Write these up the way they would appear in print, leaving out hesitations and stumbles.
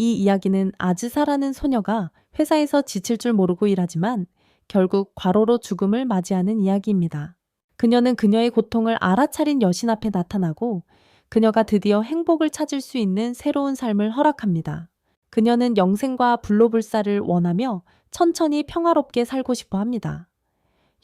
이 이야기는 아즈사라는 소녀가 회사에서 지칠 줄 모르고 일하지만 결국 과로로 죽음을 맞이하는 이야기입니다. 그녀는 그녀의 고통을 알아차린 여신 앞에 나타나고 그녀가 드디어 행복을 찾을 수 있는 새로운 삶을 허락합니다. 그녀는 영생과 불로불사를 원하며 천천히 평화롭게 살고 싶어 합니다.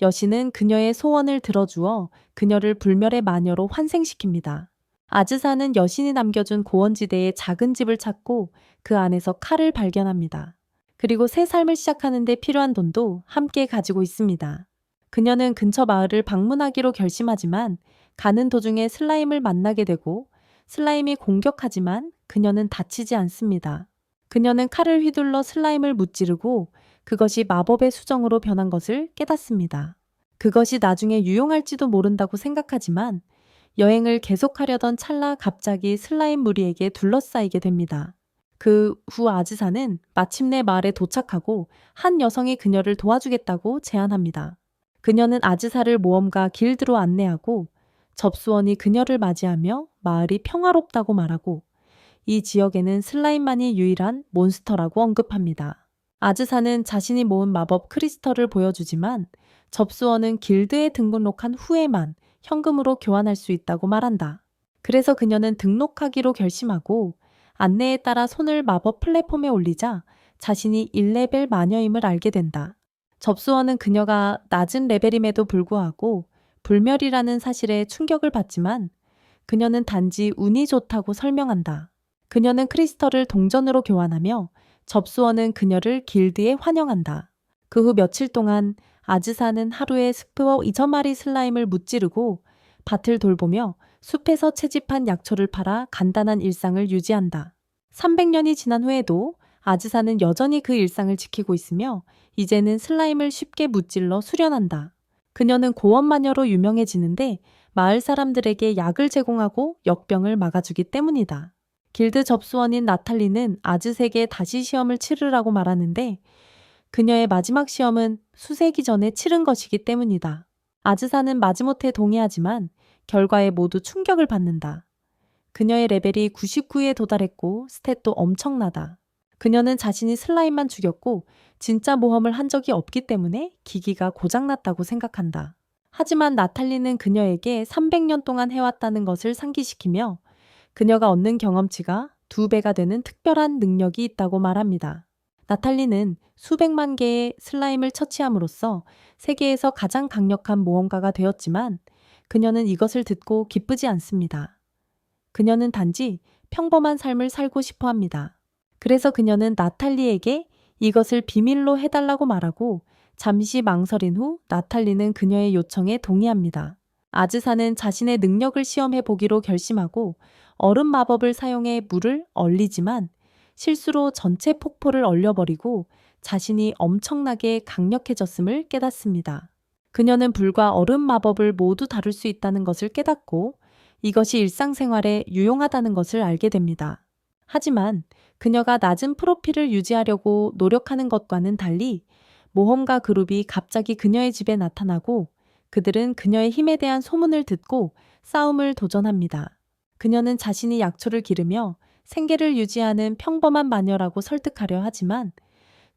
여신은 그녀의 소원을 들어주어 그녀를 불멸의 마녀로 환생시킵니다. 아즈사는 여신이 남겨준 고원지대에 작은 집을 찾고 그 안에서 칼을 발견합니다. 그리고 새 삶을 시작하는 데 필요한 돈도 함께 가지고 있습니다. 그녀는 근처 마을을 방문하기로 결심하지만 가는 도중에 슬라임을 만나게 되고 슬라임이 공격하지만 그녀는 다치지 않습니다. 그녀는 칼을 휘둘러 슬라임을 무찌르고 그것이 마법의 수정으로 변한 것을 깨닫습니다. 그것이 나중에 유용할지도 모른다고 생각하지만 여행을 계속하려던 찰나 갑자기 슬라임 무리에게 둘러싸이게 됩니다. 그 후 아즈사는 마침내 마을에 도착하고 한 여성이 그녀를 도와주겠다고 제안합니다. 그녀는 아즈사를 모험가 길드로 안내하고 접수원이 그녀를 맞이하며 마을이 평화롭다고 말하고 이 지역에는 슬라임만이 유일한 몬스터라고 언급합니다. 아즈사는 자신이 모은 마법 크리스털을 보여주지만 접수원은 길드에 등록한 후에만 현금으로 교환할 수 있다고 말한다. 그래서 그녀는 등록하기로 결심하고 안내에 따라 손을 마법 플랫폼에 올리자 자신이 1레벨 마녀임을 알게 된다. 접수원은 그녀가 낮은 레벨임에도 불구하고 불멸이라는 사실에 충격을 받지만 그녀는 단지 운이 좋다고 설명한다. 그녀는 크리스털을 동전으로 교환하며 접수원은 그녀를 길드에 환영한다. 그 후 며칠 동안 아즈사는 하루에 스프와 2,000마리 슬라임을 무찌르고 밭을 돌보며 숲에서 채집한 약초를 팔아 간단한 일상을 유지한다. 300년이 지난 후에도 아즈사는 여전히 그 일상을 지키고 있으며 이제는 슬라임을 쉽게 무찔러 수련한다. 그녀는 고원마녀로 유명해지는데 마을 사람들에게 약을 제공하고 역병을 막아주기 때문이다. 길드 접수원인 나탈리는 아즈색에 다시 시험을 치르라고 말하는데 그녀의 마지막 시험은 수세기 전에 치른 것이기 때문이다. 아즈사는 마지못해 동의하지만 결과에 모두 충격을 받는다. 그녀의 레벨이 99에 도달했고 스탯도 엄청나다. 그녀는 자신이 슬라임만 죽였고 진짜 모험을 한 적이 없기 때문에 기기가 고장났다고 생각한다. 하지만 나탈리는 그녀에게 300년 동안 해왔다는 것을 상기시키며 그녀가 얻는 경험치가 2배가 되는 특별한 능력이 있다고 말합니다. 나탈리는 수백만 개의 슬라임을 처치함으로써 세계에서 가장 강력한 모험가가 되었지만 그녀는 이것을 듣고 기쁘지 않습니다. 그녀는 단지 평범한 삶을 살고 싶어 합니다. 그래서 그녀는 나탈리에게 이것을 비밀로 해달라고 말하고 잠시 망설인 후 나탈리는 그녀의 요청에 동의합니다. 아즈사는 자신의 능력을 시험해 보기로 결심하고 얼음 마법을 사용해 물을 얼리지만 실수로 전체 폭포를 얼려버리고 자신이 엄청나게 강력해졌음을 깨닫습니다. 그녀는 불과 얼음 마법을 모두 다룰 수 있다는 것을 깨닫고 이것이 일상생활에 유용하다는 것을 알게 됩니다. 하지만 그녀가 낮은 프로필을 유지하려고 노력하는 것과는 달리 모험가 그룹이 갑자기 그녀의 집에 나타나고 그들은 그녀의 힘에 대한 소문을 듣고 싸움을 도전합니다. 그녀는 자신이 약초를 기르며 생계를 유지하는 평범한 마녀라고 설득하려 하지만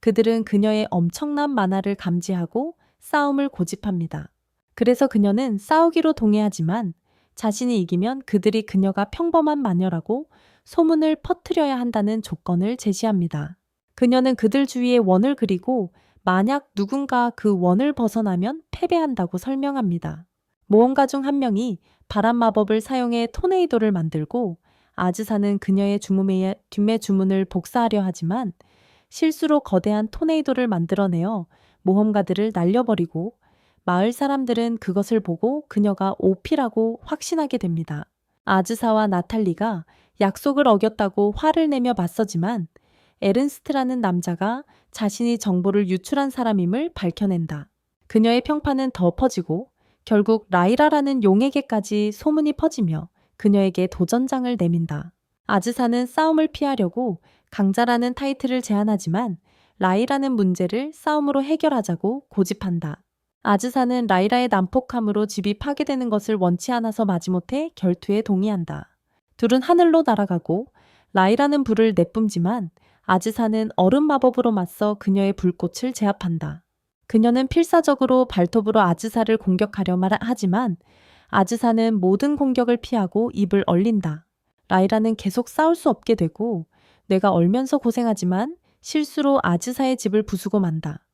그들은 그녀의 엄청난 만화를 감지하고 싸움을 고집합니다. 그래서 그녀는 싸우기로 동의하지만 자신이 이기면 그들이 그녀가 평범한 마녀라고 소문을 퍼뜨려야 한다는 조건을 제시합니다. 그녀는 그들 주위에 원을 그리고 만약 누군가 그 원을 벗어나면 패배한다고 설명합니다. 모험가 중 한 명이 바람 마법을 사용해 토네이도를 만들고 아즈사는 그녀의 뒷매 주문을 복사하려 하지만 실수로 거대한 토네이도를 만들어내어 모험가들을 날려버리고 마을 사람들은 그것을 보고 그녀가 오피라고 확신하게 됩니다. 아즈사와 나탈리가 약속을 어겼다고 화를 내며 맞서지만 에른스트라는 남자가 자신이 정보를 유출한 사람임을 밝혀낸다. 그녀의 평판은 더 퍼지고 결국 라이라라는 용에게까지 소문이 퍼지며 그녀에게 도전장을 내민다. 아즈사는 싸움을 피하려고 강자라는 타이틀을 제안하지만 라이라는 문제를 싸움으로 해결하자고 고집한다. 아즈사는 라이라의 난폭함으로 집이 파괴되는 것을 원치 않아서 마지못해 결투에 동의한다. 둘은 하늘로 날아가고 라이라는 불을 내뿜지만 아즈사는 얼음 마법으로 맞서 그녀의 불꽃을 제압한다. 그녀는 필사적으로 발톱으로 아즈사를 공격하려 하지만 아즈사는 모든 공격을 피하고 입을 얼린다. 라이라는 계속 싸울 수 없게 되고 내가 얼면서 고생하지만 실수로 아즈사의 집을 부수고 만다.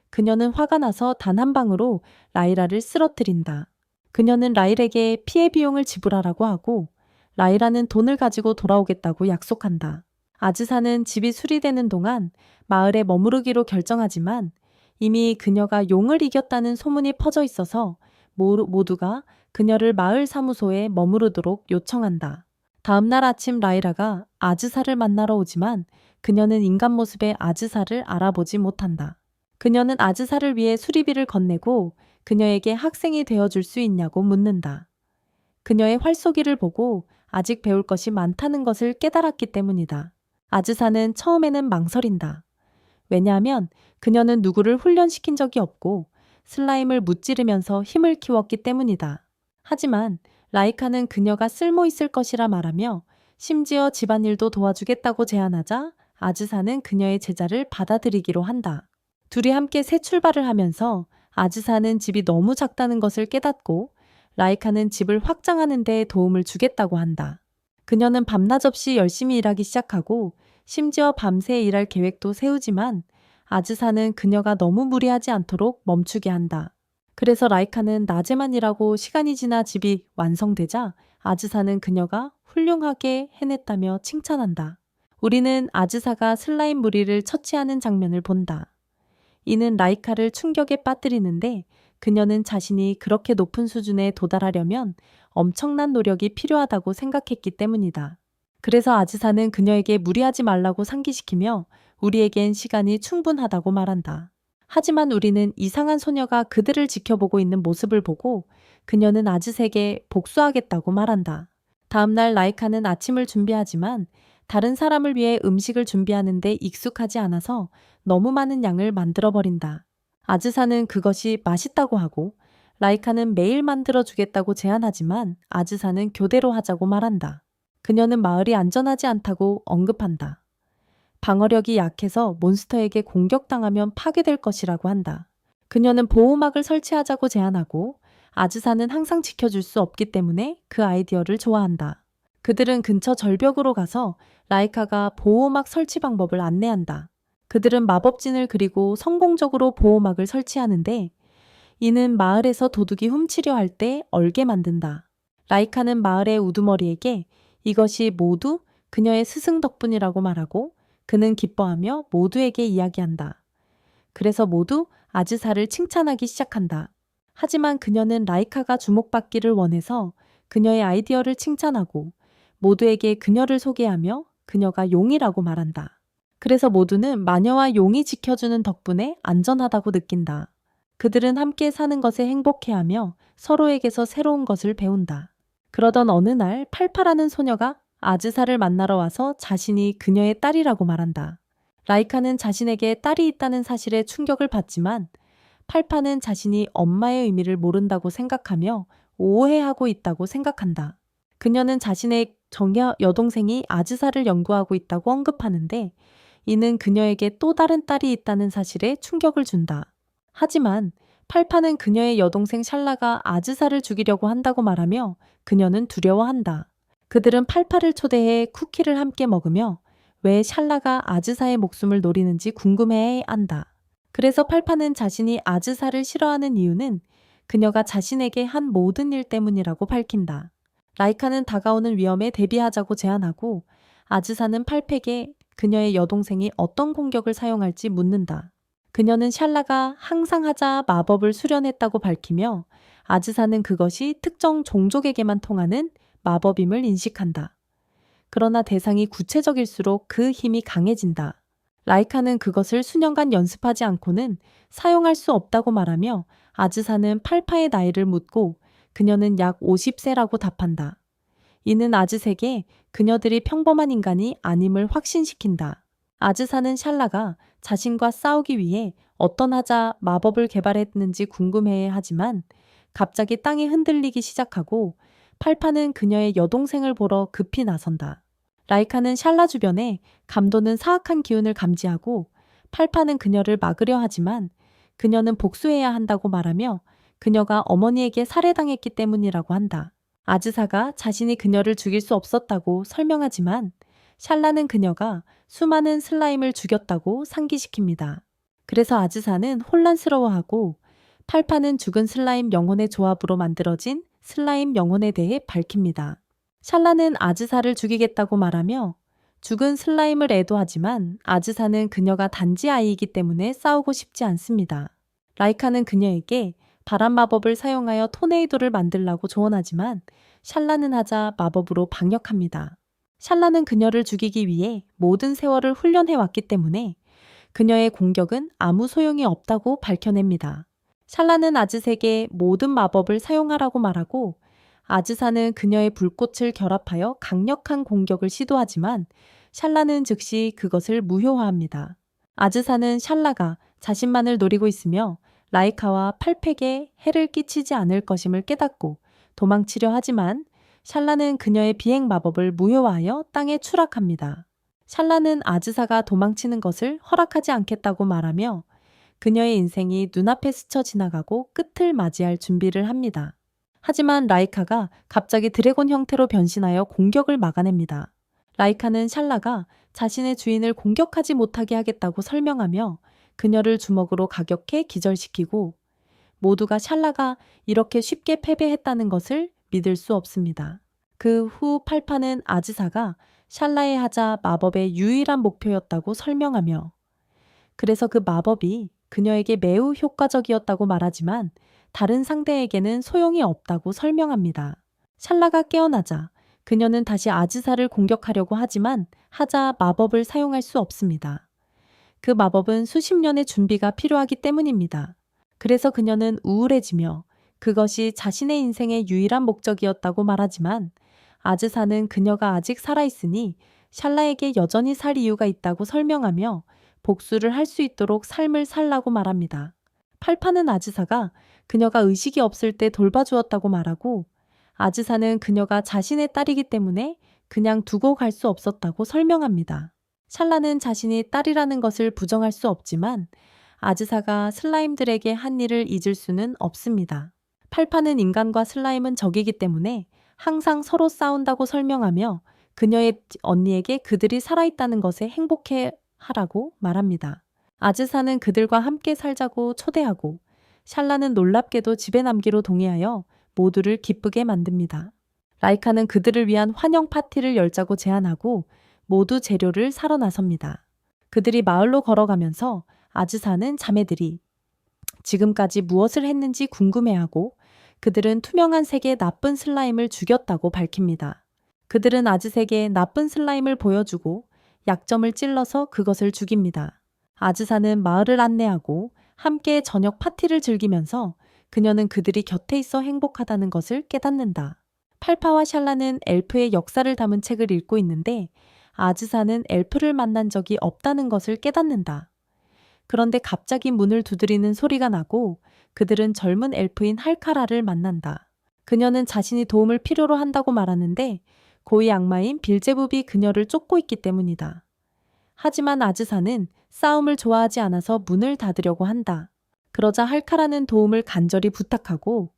그녀는 화가 나서 단 한 방으로 라이라를 쓰러뜨린다. 그녀는 라일에게 피해 비용을 지불하라고 하고 라이라는 돈을 가지고 돌아오겠다고 약속한다. 아즈사는 집이 수리되는 동안 마을에 머무르기로 결정하지만 이미 그녀가 용을 이겼다는 소문이 퍼져 있어서 모두가 그녀를 마을 사무소에 머무르도록 요청한다. 다음날 아침 라이라가 아즈사를 만나러 오지만 그녀는 인간 모습의 아즈사를 알아보지 못한다. 그녀는 아즈사를 위해 수리비를 건네고 그녀에게 학생이 되어줄 수 있냐고 묻는다. 그녀의 활쏘기를 보고 아직 배울 것이 많다는 것을 깨달았기 때문이다. 아즈사는 처음에는 망설인다. 왜냐하면 그녀는 누구를 훈련시킨 적이 없고 슬라임을 무찌르면서 힘을 키웠기 때문이다. 하지만 라이카는 그녀가 쓸모 있을 것이라 말하며 심지어 집안일도 도와주겠다고 제안하자 아즈사는 그녀의 제자를 받아들이기로 한다. 둘이 함께 새 출발을 하면서 아즈사는 집이 너무 작다는 것을 깨닫고 라이카는 집을 확장하는 데 도움을 주겠다고 한다. 그녀는 밤낮 없이 열심히 일하기 시작하고 심지어 밤새 일할 계획도 세우지만 아즈사는 그녀가 너무 무리하지 않도록 멈추게 한다. 그래서 라이카는 낮에만 일하고 시간이 지나 집이 완성되자 아즈사는 그녀가 훌륭하게 해냈다며 칭찬한다. 우리는 아즈사가 슬라임 무리를 처치하는 장면을 본다. 이는 라이카를 충격에 빠뜨리는데 그녀는 자신이 그렇게 높은 수준에 도달하려면 엄청난 노력이 필요하다고 생각했기 때문이다. 그래서 아즈사는 그녀에게 무리하지 말라고 상기시키며 우리에겐 시간이 충분하다고 말한다. 하지만 우리는 이상한 소녀가 그들을 지켜보고 있는 모습을 보고 그녀는 아즈에게 복수하겠다고 말한다. 다음날 라이카는 아침을 준비하지만 다른 사람을 위해 음식을 준비하는데 익숙하지 않아서 너무 많은 양을 만들어버린다. 아즈사는 그것이 맛있다고 하고 라이카는 매일 만들어주겠다고 제안하지만 아즈사는 교대로 하자고 말한다. 그녀는 마을이 안전하지 않다고 언급한다. 방어력이 약해서 몬스터에게 공격당하면 파괴될 것이라고 한다. 그녀는 보호막을 설치하자고 제안하고 아즈사는 항상 지켜줄 수 없기 때문에 그 아이디어를 좋아한다. 그들은 근처 절벽으로 가서 라이카가 보호막 설치 방법을 안내한다. 그들은 마법진을 그리고 성공적으로 보호막을 설치하는데 이는 마을에서 도둑이 훔치려 할 때 얼게 만든다. 라이카는 마을의 우두머리에게 이것이 모두 그녀의 스승 덕분이라고 말하고 그는 기뻐하며 모두에게 이야기한다. 그래서 모두 아즈사를 칭찬하기 시작한다. 하지만 그녀는 라이카가 주목받기를 원해서 그녀의 아이디어를 칭찬하고 모두에게 그녀를 소개하며 그녀가 용이라고 말한다. 그래서 모두는 마녀와 용이 지켜주는 덕분에 안전하다고 느낀다. 그들은 함께 사는 것에 행복해하며 서로에게서 새로운 것을 배운다. 그러던 어느 날 팔파라는 소녀가 아즈사를 만나러 와서 자신이 그녀의 딸이라고 말한다. 라이카는 자신에게 딸이 있다는 사실에 충격을 받지만 팔파는 자신이 엄마의 의미를 모른다고 생각하며 오해하고 있다고 생각한다. 그녀는 자신의 정여 여동생이 아즈사를 연구하고 있다고 언급하는데 이는 그녀에게 또 다른 딸이 있다는 사실에 충격을 준다. 하지만 팔파는 그녀의 여동생 샬라가 아즈사를 죽이려고 한다고 말하며 그녀는 두려워한다. 그들은 팔파를 초대해 쿠키를 함께 먹으며 왜 샬라가 아즈사의 목숨을 노리는지 궁금해한다. 그래서 팔파는 자신이 아즈사를 싫어하는 이유는 그녀가 자신에게 한 모든 일 때문이라고 밝힌다. 라이카는 다가오는 위험에 대비하자고 제안하고 아즈사는 팔팩에 그녀의 여동생이 어떤 공격을 사용할지 묻는다. 그녀는 샬라가 항상 하자 마법을 수련했다고 밝히며 아즈사는 그것이 특정 종족에게만 통하는 마법임을 인식한다. 그러나 대상이 구체적일수록 그 힘이 강해진다. 라이카는 그것을 수년간 연습하지 않고는 사용할 수 없다고 말하며 아즈사는 팔파의 나이를 묻고 그녀는 약 50세라고 답한다. 이는 아즈에게 그녀들이 평범한 인간이 아님을 확신시킨다. 아즈사는 샬라가 자신과 싸우기 위해 어떤 하자 마법을 개발했는지 궁금해하지만 갑자기 땅이 흔들리기 시작하고 팔파는 그녀의 여동생을 보러 급히 나선다. 라이카는 샬라 주변에 감도는 사악한 기운을 감지하고 팔파는 그녀를 막으려 하지만 그녀는 복수해야 한다고 말하며 그녀가 어머니에게 살해당했기 때문이라고 한다. 아즈사가 자신이 그녀를 죽일 수 없었다고 설명하지만 샬라는 그녀가 수많은 슬라임을 죽였다고 상기시킵니다. 그래서 아즈사는 혼란스러워하고 팔파는 죽은 슬라임 영혼의 조합으로 만들어진 슬라임 영혼에 대해 밝힙니다. 샬라는 아즈사를 죽이겠다고 말하며 죽은 슬라임을 애도하지만 아즈사는 그녀가 단지 아이이기 때문에 싸우고 싶지 않습니다. 라이카는 그녀에게 바람 마법을 사용하여 토네이도를 만들라고 조언하지만 샬라는 하자 마법으로 방역합니다. 샬라는 그녀를 죽이기 위해 모든 세월을 훈련해왔기 때문에 그녀의 공격은 아무 소용이 없다고 밝혀냅니다. 샬라는 아즈색에 모든 마법을 사용하라고 말하고 아즈사는 그녀의 불꽃을 결합하여 강력한 공격을 시도하지만 샬라는 즉시 그것을 무효화합니다. 아즈사는 샬라가 자신만을 노리고 있으며 라이카와 팔팩에 해를 끼치지 않을 것임을 깨닫고 도망치려 하지만 샬라는 그녀의 비행 마법을 무효화하여 땅에 추락합니다. 샬라는 아즈사가 도망치는 것을 허락하지 않겠다고 말하며 그녀의 인생이 눈앞에 스쳐 지나가고 끝을 맞이할 준비를 합니다. 하지만 라이카가 갑자기 드래곤 형태로 변신하여 공격을 막아냅니다. 라이카는 샬라가 자신의 주인을 공격하지 못하게 하겠다고 설명하며 그녀를 주먹으로 가격해 기절시키고 모두가 샬라가 이렇게 쉽게 패배했다는 것을 믿을 수 없습니다. 그 후 팔파는 아즈사가 샬라의 하자 마법의 유일한 목표였다고 설명하며 그래서 그 마법이 그녀에게 매우 효과적이었다고 말하지만 다른 상대에게는 소용이 없다고 설명합니다. 샬라가 깨어나자 그녀는 다시 아즈사를 공격하려고 하지만 하자 마법을 사용할 수 없습니다. 그 마법은 수십 년의 준비가 필요하기 때문입니다. 그래서 그녀는 우울해지며 그것이 자신의 인생의 유일한 목적이었다고 말하지만 아즈사는 그녀가 아직 살아있으니 샬라에게 여전히 살 이유가 있다고 설명하며 복수를 할 수 있도록 삶을 살라고 말합니다. 팔파는 아즈사가 그녀가 의식이 없을 때 돌봐주었다고 말하고 아즈사는 그녀가 자신의 딸이기 때문에 그냥 두고 갈 수 없었다고 설명합니다. 샬라는 자신이 딸이라는 것을 부정할 수 없지만 아즈사가 슬라임들에게 한 일을 잊을 수는 없습니다. 팔파는 인간과 슬라임은 적이기 때문에 항상 서로 싸운다고 설명하며 그녀의 언니에게 그들이 살아있다는 것에 행복해 하라고 말합니다. 아즈사는 그들과 함께 살자고 초대하고 샬라는 놀랍게도 집에 남기로 동의하여 모두를 기쁘게 만듭니다. 라이카는 그들을 위한 환영 파티를 열자고 제안하고 모두 재료를 사러 나섭니다. 그들이 마을로 걸어가면서 아즈사는 자매들이 지금까지 무엇을 했는지 궁금해하고 그들은 투명한 색의 나쁜 슬라임을 죽였다고 밝힙니다. 그들은 아즈색에 나쁜 슬라임을 보여주고 약점을 찔러서 그것을 죽입니다. 아즈사는 마을을 안내하고 함께 저녁 파티를 즐기면서 그녀는 그들이 곁에 있어 행복하다는 것을 깨닫는다. 팔파와 샬라는 엘프의 역사를 담은 책을 읽고 있는데 아즈사는 엘프를 만난 적이 없다는 것을 깨닫는다. 그런데 갑자기 문을 두드리는 소리가 나고 그들은 젊은 엘프인 할카라를 만난다. 그녀는 자신이 도움을 필요로 한다고 말하는데 고위 악마인 빌제붑이 그녀를 쫓고 있기 때문이다. 하지만 아즈사는 싸움을 좋아하지 않아서 문을 닫으려고 한다. 그러자 할카라는 도움을 간절히 부탁하고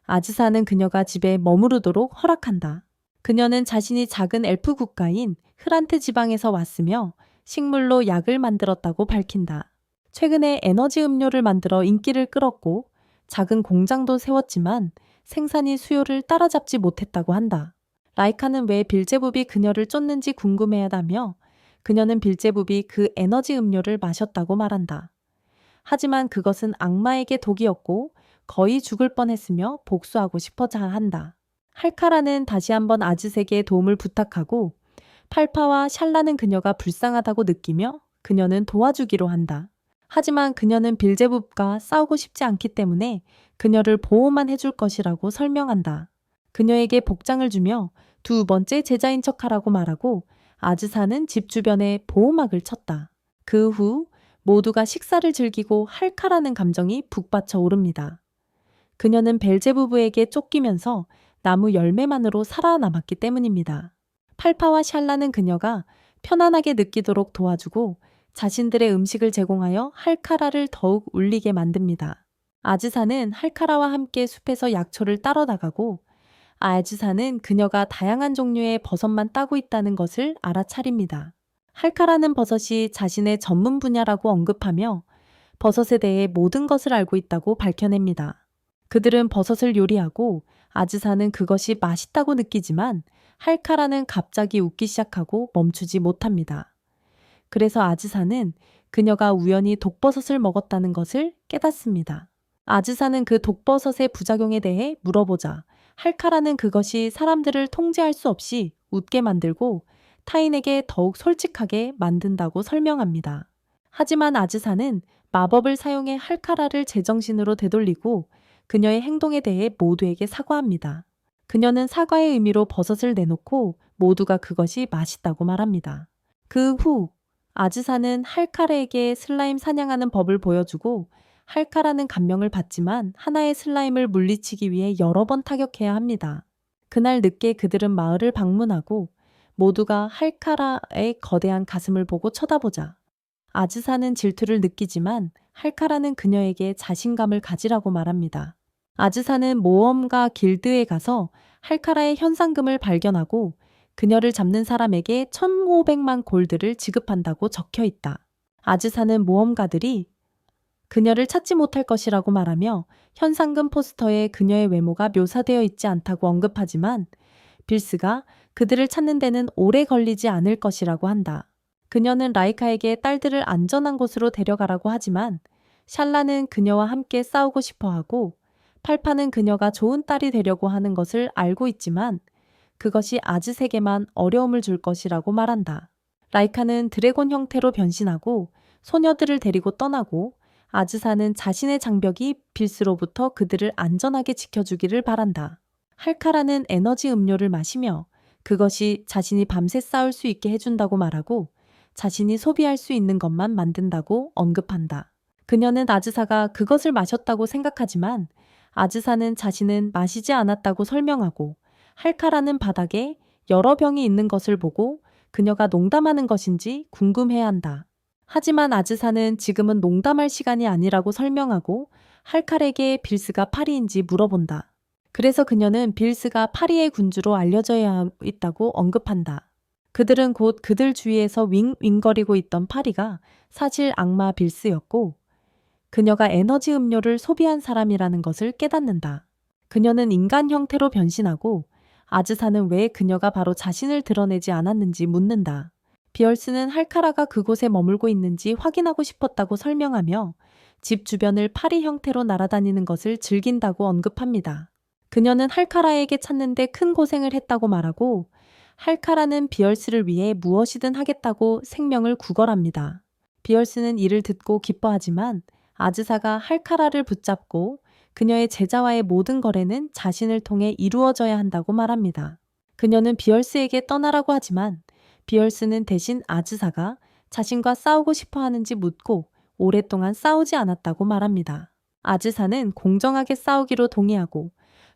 아즈사는 그녀가 집에 머무르도록 허락한다. 그녀는 자신이 작은 엘프 국가인 흐란트 지방에서 왔으며 식물로 약을 만들었다고 밝힌다. 최근에 에너지 음료를 만들어 인기를 끌었고 작은 공장도 세웠지만 생산이 수요를 따라잡지 못했다고 한다. 라이카는 왜 빌제붑이 그녀를 쫓는지 궁금해하다며 그녀는 빌제붑이 그 에너지 음료를 마셨다고 말한다. 하지만 그것은 악마에게 독이었고 거의 죽을 뻔했으며 복수하고 싶어자 한다. 할카라는 다시 한번 아즈색에 도움을 부탁하고 팔파와 샬라는 그녀가 불쌍하다고 느끼며 그녀는 도와주기로 한다. 하지만 그녀는 빌제붑과 싸우고 싶지 않기 때문에 그녀를 보호만 해줄 것이라고 설명한다. 그녀에게 복장을 주며 두 번째 제자인 척하라고 말하고 아즈사는 집 주변에 보호막을 쳤다. 그 후 모두가 식사를 즐기고 할카라는 감정이 북받쳐 오릅니다. 그녀는 벨제부부에게 쫓기면서 나무 열매만으로 살아남았기 때문입니다. 팔파와 샬라는 그녀가 편안하게 느끼도록 도와주고 자신들의 음식을 제공하여 할카라를 더욱 울리게 만듭니다. 아즈사는 할카라와 함께 숲에서 약초를 따러 나가고 아즈사는 그녀가 다양한 종류의 버섯만 따고 있다는 것을 알아차립니다. 할카라는 버섯이 자신의 전문 분야라고 언급하며 버섯에 대해 모든 것을 알고 있다고 밝혀냅니다. 그들은 버섯을 요리하고 아즈사는 그것이 맛있다고 느끼지만 할카라는 갑자기 웃기 시작하고 멈추지 못합니다. 그래서 아즈사는 그녀가 우연히 독버섯을 먹었다는 것을 깨닫습니다. 아즈사는 그 독버섯의 부작용에 대해 물어보자 할카라는 그것이 사람들을 통제할 수 없이 웃게 만들고 타인에게 더욱 솔직하게 만든다고 설명합니다. 하지만 아즈사는 마법을 사용해 할카라를 제정신으로 되돌리고 그녀의 행동에 대해 모두에게 사과합니다. 그녀는 사과의 의미로 버섯을 내놓고 모두가 그것이 맛있다고 말합니다. 그 후 아즈사는 할카라에게 슬라임 사냥하는 법을 보여주고 할카라는 감명을 받지만 하나의 슬라임을 물리치기 위해 여러 번 타격해야 합니다. 그날 늦게 그들은 마을을 방문하고 모두가 할카라의 거대한 가슴을 보고 쳐다보자 아즈사는 질투를 느끼지만 할카라는 그녀에게 자신감을 가지라고 말합니다. 아즈사는 모험가 길드에 가서 할카라의 현상금을 발견하고 그녀를 잡는 사람에게 1,500만 골드를 지급한다고 적혀 있다. 아즈사는 모험가들이 그녀를 찾지 못할 것이라고 말하며 현상금 포스터에 그녀의 외모가 묘사되어 있지 않다고 언급하지만 빌스가 그들을 찾는 데는 오래 걸리지 않을 것이라고 한다. 그녀는 라이카에게 딸들을 안전한 곳으로 데려가라고 하지만 샬라는 그녀와 함께 싸우고 싶어 하고 팔파는 그녀가 좋은 딸이 되려고 하는 것을 알고 있지만 그것이 아즈색에만 어려움을 줄 것이라고 말한다. 라이카는 드래곤 형태로 변신하고 소녀들을 데리고 떠나고 아즈사는 자신의 장벽이 빌스로부터 그들을 안전하게 지켜주기를 바란다. 할카라는 에너지 음료를 마시며 그것이 자신이 밤새 싸울 수 있게 해준다고 말하고 자신이 소비할 수 있는 것만 만든다고 언급한다. 그녀는 아즈사가 그것을 마셨다고 생각하지만 아즈사는 자신은 마시지 않았다고 설명하고 할카라는 바닥에 여러 병이 있는 것을 보고 그녀가 농담하는 것인지 궁금해한다. 하지만 아즈사는 지금은 농담할 시간이 아니라고 설명하고 할칼에게 빌스가 파리인지 물어본다. 그래서 그녀는 빌스가 파리의 군주로 알려져야 있다고 언급한다. 그들은 곧 그들 주위에서 윙윙거리고 있던 파리가 사실 악마 빌스였고 그녀가 에너지 음료를 소비한 사람이라는 것을 깨닫는다. 그녀는 인간 형태로 변신하고 아즈사는 왜 그녀가 바로 자신을 드러내지 않았는지 묻는다. 비얼스는 할카라가 그곳에 머물고 있는지 확인하고 싶었다고 설명하며 집 주변을 파리 형태로 날아다니는 것을 즐긴다고 언급합니다. 그녀는 할카라에게 찾는데 큰 고생을 했다고 말하고 할카라는 비얼스를 위해 무엇이든 하겠다고 생명을 구걸합니다. 비얼스는 이를 듣고 기뻐하지만 아즈사가 할카라를 붙잡고 그녀의 제자와의 모든 거래는 자신을 통해 이루어져야 한다고 말합니다. 그녀는 비얼스에게 떠나라고 하지만 비얼스는 대신 아즈사가 자신과 싸우고 싶어 하는지 묻고 오랫동안 싸우지 않았다고 말합니다. 아즈사는 공정하게 싸우기로 동의하고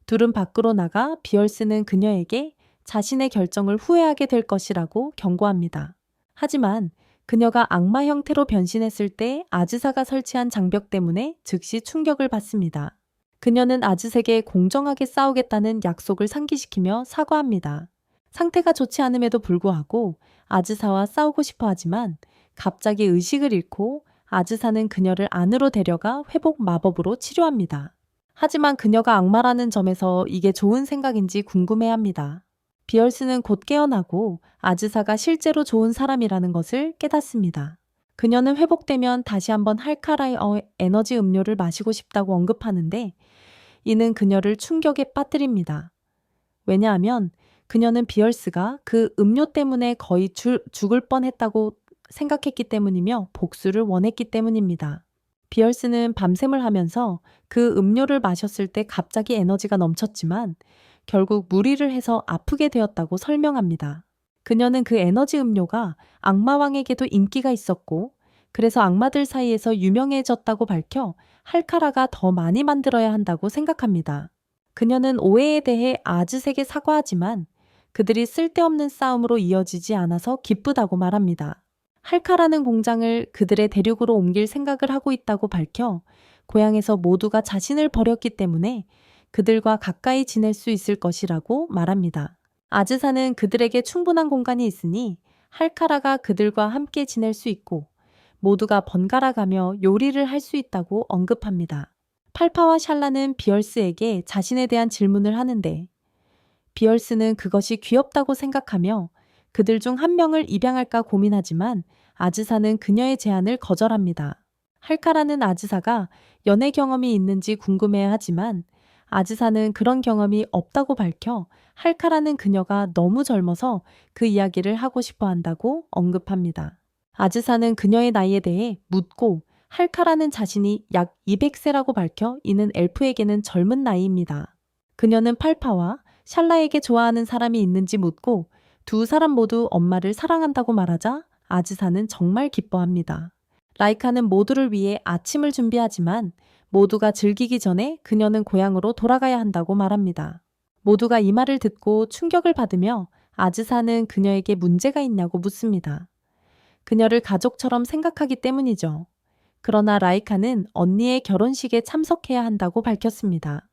둘은 밖으로 나가 비얼스는 그녀에게 자신의 결정을 후회하게 될 것이라고 경고합니다. 하지만 그녀가 악마 형태로 변신했을 때 아즈사가 설치한 장벽 때문에 즉시 충격을 받습니다. 그녀는 아즈색에 공정하게 싸우겠다는 약속을 상기시키며 사과합니다. 상태가 좋지 않음에도 불구하고 아즈사와 싸우고 싶어 하지만 갑자기 의식을 잃고 아즈사는 그녀를 안으로 데려가 회복 마법으로 치료합니다. 하지만 그녀가 악마라는 점에서 이게 좋은 생각인지 궁금해합니다. 비얼스는 곧 깨어나고 아즈사가 실제로 좋은 사람이라는 것을 깨닫습니다. 그녀는 회복되면 다시 한번 할카라의 에너지 음료를 마시고 싶다고 언급하는데 이는 그녀를 충격에 빠뜨립니다. 왜냐하면 그녀는 비얼스가 그 음료 때문에 거의 죽을 뻔했다고 생각했기 때문이며 복수를 원했기 때문입니다. 비얼스는 밤샘을 하면서 그 음료를 마셨을 때 갑자기 에너지가 넘쳤지만 결국 무리를 해서 아프게 되었다고 설명합니다. 그녀는 그 에너지 음료가 악마왕에게도 인기가 있었고 그래서 악마들 사이에서 유명해졌다고 밝혀 할카라가 더 많이 만들어야 한다고 생각합니다. 그녀는 오해에 대해 아즈색에 사과하지만 그들이 쓸데없는 싸움으로 이어지지 않아서 기쁘다고 말합니다. 할카라는 공장을 그들의 대륙으로 옮길 생각을 하고 있다고 밝혀 고향에서 모두가 자신을 버렸기 때문에 그들과 가까이 지낼 수 있을 것이라고 말합니다. 아즈사는 그들에게 충분한 공간이 있으니 할카라가 그들과 함께 지낼 수 있고 모두가 번갈아 가며 요리를 할 수 있다고 언급합니다. 팔파와 샬라는 비얼스에게 자신에 대한 질문을 하는데 비얼스는 그것이 귀엽다고 생각하며 그들 중 한 명을 입양할까 고민하지만 아즈사는 그녀의 제안을 거절합니다. 할카라는 아즈사가 연애 경험이 있는지 궁금해하지만 아즈사는 그런 경험이 없다고 밝혀 할카라는 그녀가 너무 젊어서 그 이야기를 하고 싶어 한다고 언급합니다. 아즈사는 그녀의 나이에 대해 묻고 할카라는 자신이 약 200세라고 밝혀 이는 엘프에게는 젊은 나이입니다. 그녀는 팔파와 샬라에게 좋아하는 사람이 있는지 묻고 두 사람 모두 엄마를 사랑한다고 말하자 아즈사는 정말 기뻐합니다. 라이카는 모두를 위해 아침을 준비하지만 모두가 즐기기 전에 그녀는 고향으로 돌아가야 한다고 말합니다. 모두가 이 말을 듣고 충격을 받으며 아즈사는 그녀에게 문제가 있냐고 묻습니다. 그녀를 가족처럼 생각하기 때문이죠. 그러나 라이카는 언니의 결혼식에 참석해야 한다고 밝혔습니다.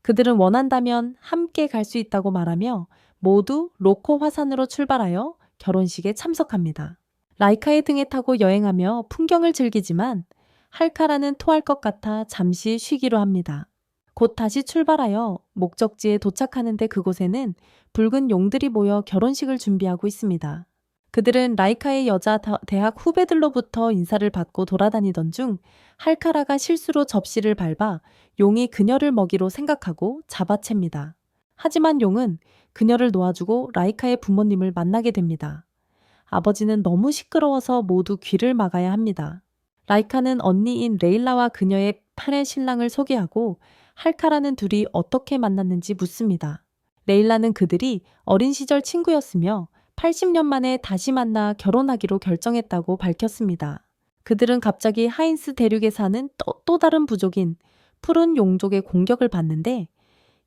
그들은 원한다면 함께 갈 수 있다고 말하며 모두 로코 화산으로 출발하여 결혼식에 참석합니다. 라이카의 등에 타고 여행하며 풍경을 즐기지만 할카라는 토할 것 같아 잠시 쉬기로 합니다. 곧 다시 출발하여 목적지에 도착하는데 그곳에는 붉은 용들이 모여 결혼식을 준비하고 있습니다. 그들은 라이카의 여자 대학 후배들로부터 인사를 받고 돌아다니던 중 할카라가 실수로 접시를 밟아 용이 그녀를 먹이로 생각하고 잡아챕니다. 하지만 용은 그녀를 놓아주고 라이카의 부모님을 만나게 됩니다. 아버지는 너무 시끄러워서 모두 귀를 막아야 합니다. 라이카는 언니인 레일라와 그녀의 팔의 신랑을 소개하고 할카라는 둘이 어떻게 만났는지 묻습니다. 레일라는 그들이 어린 시절 친구였으며 80년 만에 다시 만나 결혼하기로 결정했다고 밝혔습니다. 그들은 갑자기 하인스 대륙에 사는 또 다른 부족인 푸른 용족의 공격을 받는데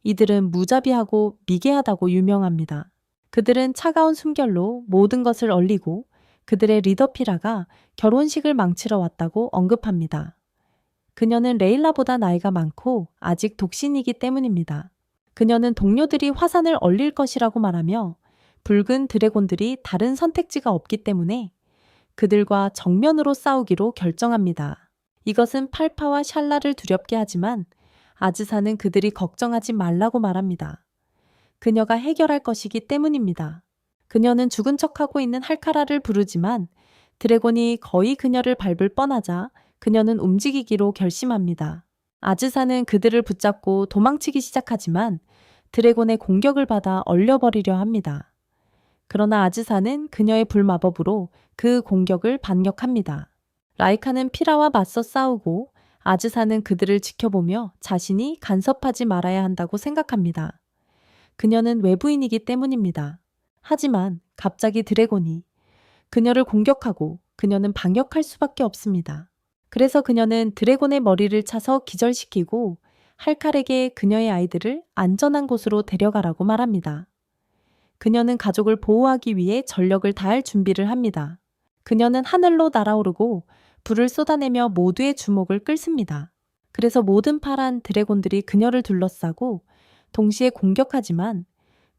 이들은 무자비하고 미개하다고 유명합니다. 그들은 차가운 숨결로 모든 것을 얼리고 그들의 리더 피라가 결혼식을 망치러 왔다고 언급합니다. 그녀는 레일라보다 나이가 많고 아직 독신이기 때문입니다. 그녀는 동료들이 화산을 얼릴 것이라고 말하며 붉은 드래곤들이 다른 선택지가 없기 때문에 그들과 정면으로 싸우기로 결정합니다. 이것은 팔파와 샬라를 두렵게 하지만 아즈사는 그들이 걱정하지 말라고 말합니다. 그녀가 해결할 것이기 때문입니다. 그녀는 죽은 척하고 있는 할카라를 부르지만 드래곤이 거의 그녀를 밟을 뻔하자 그녀는 움직이기로 결심합니다. 아즈사는 그들을 붙잡고 도망치기 시작하지만 드래곤의 공격을 받아 얼려버리려 합니다. 그러나 아즈사는 그녀의 불마법으로 그 공격을 반격합니다. 라이카는 피라와 맞서 싸우고 아즈사는 그들을 지켜보며 자신이 간섭하지 말아야 한다고 생각합니다. 그녀는 외부인이기 때문입니다. 하지만 갑자기 드래곤이 그녀를 공격하고 그녀는 반격할 수밖에 없습니다. 그래서 그녀는 드래곤의 머리를 차서 기절시키고 할칼에게 그녀의 아이들을 안전한 곳으로 데려가라고 말합니다. 그녀는 가족을 보호하기 위해 전력을 다할 준비를 합니다. 그녀는 하늘로 날아오르고 불을 쏟아내며 모두의 주목을 끌습니다. 그래서 모든 파란 드래곤들이 그녀를 둘러싸고 동시에 공격하지만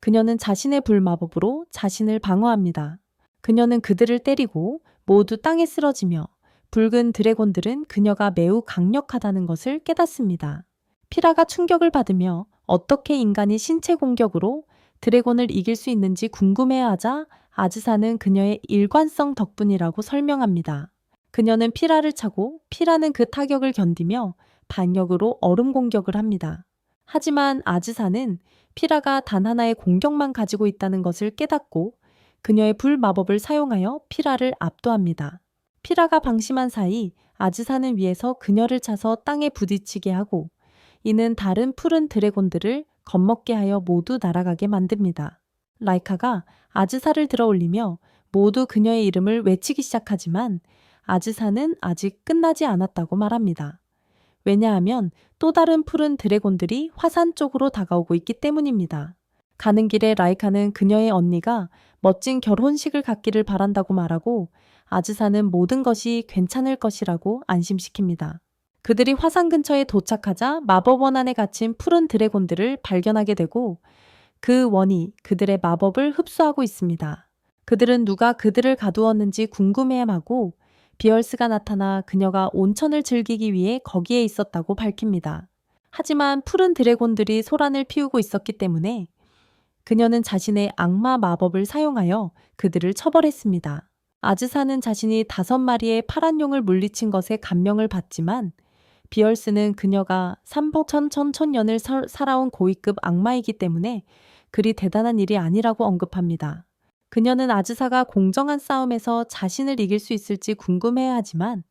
그녀는 자신의 불마법으로 자신을 방어합니다. 그녀는 그들을 때리고 모두 땅에 쓰러지며 붉은 드래곤들은 그녀가 매우 강력하다는 것을 깨닫습니다. 피라가 충격을 받으며 어떻게 인간이 신체 공격으로 드래곤을 이길 수 있는지 궁금해하자 아즈사는 그녀의 일관성 덕분이라고 설명합니다. 그녀는 피라를 차고 피라는 그 타격을 견디며 반역으로 얼음 공격을 합니다. 하지만 아즈사는 피라가 단 하나의 공격만 가지고 있다는 것을 깨닫고 그녀의 불마법을 사용하여 피라를 압도합니다. 피라가 방심한 사이 아즈사는 위에서 그녀를 차서 땅에 부딪히게 하고 이는 다른 푸른 드래곤들을 겁먹게 하여 모두 날아가게 만듭니다. 라이카가 아즈사를 들어 올리며 모두 그녀의 이름을 외치기 시작하지만 아즈사는 아직 끝나지 않았다고 말합니다. 왜냐하면 또 다른 푸른 드래곤들이 화산 쪽으로 다가오고 있기 때문입니다. 가는 길에 라이카는 그녀의 언니가 멋진 결혼식을 갖기를 바란다고 말하고 아즈사는 모든 것이 괜찮을 것이라고 안심시킵니다. 그들이 화산 근처에 도착하자 마법원 안에 갇힌 푸른 드래곤들을 발견하게 되고 그 원이 그들의 마법을 흡수하고 있습니다. 그들은 누가 그들을 가두었는지 궁금해하고 비얼스가 나타나 그녀가 온천을 즐기기 위해 거기에 있었다고 밝힙니다. 하지만 푸른 드래곤들이 소란을 피우고 있었기 때문에 그녀는 자신의 악마 마법을 사용하여 그들을 처벌했습니다. 아즈사는 자신이 5마리의 파란 용을 물리친 것에 감명을 받지만 비얼스는 그녀가 3천천년을 살아온 고위급 악마이기 때문에 그리 대단한 일이 아니라고 언급합니다. 그녀는 아즈사가 공정한 싸움에서 자신을 이길 수 있을지 궁금해하지만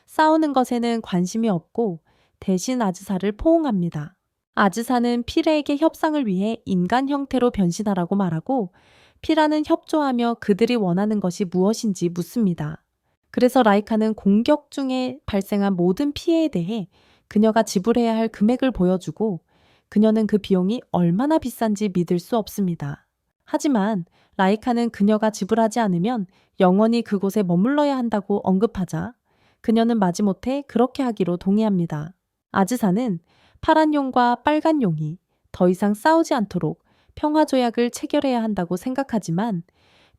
싸우는 것에는 관심이 없고 대신 아즈사를 포옹합니다. 아즈사는 피레에게 협상을 위해 인간 형태로 변신하라고 말하고 피라는 협조하며 그들이 원하는 것이 무엇인지 묻습니다. 그래서 라이카는 공격 중에 발생한 모든 피해에 대해 그녀가 지불해야 할 금액을 보여주고 그녀는 그 비용이 얼마나 비싼지 믿을 수 없습니다. 하지만 라이카는 그녀가 지불하지 않으면 영원히 그곳에 머물러야 한다고 언급하자 그녀는 마지못해 그렇게 하기로 동의합니다. 아즈사는 파란 용과 빨간 용이 더 이상 싸우지 않도록 평화조약을 체결해야 한다고 생각하지만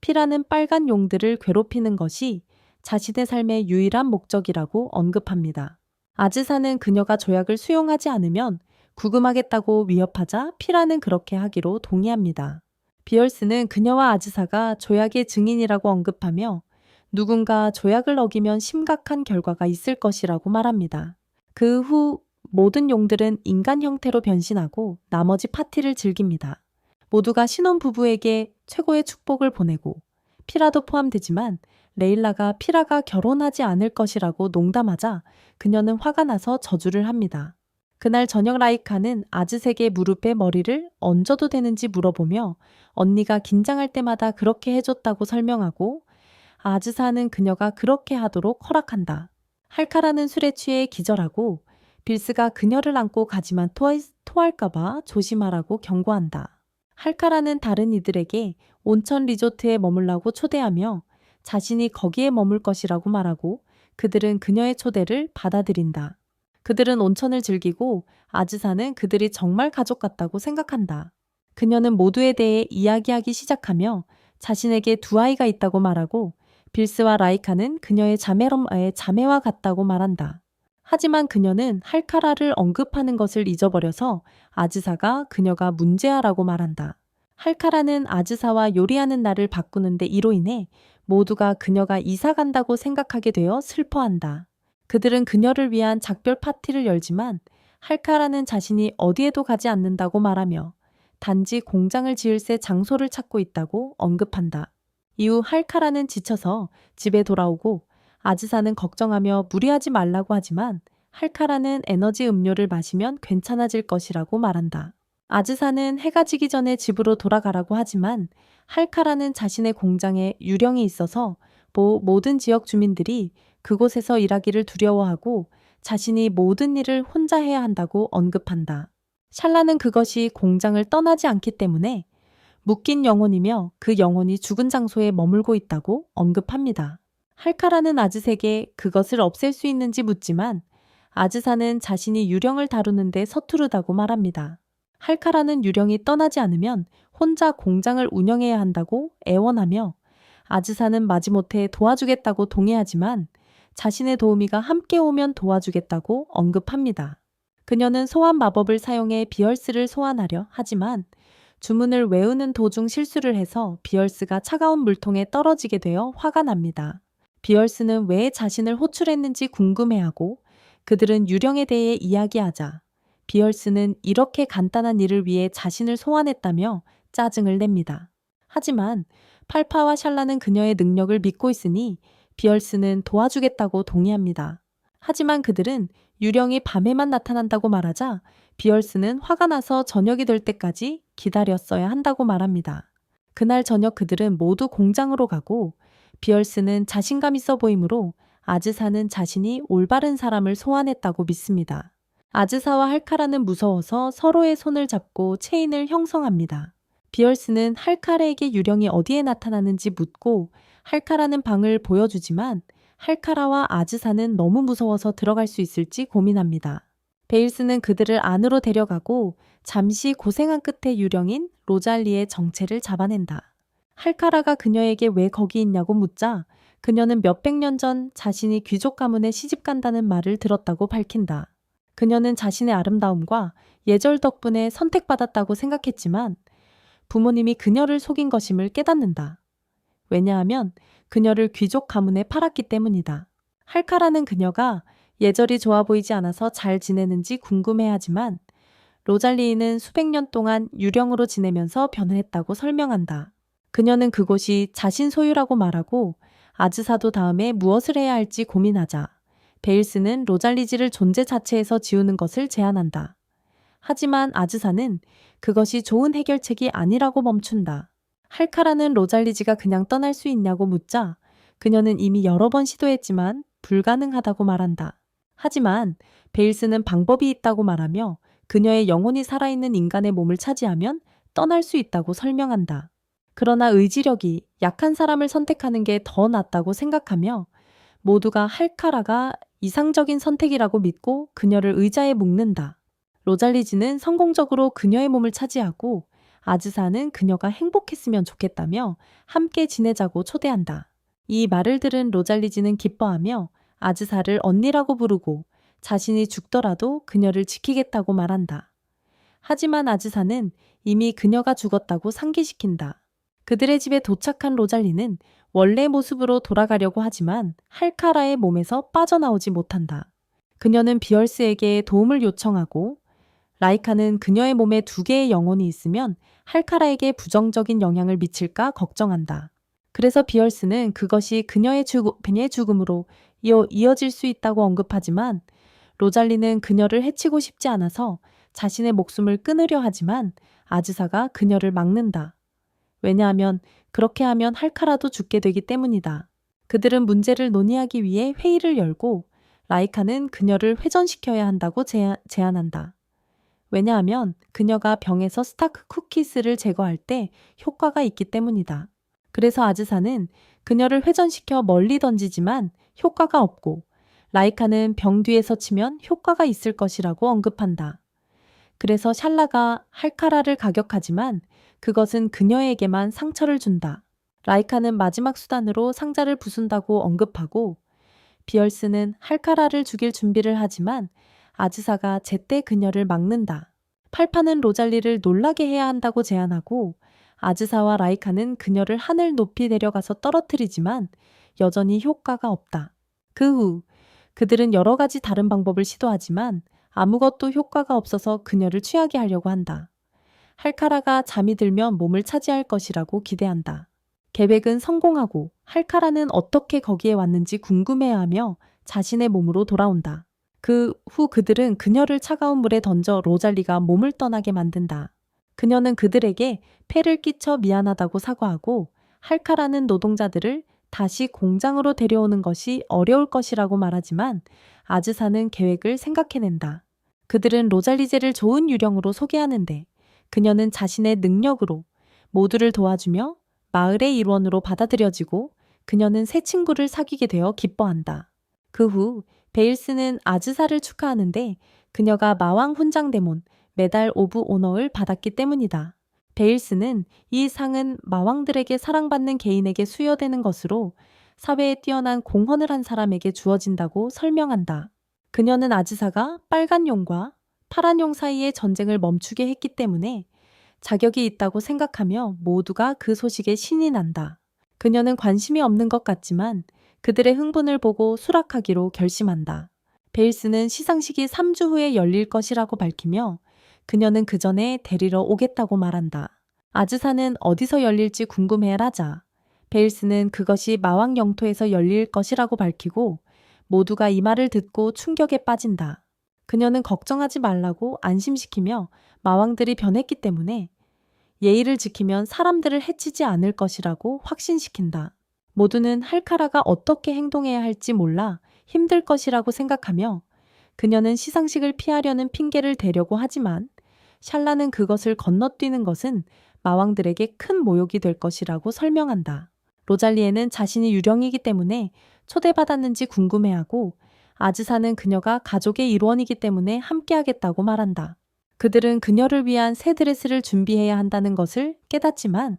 피라는 빨간 용들을 괴롭히는 것이 자신의 삶의 유일한 목적이라고 언급합니다. 아즈사는 그녀가 조약을 수용하지 않으면 구금하겠다고 위협하자 피라는 그렇게 하기로 동의합니다. 비얼스는 그녀와 아즈사가 조약의 증인이라고 언급하며 누군가 조약을 어기면 심각한 결과가 있을 것이라고 말합니다. 그 후 모든 용들은 인간 형태로 변신하고 나머지 파티를 즐깁니다. 모두가 신혼부부에게 최고의 축복을 보내고 피라도 포함되지만 레일라가 피라가 결혼하지 않을 것이라고 농담하자 그녀는 화가 나서 저주를 합니다. 그날 저녁 라이카는 아즈색의 무릎에 머리를 얹어도 되는지 물어보며 언니가 긴장할 때마다 그렇게 해줬다고 설명하고 아즈사는 그녀가 그렇게 하도록 허락한다. 할카라는 술에 취해 기절하고 빌스가 그녀를 안고 가지만 토할까봐 조심하라고 경고한다. 할카라는 다른 이들에게 온천 리조트에 머물라고 초대하며 자신이 거기에 머물 것이라고 말하고 그들은 그녀의 초대를 받아들인다. 그들은 온천을 즐기고 아즈사는 그들이 정말 가족 같다고 생각한다. 그녀는 모두에 대해 이야기하기 시작하며 자신에게 2아이가 있다고 말하고 빌스와 라이카는 그녀의 자매와 같다고 말한다. 하지만 그녀는 할카라를 언급하는 것을 잊어버려서 아즈사가 그녀가 문제아라고 말한다. 할카라는 아즈사와 요리하는 날을 바꾸는데 이로 인해 모두가 그녀가 이사 간다고 생각하게 되어 슬퍼한다. 그들은 그녀를 위한 작별 파티를 열지만 할카라는 자신이 어디에도 가지 않는다고 말하며 단지 공장을 지을 새 장소를 찾고 있다고 언급한다. 이후 할카라는 지쳐서 집에 돌아오고 아즈사는 걱정하며 무리하지 말라고 하지만 할카라는 에너지 음료를 마시면 괜찮아질 것이라고 말한다. 아즈사는 해가 지기 전에 집으로 돌아가라고 하지만 할카라는 자신의 공장에 유령이 있어서 모든 지역 주민들이 그곳에서 일하기를 두려워하고 자신이 모든 일을 혼자 해야 한다고 언급한다. 샬라는 그것이 공장을 떠나지 않기 때문에 묶인 영혼이며 그 영혼이 죽은 장소에 머물고 있다고 언급합니다. 할카라는 아즈색에 그것을 없앨 수 있는지 묻지만 아즈사는 자신이 유령을 다루는데 서투르다고 말합니다. 할카라는 유령이 떠나지 않으면 혼자 공장을 운영해야 한다고 애원하며 아즈사는 마지못해 도와주겠다고 동의하지만 자신의 도우미가 함께 오면 도와주겠다고 언급합니다. 그녀는 소환 마법을 사용해 비얼스를 소환하려 하지만 주문을 외우는 도중 실수를 해서 비얼스가 차가운 물통에 떨어지게 되어 화가 납니다. 비얼스는 왜 자신을 호출했는지 궁금해하고 그들은 유령에 대해 이야기하자 비얼스는 이렇게 간단한 일을 위해 자신을 소환했다며 짜증을 냅니다. 하지만 팔파와 샬라는 그녀의 능력을 믿고 있으니 비얼스는 도와주겠다고 동의합니다. 하지만 그들은 유령이 밤에만 나타난다고 말하자 비얼스는 화가 나서 저녁이 될 때까지 기다렸어야 한다고 말합니다. 그날 저녁 그들은 모두 공장으로 가고 비얼스는 자신감 있어 보이므로 아즈사는 자신이 올바른 사람을 소환했다고 믿습니다. 아즈사와 할카라는 무서워서 서로의 손을 잡고 체인을 형성합니다. 비얼스는 할카라에게 유령이 어디에 나타나는지 묻고 할카라는 방을 보여주지만 할카라와 아즈사는 너무 무서워서 들어갈 수 있을지 고민합니다. 베일스는 그들을 안으로 데려가고 잠시 고생한 끝에 유령인 로잘리의 정체를 잡아낸다. 할카라가 그녀에게 왜 거기 있냐고 묻자 그녀는 몇백 년 전 자신이 귀족 가문에 시집 간다는 말을 들었다고 밝힌다. 그녀는 자신의 아름다움과 예절 덕분에 선택받았다고 생각했지만 부모님이 그녀를 속인 것임을 깨닫는다. 왜냐하면 그녀를 귀족 가문에 팔았기 때문이다. 할카라는 그녀가 예절이 좋아 보이지 않아서 잘 지내는지 궁금해하지만 로잘리는 수백 년 동안 유령으로 지내면서 변했다고 설명한다. 그녀는 그곳이 자신 소유라고 말하고 아즈사도 다음에 무엇을 해야 할지 고민하자 베일스는 로잘리지를 존재 자체에서 지우는 것을 제안한다. 하지만 아즈사는 그것이 좋은 해결책이 아니라고 멈춘다. 할카라는 로잘리지가 그냥 떠날 수 있냐고 묻자 그녀는 이미 여러 번 시도했지만 불가능하다고 말한다. 하지만 베일스는 방법이 있다고 말하며 그녀의 영혼이 살아있는 인간의 몸을 차지하면 떠날 수 있다고 설명한다. 그러나 의지력이 약한 사람을 선택하는 게 더 낫다고 생각하며 모두가 할카라가 이상적인 선택이라고 믿고 그녀를 의자에 묶는다. 로잘리지는 성공적으로 그녀의 몸을 차지하고 아즈사는 그녀가 행복했으면 좋겠다며 함께 지내자고 초대한다. 이 말을 들은 로잘리지는 기뻐하며 아즈사를 언니라고 부르고 자신이 죽더라도 그녀를 지키겠다고 말한다. 하지만 아즈사는 이미 그녀가 죽었다고 상기시킨다. 그들의 집에 도착한 로잘리는 원래 모습으로 돌아가려고 하지만 할카라의 몸에서 빠져나오지 못한다. 그녀는 비얼스에게 도움을 요청하고 라이카는 그녀의 몸에 2개의 영혼이 있으면 할카라에게 부정적인 영향을 미칠까 걱정한다. 그래서 비얼스는 그것이 그녀의 죽음으로 이어질 수 있다고 언급하지만 로잘리는 그녀를 해치고 싶지 않아서 자신의 목숨을 끊으려 하지만 아즈사가 그녀를 막는다. 왜냐하면 그렇게 하면 할카라도 죽게 되기 때문이다. 그들은 문제를 논의하기 위해 회의를 열고 라이카는 그녀를 회전시켜야 한다고 제안한다. 왜냐하면 그녀가 병에서 스타크 쿠키스를 제거할 때 효과가 있기 때문이다. 그래서 아즈사는 그녀를 회전시켜 멀리 던지지만 효과가 없고 라이카는 병 뒤에서 치면 효과가 있을 것이라고 언급한다. 그래서 샬라가 할카라를 가격하지만 그것은 그녀에게만 상처를 준다. 라이카는 마지막 수단으로 상자를 부순다고 언급하고 비얼스는 할카라를 죽일 준비를 하지만 아즈사가 제때 그녀를 막는다. 팔파는 로잘리를 놀라게 해야 한다고 제안하고 아즈사와 라이카는 그녀를 하늘 높이 데려가서 떨어뜨리지만 여전히 효과가 없다. 그 후 그들은 여러 가지 다른 방법을 시도하지만 아무것도 효과가 없어서 그녀를 취하게 하려고 한다. 할카라가 잠이 들면 몸을 차지할 것이라고 기대한다. 계획은 성공하고 할카라는 어떻게 거기에 왔는지 궁금해하며 자신의 몸으로 돌아온다. 그 후 그들은 그녀를 차가운 물에 던져 로잘리가 몸을 떠나게 만든다. 그녀는 그들에게 폐를 끼쳐 미안하다고 사과하고 할카라는 노동자들을 다시 공장으로 데려오는 것이 어려울 것이라고 말하지만 아즈사는 계획을 생각해낸다. 그들은 로잘리제를 좋은 유령으로 소개하는데 그녀는 자신의 능력으로 모두를 도와주며 마을의 일원으로 받아들여지고 그녀는 새 친구를 사귀게 되어 기뻐한다. 그 후 베일스는 아즈사를 축하하는데 그녀가 마왕 훈장대몬 메달 오브 오너를 받았기 때문이다. 베일스는 이 상은 마왕들에게 사랑받는 개인에게 수여되는 것으로 사회에 뛰어난 공헌을 한 사람에게 주어진다고 설명한다. 그녀는 아즈사가 빨간 용과 파란 용 사이의 전쟁을 멈추게 했기 때문에 자격이 있다고 생각하며 모두가 그 소식에 신이 난다. 그녀는 관심이 없는 것 같지만 그들의 흥분을 보고 수락하기로 결심한다. 베일스는 시상식이 3주 후에 열릴 것이라고 밝히며 그녀는 그 전에 데리러 오겠다고 말한다. 아즈사는 어디서 열릴지 궁금해하자 베일스는 그것이 마왕 영토에서 열릴 것이라고 밝히고 모두가 이 말을 듣고 충격에 빠진다. 그녀는 걱정하지 말라고 안심시키며 마왕들이 변했기 때문에 예의를 지키면 사람들을 해치지 않을 것이라고 확신시킨다. 모두는 할카라가 어떻게 행동해야 할지 몰라 힘들 것이라고 생각하며 그녀는 시상식을 피하려는 핑계를 대려고 하지만 샬라는 그것을 건너뛰는 것은 마왕들에게 큰 모욕이 될 것이라고 설명한다. 로잘리에는 자신이 유령이기 때문에 초대받았는지 궁금해하고 아즈사는 그녀가 가족의 일원이기 때문에 함께하겠다고 말한다. 그들은 그녀를 위한 새 드레스를 준비해야 한다는 것을 깨닫지만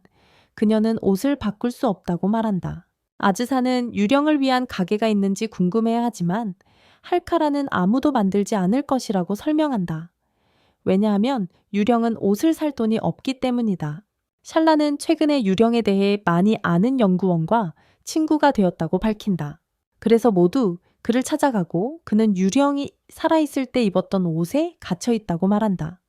그녀는 옷을 바꿀 수 없다고 말한다. 아즈사는 유령을 위한 가게가 있는지 궁금해야 하지만 할카라는 아무도 만들지 않을 것이라고 설명한다. 왜냐하면 유령은 옷을 살 돈이 없기 때문이다. 샬라는 최근에 유령에 대해 많이 아는 연구원과 친구가 되었다고 밝힌다. 그래서 모두 그를 찾아가고 그는 유령이 살아있을 때 입었던 옷에 갇혀 있다고 말한다.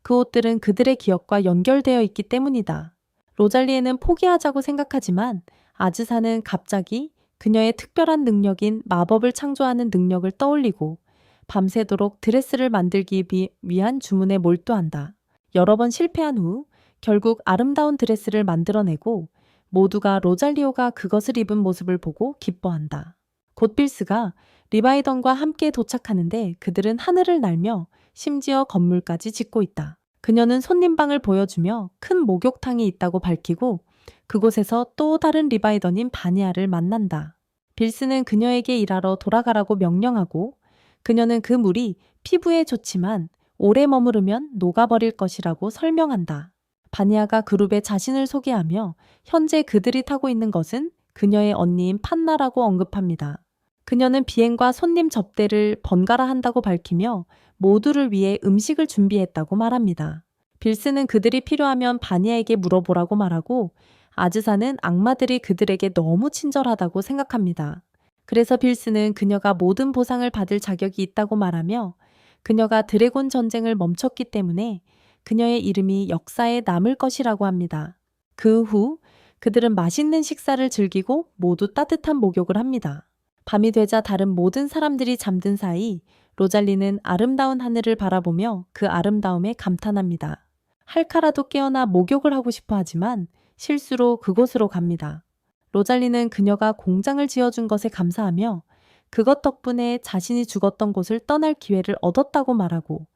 그 옷들은 그들의 기억과 연결되어 있기 때문이다. 로잘리에는 포기하자고 생각하지만 아즈사는 갑자기 그녀의 특별한 능력인 마법을 창조하는 능력을 떠올리고 밤새도록 드레스를 만들기 위한 주문에 몰두한다. 여러 번 실패한 후 결국 아름다운 드레스를 만들어내고 모두가 로잘리오가 그것을 입은 모습을 보고 기뻐한다. 곧 빌스가 리바이던과 함께 도착하는데 그들은 하늘을 날며 심지어 건물까지 짓고 있다. 그녀는 손님방을 보여주며 큰 목욕탕이 있다고 밝히고 그곳에서 또 다른 리바이던인 바니아를 만난다. 빌스는 그녀에게 일하러 돌아가라고 명령하고 그녀는 그 물이 피부에 좋지만 오래 머무르면 녹아버릴 것이라고 설명한다. 바니아가 그룹에 자신을 소개하며 현재 그들이 타고 있는 것은 그녀의 언니인 판나라고 언급합니다. 그녀는 비행과 손님 접대를 번갈아 한다고 밝히며 모두를 위해 음식을 준비했다고 말합니다. 빌스는 그들이 필요하면 바니아에게 물어보라고 말하고 아즈사는 악마들이 그들에게 너무 친절하다고 생각합니다. 그래서 빌스는 그녀가 모든 보상을 받을 자격이 있다고 말하며 그녀가 드래곤 전쟁을 멈췄기 때문에 그녀의 이름이 역사에 남을 것이라고 합니다. 그 후 그들은 맛있는 식사를 즐기고 모두 따뜻한 목욕을 합니다. 밤이 되자 다른 모든 사람들이 잠든 사이 로잘리는 아름다운 하늘을 바라보며 그 아름다움에 감탄합니다. 할카라도 깨어나 목욕을 하고 싶어 하지만 실수로 그곳으로 갑니다. 로잘리는 그녀가 공장을 지어준 것에 감사하며 그것 덕분에 자신이 죽었던 곳을 떠날 기회를 얻었다고 말하고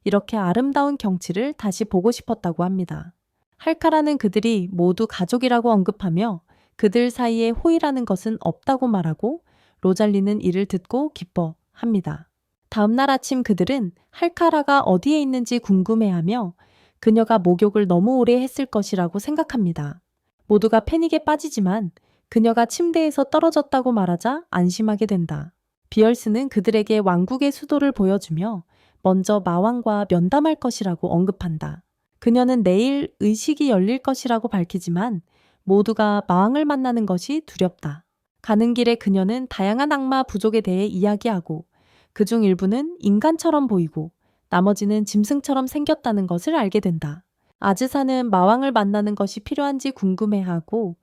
이렇게 아름다운 경치를 다시 보고 싶었다고 합니다. 할카라는 그들이 모두 가족이라고 언급하며 그들 사이에 호의라는 것은 없다고 말하고 로잘리는 이를 듣고 기뻐합니다. 다음 날 아침 그들은 할카라가 어디에 있는지 궁금해하며 그녀가 목욕을 너무 오래 했을 것이라고 생각합니다. 모두가 패닉에 빠지지만 그녀가 침대에서 떨어졌다고 말하자 안심하게 된다. 비얼스는 그들에게 왕국의 수도를 보여주며 먼저 마왕과 면담할 것이라고 언급한다. 그녀는 내일 의식이 열릴 것이라고 밝히지만 모두가 마왕을 만나는 것이 두렵다. 가는 길에 그녀는 다양한 악마 부족에 대해 이야기하고 그중 일부는 인간처럼 보이고 나머지는 짐승처럼 생겼다는 것을 알게 된다. 아즈사는 마왕을 만나는 것이 필요한지 궁금해하고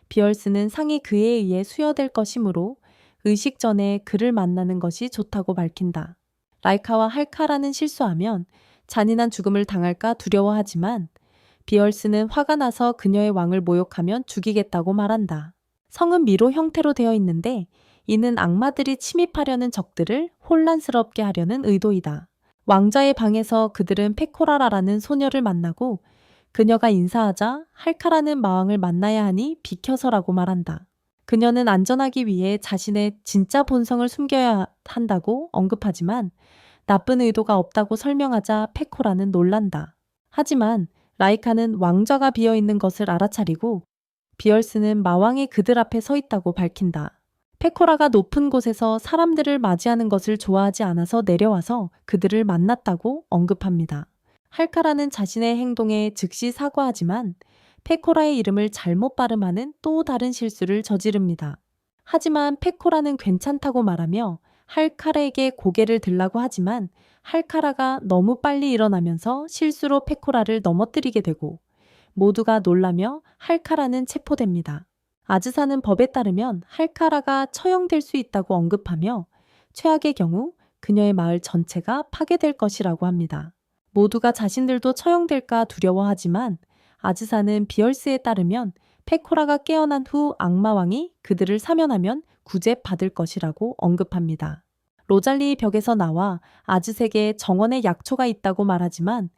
비얼스는 상이 그에 의해 수여될 것이므로 의식 전에 그를 만나는 것이 좋다고 밝힌다. 라이카와 할카라는 실수하면 잔인한 죽음을 당할까 두려워하지만 비얼스는 화가 나서 그녀의 왕을 모욕하면 죽이겠다고 말한다. 성은 미로 형태로 되어 있는데 이는 악마들이 침입하려는 적들을 혼란스럽게 하려는 의도이다. 왕자의 방에서 그들은 페코라라라는 소녀를 만나고 그녀가 인사하자 할카라는 마왕을 만나야 하니 비켜서라고 말한다. 그녀는 안전하기 위해 자신의 진짜 본성을 숨겨야 한다고 언급하지만 나쁜 의도가 없다고 설명하자 페코라는 놀란다. 하지만 라이카는 왕좌가 비어있는 것을 알아차리고 비얼스는 마왕이 그들 앞에 서 있다고 밝힌다. 페코라가 높은 곳에서 사람들을 맞이하는 것을 좋아하지 않아서 내려와서 그들을 만났다고 언급합니다. 할카라는 자신의 행동에 즉시 사과하지만 페코라의 이름을 잘못 발음하는 또 다른 실수를 저지릅니다. 하지만 페코라는 괜찮다고 말하며 할카라에게 고개를 들라고 하지만 할카라가 너무 빨리 일어나면서 실수로 페코라를 넘어뜨리게 되고 모두가 놀라며 할카라는 체포됩니다. 아즈사는 법에 따르면 할카라가 처형될 수 있다고 언급하며 최악의 경우 그녀의 마을 전체가 파괴될 것이라고 합니다. 모두가 자신들도 처형될까 두려워하지만 아즈사는 비얼스에 따르면 페코라가 깨어난 후 악마왕이 그들을 사면하면 구제받을 것이라고 언급합니다. 로잘리 벽에서 나와 아즈색에 정원에 약초가 있다고 말하지만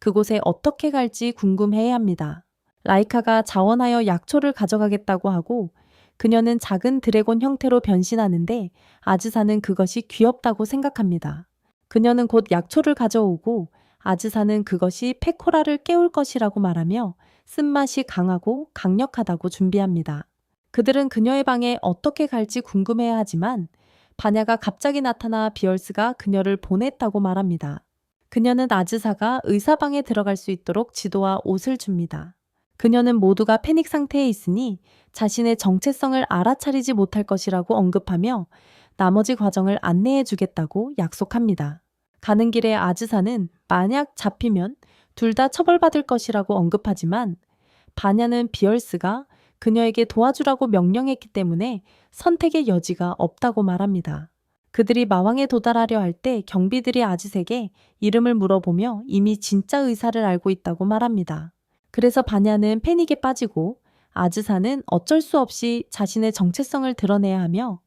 그곳에 어떻게 갈지 궁금해합니다. 라이카가 자원하여 약초를 가져가겠다고 하고 그녀는 작은 드래곤 형태로 변신하는데 아즈사는 그것이 귀엽다고 생각합니다. 그녀는 곧 약초를 가져오고 아즈사는 그것이 페코라를 깨울 것이라고 말하며 쓴맛이 강하고 강력하다고 준비합니다. 그들은 그녀의 방에 어떻게 갈지 궁금해하지만 바냐가 갑자기 나타나 비얼스가 그녀를 보냈다고 말합니다. 그녀는 아즈사가 의사방에 들어갈 수 있도록 지도와 옷을 줍니다. 그녀는 모두가 패닉 상태에 있으니 자신의 정체성을 알아차리지 못할 것이라고 언급하며 나머지 과정을 안내해 주겠다고 약속합니다. 가는 길에 아즈사는 만약 잡히면 둘 다 처벌받을 것이라고 언급하지만 바냐는 비얼스가 그녀에게 도와주라고 명령했기 때문에 선택의 여지가 없다고 말합니다. 그들이 마왕에 도달하려 할 때 경비들이 아즈색에 이름을 물어보며 이미 진짜 의사를 알고 있다고 말합니다. 그래서 바냐는 패닉에 빠지고 아즈사는 어쩔 수 없이 자신의 정체성을 드러내야 하며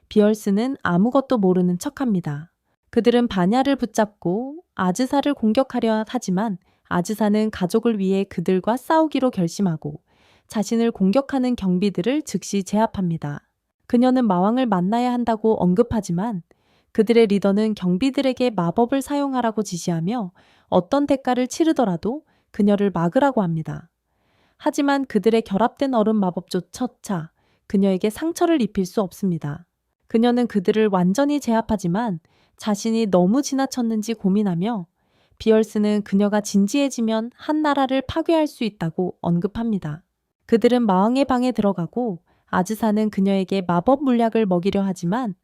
비얼스는 아무것도 모르는 척합니다. 그들은 바냐를 붙잡고 아즈사를 공격하려 하지만 아즈사는 가족을 위해 그들과 싸우기로 결심하고 자신을 공격하는 경비들을 즉시 제압합니다. 그녀는 마왕을 만나야 한다고 언급하지만 그들의 리더는 경비들에게 마법을 사용하라고 지시하며 어떤 대가를 치르더라도 그녀를 막으라고 합니다. 하지만 그들의 결합된 얼음 마법조차 그녀에게 상처를 입힐 수 없습니다. 그녀는 그들을 완전히 제압하지만 자신이 너무 지나쳤는지 고민하며 비얼스는 그녀가 진지해지면 한 나라를 파괴할 수 있다고 언급합니다. 그들은 마왕의 방에 들어가고 아즈사는 그녀에게 마법 물약을 먹이려 하지만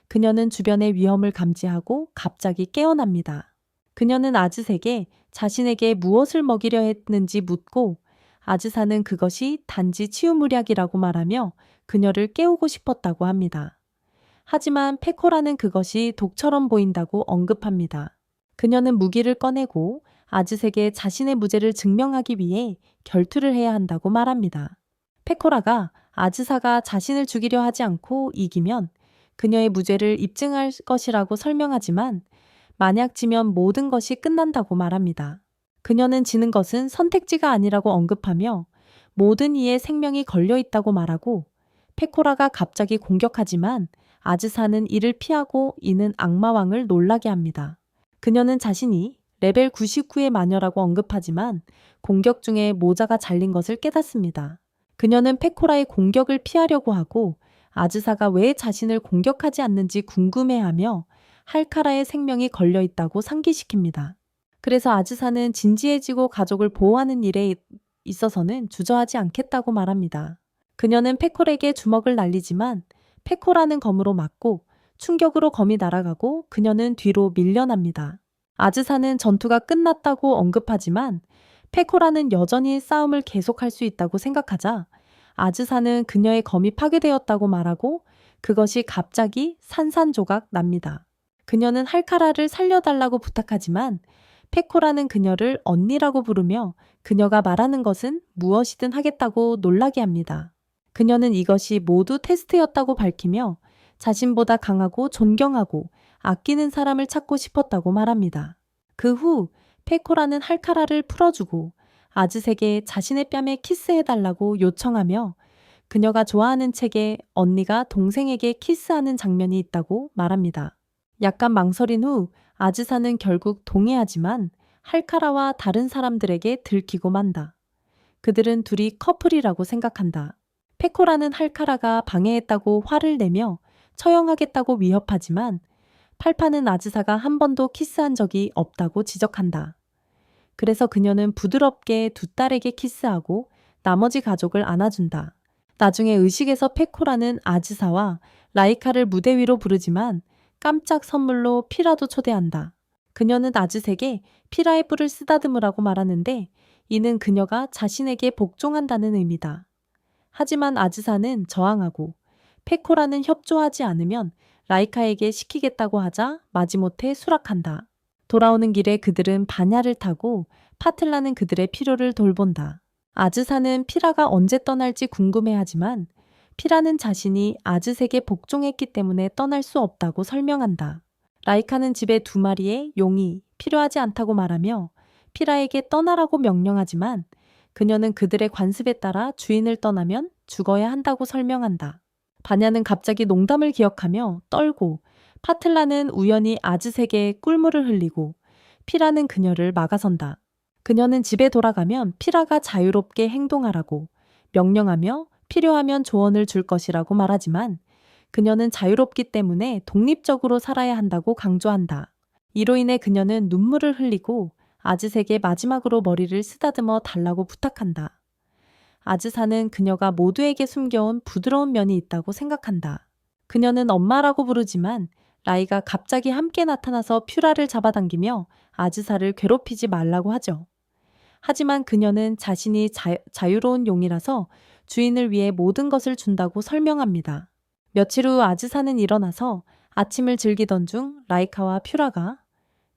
그녀는 주변의 위험을 감지하고 갑자기 깨어납니다. 그녀는 아즈색에 자신에게 무엇을 먹이려 했는지 묻고 아즈사는 그것이 단지 치유물약이라고 말하며 그녀를 깨우고 싶었다고 합니다. 하지만 페코라는 그것이 독처럼 보인다고 언급합니다. 그녀는 무기를 꺼내고 아즈색에 자신의 무죄를 증명하기 위해 결투를 해야 한다고 말합니다. 페코라가 아즈사가 자신을 죽이려 하지 않고 이기면 그녀의 무죄를 입증할 것이라고 설명하지만 만약 지면 모든 것이 끝난다고 말합니다. 그녀는 지는 것은 선택지가 아니라고 언급하며 모든 이의 생명이 걸려 있다고 말하고 페코라가 갑자기 공격하지만 아즈사는 이를 피하고 이는 악마왕을 놀라게 합니다. 그녀는 자신이 레벨 99의 마녀라고 언급하지만 공격 중에 모자가 잘린 것을 깨닫습니다. 그녀는 페코라의 공격을 피하려고 하고 아즈사가 왜 자신을 공격하지 않는지 궁금해하며 할카라의 생명이 걸려 있다고 상기시킵니다. 그래서 아즈사는 진지해지고 가족을 보호하는 일에 있어서는 주저하지 않겠다고 말합니다. 그녀는 페콜에게 주먹을 날리지만 페코라는 검으로 맞고 충격으로 검이 날아가고 그녀는 뒤로 밀려납니다. 아즈사는 전투가 끝났다고 언급하지만 페코라는 여전히 싸움을 계속할 수 있다고 생각하자 아즈사는 그녀의 검이 파괴되었다고 말하고 그것이 갑자기 산산조각 납니다. 그녀는 할카라를 살려달라고 부탁하지만 페코라는 그녀를 언니라고 부르며 그녀가 말하는 것은 무엇이든 하겠다고 놀라게 합니다. 그녀는 이것이 모두 테스트였다고 밝히며 자신보다 강하고 존경하고 아끼는 사람을 찾고 싶었다고 말합니다. 그 후 페코라는 할카라를 풀어주고 아즈색에 자신의 뺨에 키스해달라고 요청하며 그녀가 좋아하는 책에 언니가 동생에게 키스하는 장면이 있다고 말합니다. 약간 망설인 후 아즈사는 결국 동의하지만 할카라와 다른 사람들에게 들키고 만다. 그들은 둘이 커플이라고 생각한다. 페코라는 할카라가 방해했다고 화를 내며 처형하겠다고 위협하지만 팔파는 아즈사가 한 번도 키스한 적이 없다고 지적한다. 그래서 그녀는 부드럽게 두 딸에게 키스하고 나머지 가족을 안아준다. 나중에 의식에서 페코라는 아즈사와 라이카를 무대 위로 부르지만 깜짝 선물로 피라도 초대한다. 그녀는 아즈색에 피라의 뿔을 쓰다듬으라고 말하는데 이는 그녀가 자신에게 복종한다는 의미다. 하지만 아즈사는 저항하고 페코라는 협조하지 않으면 라이카에게 시키겠다고 하자 마지못해 수락한다. 돌아오는 길에 그들은 바냐를 타고 파틀라는 그들의 필요를 돌본다. 아즈사는 피라가 언제 떠날지 궁금해하지만 피라는 자신이 아즈색에 복종했기 때문에 떠날 수 없다고 설명한다. 라이카는 집에 2마리의 용이 필요하지 않다고 말하며 피라에게 떠나라고 명령하지만 그녀는 그들의 관습에 따라 주인을 떠나면 죽어야 한다고 설명한다. 바냐는 갑자기 농담을 기억하며 떨고 파틀라는 우연히 아즈색에 꿀물을 흘리고 피라는 그녀를 막아선다. 그녀는 집에 돌아가면 피라가 자유롭게 행동하라고 명령하며 필요하면 조언을 줄 것이라고 말하지만 그녀는 자유롭기 때문에 독립적으로 살아야 한다고 강조한다. 이로 인해 그녀는 눈물을 흘리고 아즈색의 마지막으로 머리를 쓰다듬어 달라고 부탁한다. 아즈사는 그녀가 모두에게 숨겨온 부드러운 면이 있다고 생각한다. 그녀는 엄마라고 부르지만 라이가 갑자기 함께 나타나서 퓨라를 잡아당기며 아즈사를 괴롭히지 말라고 하죠. 하지만 그녀는 자신이 자유로운 용이라서 주인을 위해 모든 것을 준다고 설명합니다. 며칠 후 아즈사는 일어나서 아침을 즐기던 중 라이카와 퓨라가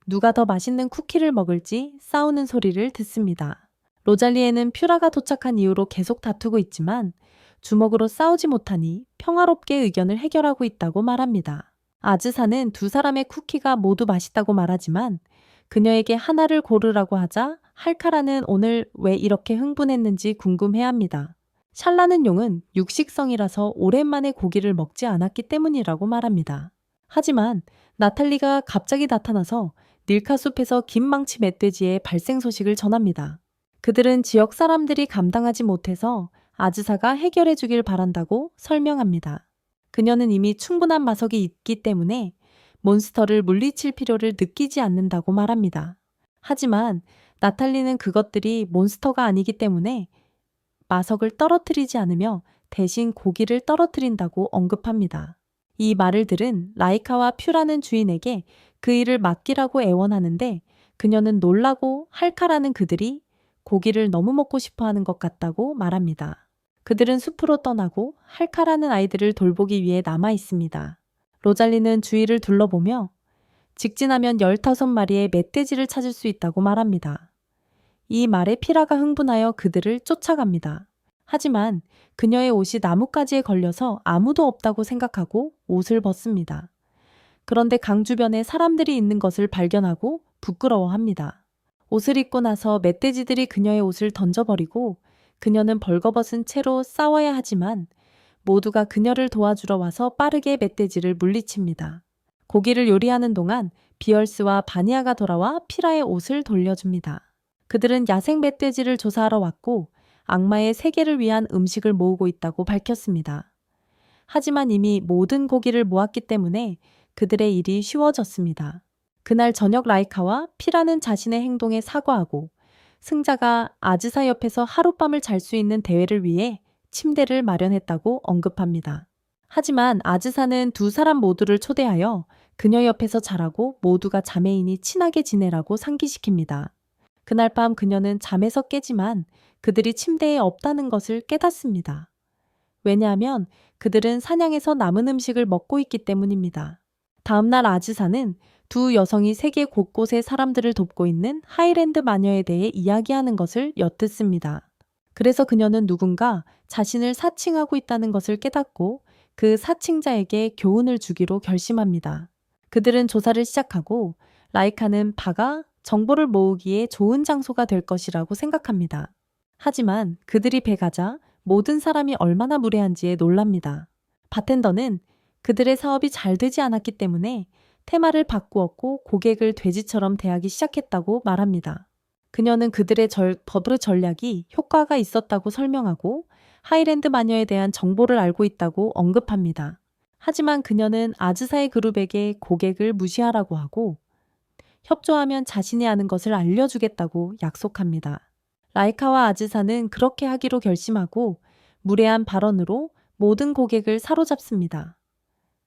누가 더 맛있는 쿠키를 먹을지 싸우는 소리를 듣습니다. 로잘리에는 퓨라가 도착한 이후로 계속 다투고 있지만 주먹으로 싸우지 못하니 평화롭게 의견을 해결하고 있다고 말합니다. 아즈사는 두 사람의 쿠키가 모두 맛있다고 말하지만 그녀에게 하나를 고르라고 하자 할카라는 오늘 왜 이렇게 흥분했는지 궁금해합니다. 샬라는 용은 육식성이라서 오랜만에 고기를 먹지 않았기 때문이라고 말합니다. 하지만 나탈리가 갑자기 나타나서 닐카 숲에서 긴 망치 멧돼지의 발생 소식을 전합니다. 그들은 지역 사람들이 감당하지 못해서 아즈사가 해결해 주길 바란다고 설명합니다. 그녀는 이미 충분한 마석이 있기 때문에 몬스터를 물리칠 필요를 느끼지 않는다고 말합니다. 하지만 나탈리는 그것들이 몬스터가 아니기 때문에 마석을 떨어뜨리지 않으며 대신 고기를 떨어뜨린다고 언급합니다. 이 말을 들은 라이카와 퓨라는 주인에게 그 일을 맡기라고 애원하는데 그녀는 놀라고 할카라는 그들이 고기를 너무 먹고 싶어 하는 것 같다고 말합니다. 그들은 숲으로 떠나고 할카라는 아이들을 돌보기 위해 남아 있습니다. 로잘리는 주위를 둘러보며 직진하면 15마리의 멧돼지를 찾을 수 있다고 말합니다. 이 말에 피라가 흥분하여 그들을 쫓아갑니다. 하지만 그녀의 옷이 나뭇가지에 걸려서 아무도 없다고 생각하고 옷을 벗습니다. 그런데 강 주변에 사람들이 있는 것을 발견하고 부끄러워합니다. 옷을 입고 나서 멧돼지들이 그녀의 옷을 던져버리고 그녀는 벌거벗은 채로 싸워야 하지만 모두가 그녀를 도와주러 와서 빠르게 멧돼지를 물리칩니다. 고기를 요리하는 동안 비얼스와 바니아가 돌아와 피라의 옷을 돌려줍니다. 그들은 야생 멧돼지를 조사하러 왔고 악마의 세계를 위한 음식을 모으고 있다고 밝혔습니다. 하지만 이미 모든 고기를 모았기 때문에 그들의 일이 쉬워졌습니다. 그날 저녁 라이카와 피라는 자신의 행동에 사과하고 승자가 아즈사 옆에서 하룻밤을 잘 수 있는 대회를 위해 침대를 마련했다고 언급합니다. 하지만 아즈사는 두 사람 모두를 초대하여 그녀 옆에서 자라고 모두가 자매인이 친하게 지내라고 상기시킵니다. 그날 밤 그녀는 잠에서 깨지만 그들이 침대에 없다는 것을 깨닫습니다. 왜냐하면 그들은 사냥에서 남은 음식을 먹고 있기 때문입니다. 다음날 아즈사는 두 여성이 세계 곳곳의 사람들을 돕고 있는 하이랜드 마녀에 대해 이야기하는 것을 엿듣습니다. 그래서 그녀는 누군가 자신을 사칭하고 있다는 것을 깨닫고 그 사칭자에게 교훈을 주기로 결심합니다. 그들은 조사를 시작하고 라이카는 바가 정보를 모으기에 좋은 장소가 될 것이라고 생각합니다. 하지만 그들이 배가자 모든 사람이 얼마나 무례한지에 놀랍니다. 바텐더는 그들의 사업이 잘 되지 않았기 때문에 테마를 바꾸었고 고객을 돼지처럼 대하기 시작했다고 말합니다. 그녀는 그들의 버브 전략이 효과가 있었다고 설명하고 하이랜드 마녀에 대한 정보를 알고 있다고 언급합니다. 하지만 그녀는 아즈사의 그룹에게 고객을 무시하라고 하고 협조하면 자신이 아는 것을 알려주겠다고 약속합니다. 라이카와 아즈사는 그렇게 하기로 결심하고 무례한 발언으로 모든 고객을 사로잡습니다.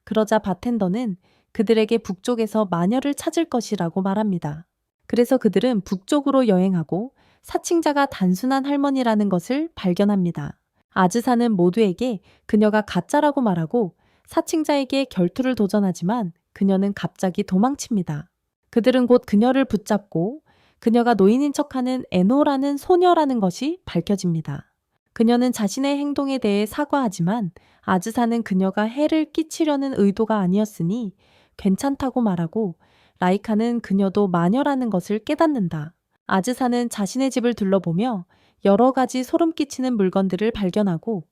그러자 바텐더는 그들에게 북쪽에서 마녀를 찾을 것이라고 말합니다. 그래서 그들은 북쪽으로 여행하고 사칭자가 단순한 할머니라는 것을 발견합니다. 아즈사는 모두에게 그녀가 가짜라고 말하고 사칭자에게 결투를 도전하지만 그녀는 갑자기 도망칩니다. 그들은 곧 그녀를 붙잡고 그녀가 노인인 척하는 에노라는 소녀라는 것이 밝혀집니다. 그녀는 자신의 행동에 대해 사과하지만 아즈사는 그녀가 해를 끼치려는 의도가 아니었으니 괜찮다고 말하고 라이카는 그녀도 마녀라는 것을 깨닫는다. 아즈사는 자신의 집을 둘러보며 여러 가지 소름 끼치는 물건들을 발견하고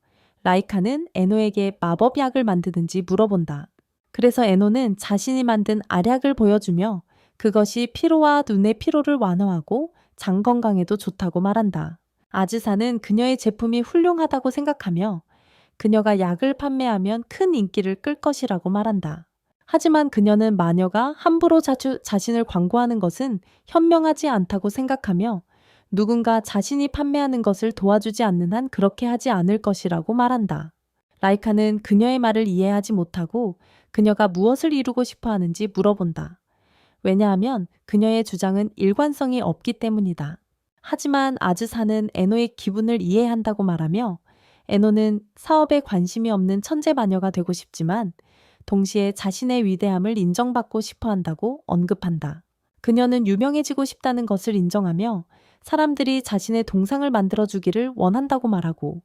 라이카는 에노에게 마법약을 만드는지 물어본다. 그래서 에노는 자신이 만든 알약을 보여주며 그것이 피로와 눈의 피로를 완화하고 장 건강에도 좋다고 말한다. 아즈사는 그녀의 제품이 훌륭하다고 생각하며 그녀가 약을 판매하면 큰 인기를 끌 것이라고 말한다. 하지만 그녀는 마녀가 함부로 자신을 광고하는 것은 현명하지 않다고 생각하며 누군가 자신이 판매하는 것을 도와주지 않는 한 그렇게 하지 않을 것이라고 말한다. 라이카는 그녀의 말을 이해하지 못하고 그녀가 무엇을 이루고 싶어 하는지 물어본다. 왜냐하면 그녀의 주장은 일관성이 없기 때문이다. 하지만 아즈사는 에노의 기분을 이해한다고 말하며 에노는 사업에 관심이 없는 천재 마녀가 되고 싶지만 동시에 자신의 위대함을 인정받고 싶어 한다고 언급한다. 그녀는 유명해지고 싶다는 것을 인정하며 사람들이 자신의 동상을 만들어주기를 원한다고 말하고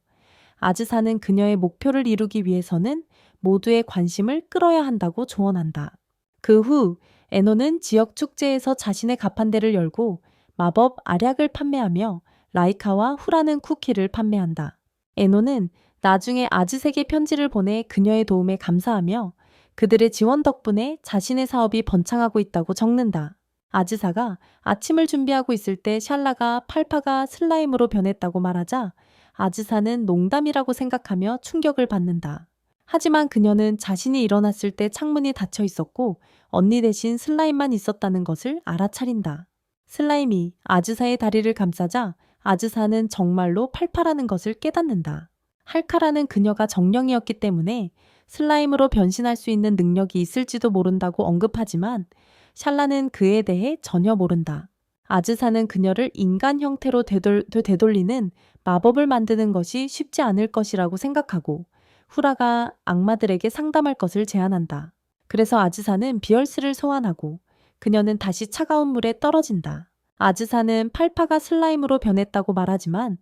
아즈사는 그녀의 목표를 이루기 위해서는 모두의 관심을 끌어야 한다고 조언한다. 그 후 에노는 지역 축제에서 자신의 가판대를 열고 마법 알약을 판매하며 라이카와 후라는 쿠키를 판매한다. 에노는 나중에 아즈색에 편지를 보내 그녀의 도움에 감사하며 그들의 지원 덕분에 자신의 사업이 번창하고 있다고 적는다. 아즈사가 아침을 준비하고 있을 때 샬라가 팔파가 슬라임으로 변했다고 말하자 아즈사는 농담이라고 생각하며 충격을 받는다. 하지만 그녀는 자신이 일어났을 때 창문이 닫혀 있었고 언니 대신 슬라임만 있었다는 것을 알아차린다. 슬라임이 아즈사의 다리를 감싸자 아즈사는 정말로 팔파라는 것을 깨닫는다. 할카라는 그녀가 정령이었기 때문에 슬라임으로 변신할 수 있는 능력이 있을지도 모른다고 언급하지만 샬라는 그에 대해 전혀 모른다. 아즈사는 그녀를 인간 형태로 되돌리는 마법을 만드는 것이 쉽지 않을 것이라고 생각하고 후라가 악마들에게 상담할 것을 제안한다. 그래서 아즈사는 비얼스를 소환하고 그녀는 다시 차가운 물에 떨어진다. 아즈사는 팔파가 슬라임으로 변했다고 말하지만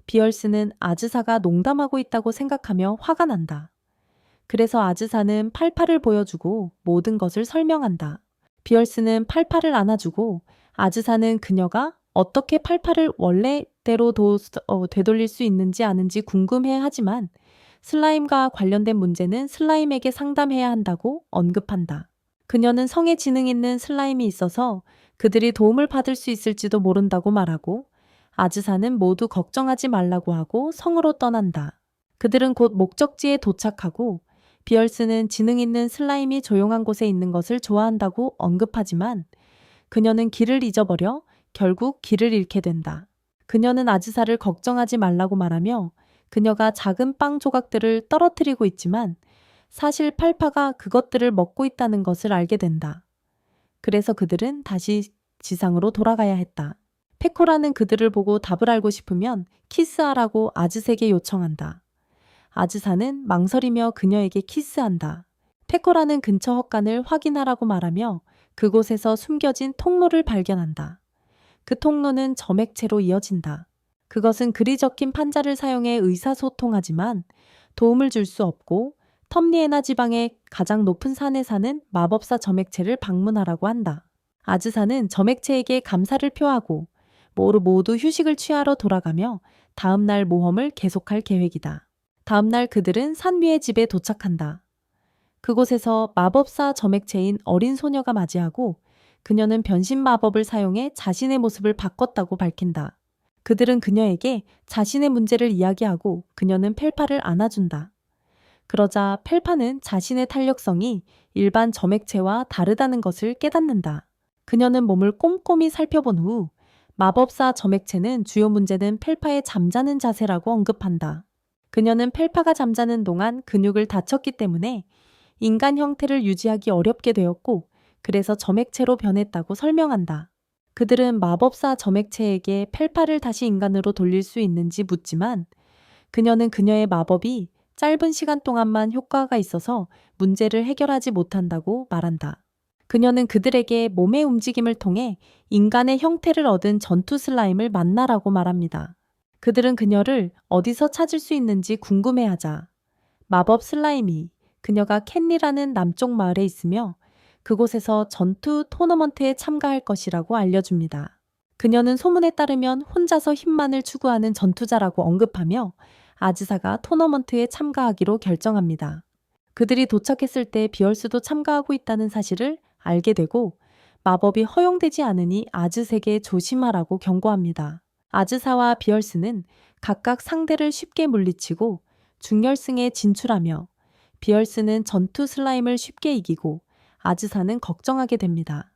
비얼스는 아즈사가 농담하고 있다고 생각하며 화가 난다. 그래서 아즈사는 팔파를 보여주고 모든 것을 설명한다. 비얼스는 팔파를 안아주고 아즈사는 그녀가 어떻게 팔파를 원래대로 되돌릴 수 있는지 아는지 궁금해 하지만 슬라임과 관련된 문제는 슬라임에게 상담해야 한다고 언급한다. 그녀는 성에 지능 있는 슬라임이 있어서 그들이 도움을 받을 수 있을지도 모른다고 말하고 아즈사는 모두 걱정하지 말라고 하고 성으로 떠난다. 그들은 곧 목적지에 도착하고 비얼스는 지능 있는 슬라임이 조용한 곳에 있는 것을 좋아한다고 언급하지만 그녀는 길을 잊어버려 결국 길을 잃게 된다. 그녀는 아즈사를 걱정하지 말라고 말하며 그녀가 작은 빵 조각들을 떨어뜨리고 있지만 사실 팔파가 그것들을 먹고 있다는 것을 알게 된다. 그래서 그들은 다시 지상으로 돌아가야 했다. 페코라는 그들을 보고 답을 알고 싶으면 키스하라고 아즈색에 요청한다. 아즈사는 망설이며 그녀에게 키스한다. 페코라는 근처 헛간을 확인하라고 말하며 그곳에서 숨겨진 통로를 발견한다. 그 통로는 점액체로 이어진다. 그것은 글이 적힌 판자를 사용해 의사소통하지만 도움을 줄 수 없고 텀리에나 지방의 가장 높은 산에 사는 마법사 점액체를 방문하라고 한다. 아즈사는 점액체에게 감사를 표하고 모두 휴식을 취하러 돌아가며 다음날 모험을 계속할 계획이다. 다음날 그들은 산 위의 집에 도착한다. 그곳에서 마법사 점액체인 어린 소녀가 맞이하고 그녀는 변신 마법을 사용해 자신의 모습을 바꿨다고 밝힌다. 그들은 그녀에게 자신의 문제를 이야기하고 그녀는 펠파를 안아준다. 그러자 펠파는 자신의 탄력성이 일반 점액체와 다르다는 것을 깨닫는다. 그녀는 몸을 꼼꼼히 살펴본 후 마법사 점액체는 주요 문제는 펠파의 잠자는 자세라고 언급한다. 그녀는 펠파가 잠자는 동안 근육을 다쳤기 때문에 인간 형태를 유지하기 어렵게 되었고 그래서 점액체로 변했다고 설명한다. 그들은 마법사 점액체에게 펠파를 다시 인간으로 돌릴 수 있는지 묻지만 그녀는 그녀의 마법이 짧은 시간 동안만 효과가 있어서 문제를 해결하지 못한다고 말한다. 그녀는 그들에게 몸의 움직임을 통해 인간의 형태를 얻은 전투 슬라임을 만나라고 말합니다. 그들은 그녀를 어디서 찾을 수 있는지 궁금해하자 마법 슬라임이 그녀가 캔리라는 남쪽 마을에 있으며 그곳에서 전투 토너먼트에 참가할 것이라고 알려줍니다. 그녀는 소문에 따르면 혼자서 힘만을 추구하는 전투자라고 언급하며 아즈사가 토너먼트에 참가하기로 결정합니다. 그들이 도착했을 때 비얼스도 참가하고 있다는 사실을 알게 되고 마법이 허용되지 않으니 아즈에게 조심하라고 경고합니다. 아즈사와 비얼스는 각각 상대를 쉽게 물리치고 중결승에 진출하며 비얼스는 전투 슬라임을 쉽게 이기고 아즈사는 걱정하게 됩니다.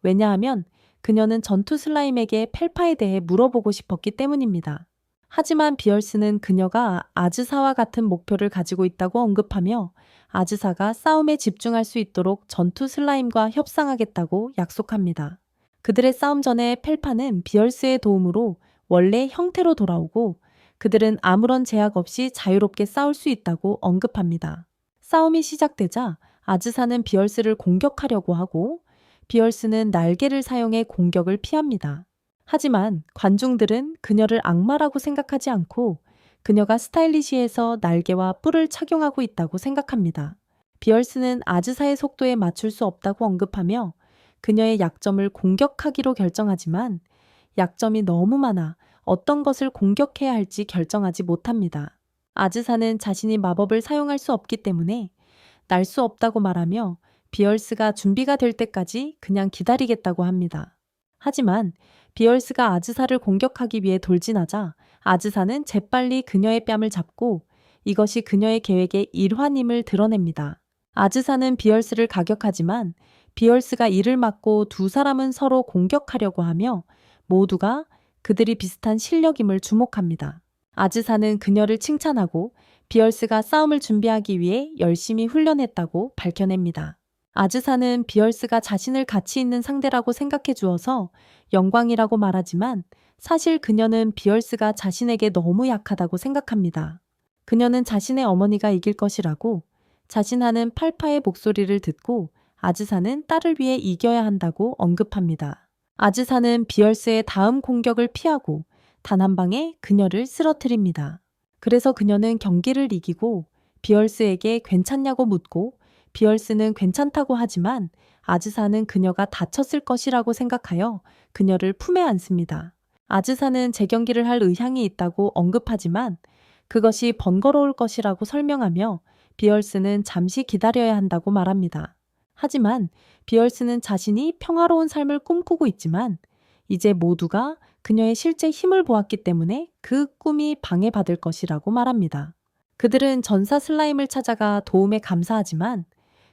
왜냐하면 그녀는 전투 슬라임에게 펠파에 대해 물어보고 싶었기 때문입니다. 하지만 비얼스는 그녀가 아즈사와 같은 목표를 가지고 있다고 언급하며 아즈사가 싸움에 집중할 수 있도록 전투 슬라임과 협상하겠다고 약속합니다. 그들의 싸움 전에 펠파는 비얼스의 도움으로 원래 형태로 돌아오고 그들은 아무런 제약 없이 자유롭게 싸울 수 있다고 언급합니다. 싸움이 시작되자 아즈사는 비얼스를 공격하려고 하고 비얼스는 날개를 사용해 공격을 피합니다. 하지만 관중들은 그녀를 악마라고 생각하지 않고 그녀가 스타일리시해서 날개와 뿔을 착용하고 있다고 생각합니다. 비얼스는 아즈사의 속도에 맞출 수 없다고 언급하며 그녀의 약점을 공격하기로 결정하지만 약점이 너무 많아 어떤 것을 공격해야 할지 결정하지 못합니다. 아즈사는 자신이 마법을 사용할 수 없기 때문에 날 수 없다고 말하며 비얼스가 준비가 될 때까지 그냥 기다리겠다고 합니다. 하지만 비얼스가 아즈사를 공격하기 위해 돌진하자 아즈사는 재빨리 그녀의 뺨을 잡고 이것이 그녀의 계획의 일환임을 드러냅니다. 아즈사는 비얼스를 가격하지만 비얼스가 이를 막고 두 사람은 서로 공격하려고 하며 모두가 그들이 비슷한 실력임을 주목합니다. 아즈사는 그녀를 칭찬하고 비얼스가 싸움을 준비하기 위해 열심히 훈련했다고 밝혀냅니다. 아즈사는 비얼스가 자신을 가치 있는 상대라고 생각해 주어서 영광이라고 말하지만 사실 그녀는 비얼스가 자신에게 너무 약하다고 생각합니다. 그녀는 자신의 어머니가 이길 것이라고 자신하는 팔파의 목소리를 듣고 아즈사는 딸을 위해 이겨야 한다고 언급합니다. 아즈사는 비얼스의 다음 공격을 피하고 단 한 방에 그녀를 쓰러뜨립니다. 그래서 그녀는 경기를 이기고 비얼스에게 괜찮냐고 묻고 비얼스는 괜찮다고 하지만 아즈사는 그녀가 다쳤을 것이라고 생각하여 그녀를 품에 안습니다. 아즈사는 재경기를 할 의향이 있다고 언급하지만 그것이 번거로울 것이라고 설명하며 비얼스는 잠시 기다려야 한다고 말합니다. 하지만 비얼스는 자신이 평화로운 삶을 꿈꾸고 있지만 이제 모두가 그녀의 실제 힘을 보았기 때문에 그 꿈이 방해받을 것이라고 말합니다. 그들은 전사 슬라임을 찾아가 도움에 감사하지만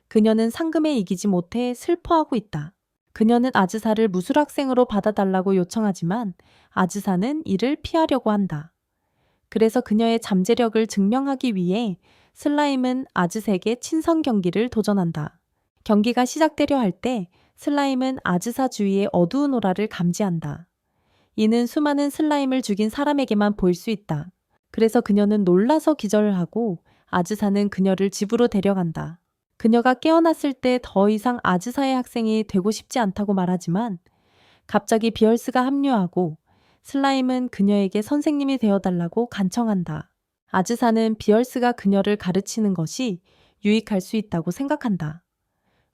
그녀는 상금에 이기지 못해 슬퍼하고 있다. 그녀는 아즈사를 무술학생으로 받아달라고 요청하지만 아즈사는 이를 피하려고 한다. 그래서 그녀의 잠재력을 증명하기 위해 슬라임은 아즈사에게 친선 경기를 도전한다. 경기가 시작되려 할 때 슬라임은 아즈사 주위의 어두운 오라를 감지한다. 이는 수많은 슬라임을 죽인 사람에게만 보일 수 있다. 그래서 그녀는 놀라서 기절을 하고 아즈사는 그녀를 집으로 데려간다. 그녀가 깨어났을 때 더 이상 아즈사의 학생이 되고 싶지 않다고 말하지만 갑자기 비얼스가 합류하고 슬라임은 그녀에게 선생님이 되어달라고 간청한다. 아즈사는 비얼스가 그녀를 가르치는 것이 유익할 수 있다고 생각한다.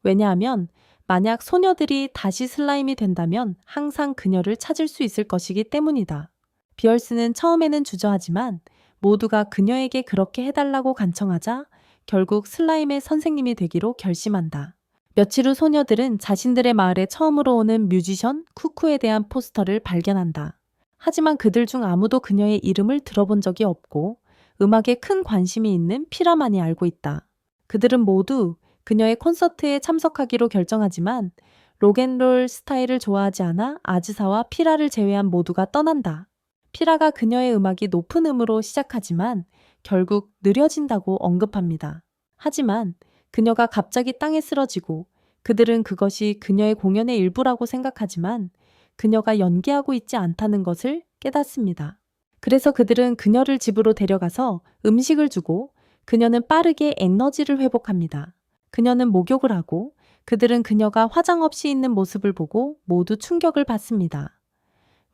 왜냐하면 만약 소녀들이 다시 슬라임이 된다면 항상 그녀를 찾을 수 있을 것이기 때문이다. 비얼스는 처음에는 주저하지만 모두가 그녀에게 그렇게 해달라고 간청하자 결국 슬라임의 선생님이 되기로 결심한다. 며칠 후 소녀들은 자신들의 마을에 처음으로 오는 뮤지션 쿠쿠에 대한 포스터를 발견한다. 하지만 그들 중 아무도 그녀의 이름을 들어본 적이 없고 음악에 큰 관심이 있는 피라만이 알고 있다. 그들은 모두 그녀의 콘서트에 참석하기로 결정하지만 록앤롤 스타일을 좋아하지 않아 아즈사와 피라를 제외한 모두가 떠난다. 피라가 그녀의 음악이 높은 음으로 시작하지만 결국 느려진다고 언급합니다. 하지만 그녀가 갑자기 땅에 쓰러지고 그들은 그것이 그녀의 공연의 일부라고 생각하지만 그녀가 연기하고 있지 않다는 것을 깨닫습니다. 그래서 그들은 그녀를 집으로 데려가서 음식을 주고 그녀는 빠르게 에너지를 회복합니다. 그녀는 목욕을 하고 그들은 그녀가 화장 없이 있는 모습을 보고 모두 충격을 받습니다.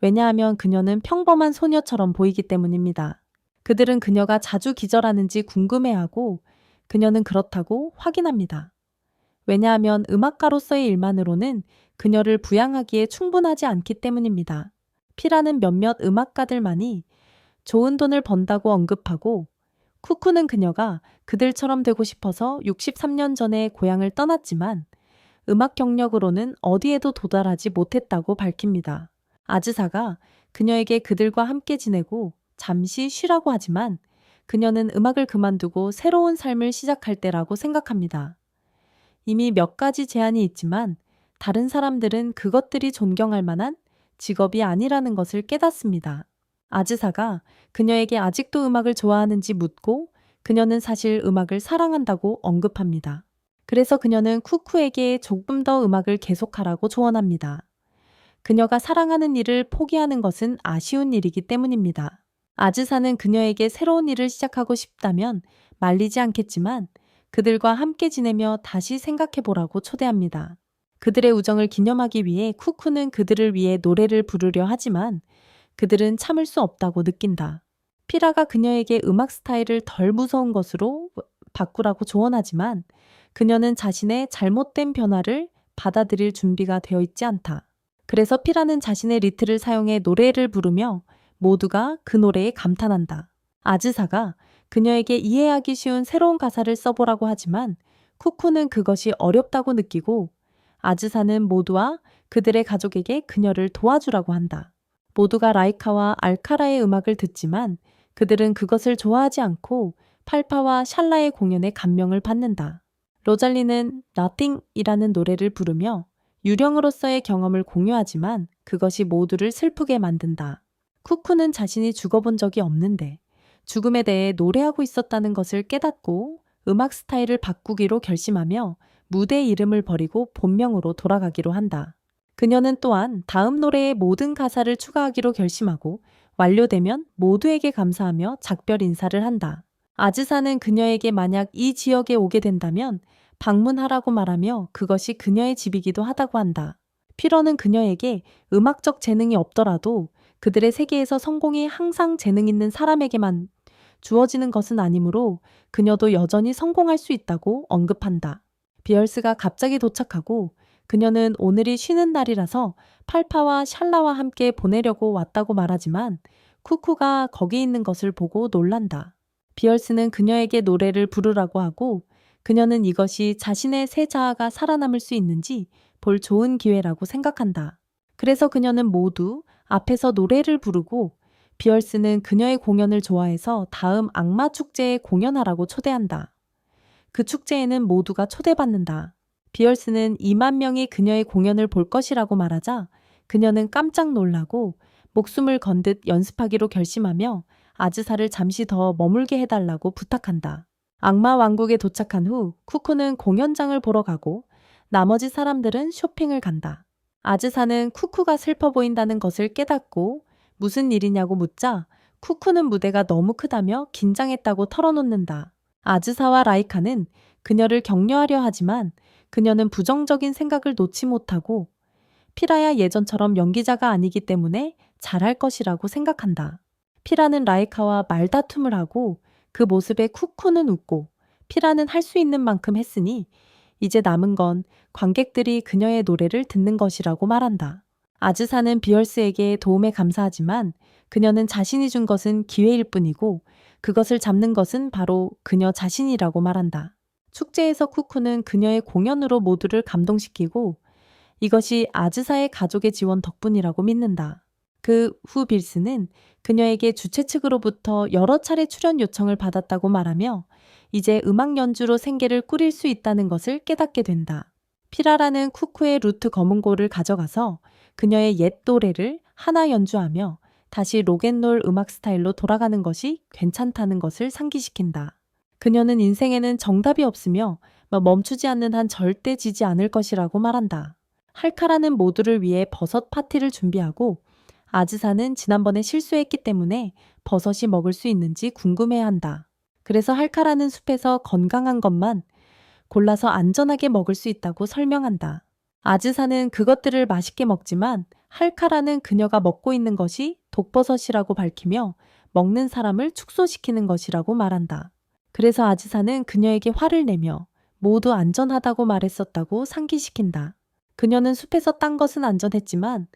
왜냐하면 그녀는 평범한 소녀처럼 보이기 때문입니다. 그들은 그녀가 자주 기절하는지 궁금해하고 그녀는 그렇다고 확인합니다. 왜냐하면 음악가로서의 일만으로는 그녀를 부양하기에 충분하지 않기 때문입니다. 피라는 몇몇 음악가들만이 좋은 돈을 번다고 언급하고, 쿠쿠는 그녀가 그들처럼 되고 싶어서 63년 전에 고향을 떠났지만 음악 경력으로는 어디에도 도달하지 못했다고 밝힙니다. 아즈사가 그녀에게 그들과 함께 지내고 잠시 쉬라고 하지만 그녀는 음악을 그만두고 새로운 삶을 시작할 때라고 생각합니다. 이미 몇 가지 제안이 있지만 다른 사람들은 그것들이 존경할 만한 직업이 아니라는 것을 깨닫습니다. 아즈사가 그녀에게 아직도 음악을 좋아하는지 묻고 그녀는 사실 음악을 사랑한다고 언급합니다. 그래서 그녀는 쿠쿠에게 조금 더 음악을 계속하라고 조언합니다. 그녀가 사랑하는 일을 포기하는 것은 아쉬운 일이기 때문입니다. 아즈사는 그녀에게 새로운 일을 시작하고 싶다면 말리지 않겠지만 그들과 함께 지내며 다시 생각해 보라고 초대합니다. 그들의 우정을 기념하기 위해 쿠쿠는 그들을 위해 노래를 부르려 하지만 그들은 참을 수 없다고 느낀다. 피라가 그녀에게 음악 스타일을 덜 무서운 것으로 바꾸라고 조언하지만 그녀는 자신의 잘못된 변화를 받아들일 준비가 되어 있지 않다. 그래서 피라는 자신의 리트를 사용해 노래를 부르며 모두가 그 노래에 감탄한다. 아즈사가 그녀에게 이해하기 쉬운 새로운 가사를 써보라고 하지만 쿠쿠는 그것이 어렵다고 느끼고 아즈사는 모두와 그들의 가족에게 그녀를 도와주라고 한다. 모두가 라이카와 알카라의 음악을 듣지만 그들은 그것을 좋아하지 않고 팔파와 샬라의 공연에 감명을 받는다. 로잘리는 Nothing이라는 노래를 부르며 유령으로서의 경험을 공유하지만 그것이 모두를 슬프게 만든다. 쿠쿠는 자신이 죽어본 적이 없는데 죽음에 대해 노래하고 있었다는 것을 깨닫고 음악 스타일을 바꾸기로 결심하며 무대 이름을 버리고 본명으로 돌아가기로 한다. 그녀는 또한 다음 노래의 모든 가사를 추가하기로 결심하고 완료되면 모두에게 감사하며 작별 인사를 한다. 아즈사는 그녀에게 만약 이 지역에 오게 된다면 방문하라고 말하며 그것이 그녀의 집이기도 하다고 한다. 피러는 그녀에게 음악적 재능이 없더라도 그들의 세계에서 성공이 항상 재능 있는 사람에게만 주어지는 것은 아니므로 그녀도 여전히 성공할 수 있다고 언급한다. 비얼스가 갑자기 도착하고 그녀는 오늘이 쉬는 날이라서 팔파와 샬라와 함께 보내려고 왔다고 말하지만 쿠쿠가 거기 있는 것을 보고 놀란다. 비얼스는 그녀에게 노래를 부르라고 하고 그녀는 이것이 자신의 새 자아가 살아남을 수 있는지 볼 좋은 기회라고 생각한다. 그래서 그녀는 모두 앞에서 노래를 부르고 비얼스는 그녀의 공연을 좋아해서 다음 악마 축제에 공연하라고 초대한다. 그 축제에는 모두가 초대받는다. 비얼스는 2만 명이 그녀의 공연을 볼 것이라고 말하자 그녀는 깜짝 놀라고 목숨을 건 듯 연습하기로 결심하며 아즈사를 잠시 더 머물게 해달라고 부탁한다. 악마 왕국에 도착한 후 쿠쿠는 공연장을 보러 가고 나머지 사람들은 쇼핑을 간다. 아즈사는 쿠쿠가 슬퍼 보인다는 것을 깨닫고 무슨 일이냐고 묻자 쿠쿠는 무대가 너무 크다며 긴장했다고 털어놓는다. 아즈사와 라이카는 그녀를 격려하려 하지만 그녀는 부정적인 생각을 놓지 못하고 피라야 예전처럼 연기자가 아니기 때문에 잘할 것이라고 생각한다. 피라는 라이카와 말다툼을 하고 그 모습에 쿠쿠는 웃고 피라는 할 수 있는 만큼 했으니 이제 남은 건 관객들이 그녀의 노래를 듣는 것이라고 말한다. 아즈사는 비얼스에게 도움에 감사하지만 그녀는 자신이 준 것은 기회일 뿐이고 그것을 잡는 것은 바로 그녀 자신이라고 말한다. 축제에서 쿠쿠는 그녀의 공연으로 모두를 감동시키고 이것이 아즈사의 가족의 지원 덕분이라고 믿는다. 그 후 빌스는 그녀에게 주최 측으로부터 여러 차례 출연 요청을 받았다고 말하며 이제 음악 연주로 생계를 꾸릴 수 있다는 것을 깨닫게 된다. 피라라는 쿠쿠의 루트 검은고를 가져가서 그녀의 옛 노래를 하나 연주하며 다시 록앤롤 음악 스타일로 돌아가는 것이 괜찮다는 것을 상기시킨다. 그녀는 인생에는 정답이 없으며 멈추지 않는 한 절대 지지 않을 것이라고 말한다. 할카라는 모두를 위해 버섯 파티를 준비하고 아즈사는 지난번에 실수했기 때문에 버섯이 먹을 수 있는지 궁금해한다. 그래서 할카라는 숲에서 건강한 것만 골라서 안전하게 먹을 수 있다고 설명한다. 아즈사는 그것들을 맛있게 먹지만 할카라는 그녀가 먹고 있는 것이 독버섯이라고 밝히며 먹는 사람을 축소시키는 것이라고 말한다. 그래서 아즈사는 그녀에게 화를 내며 모두 안전하다고 말했었다고 상기시킨다. 그녀는 숲에서 딴 것은 안전했지만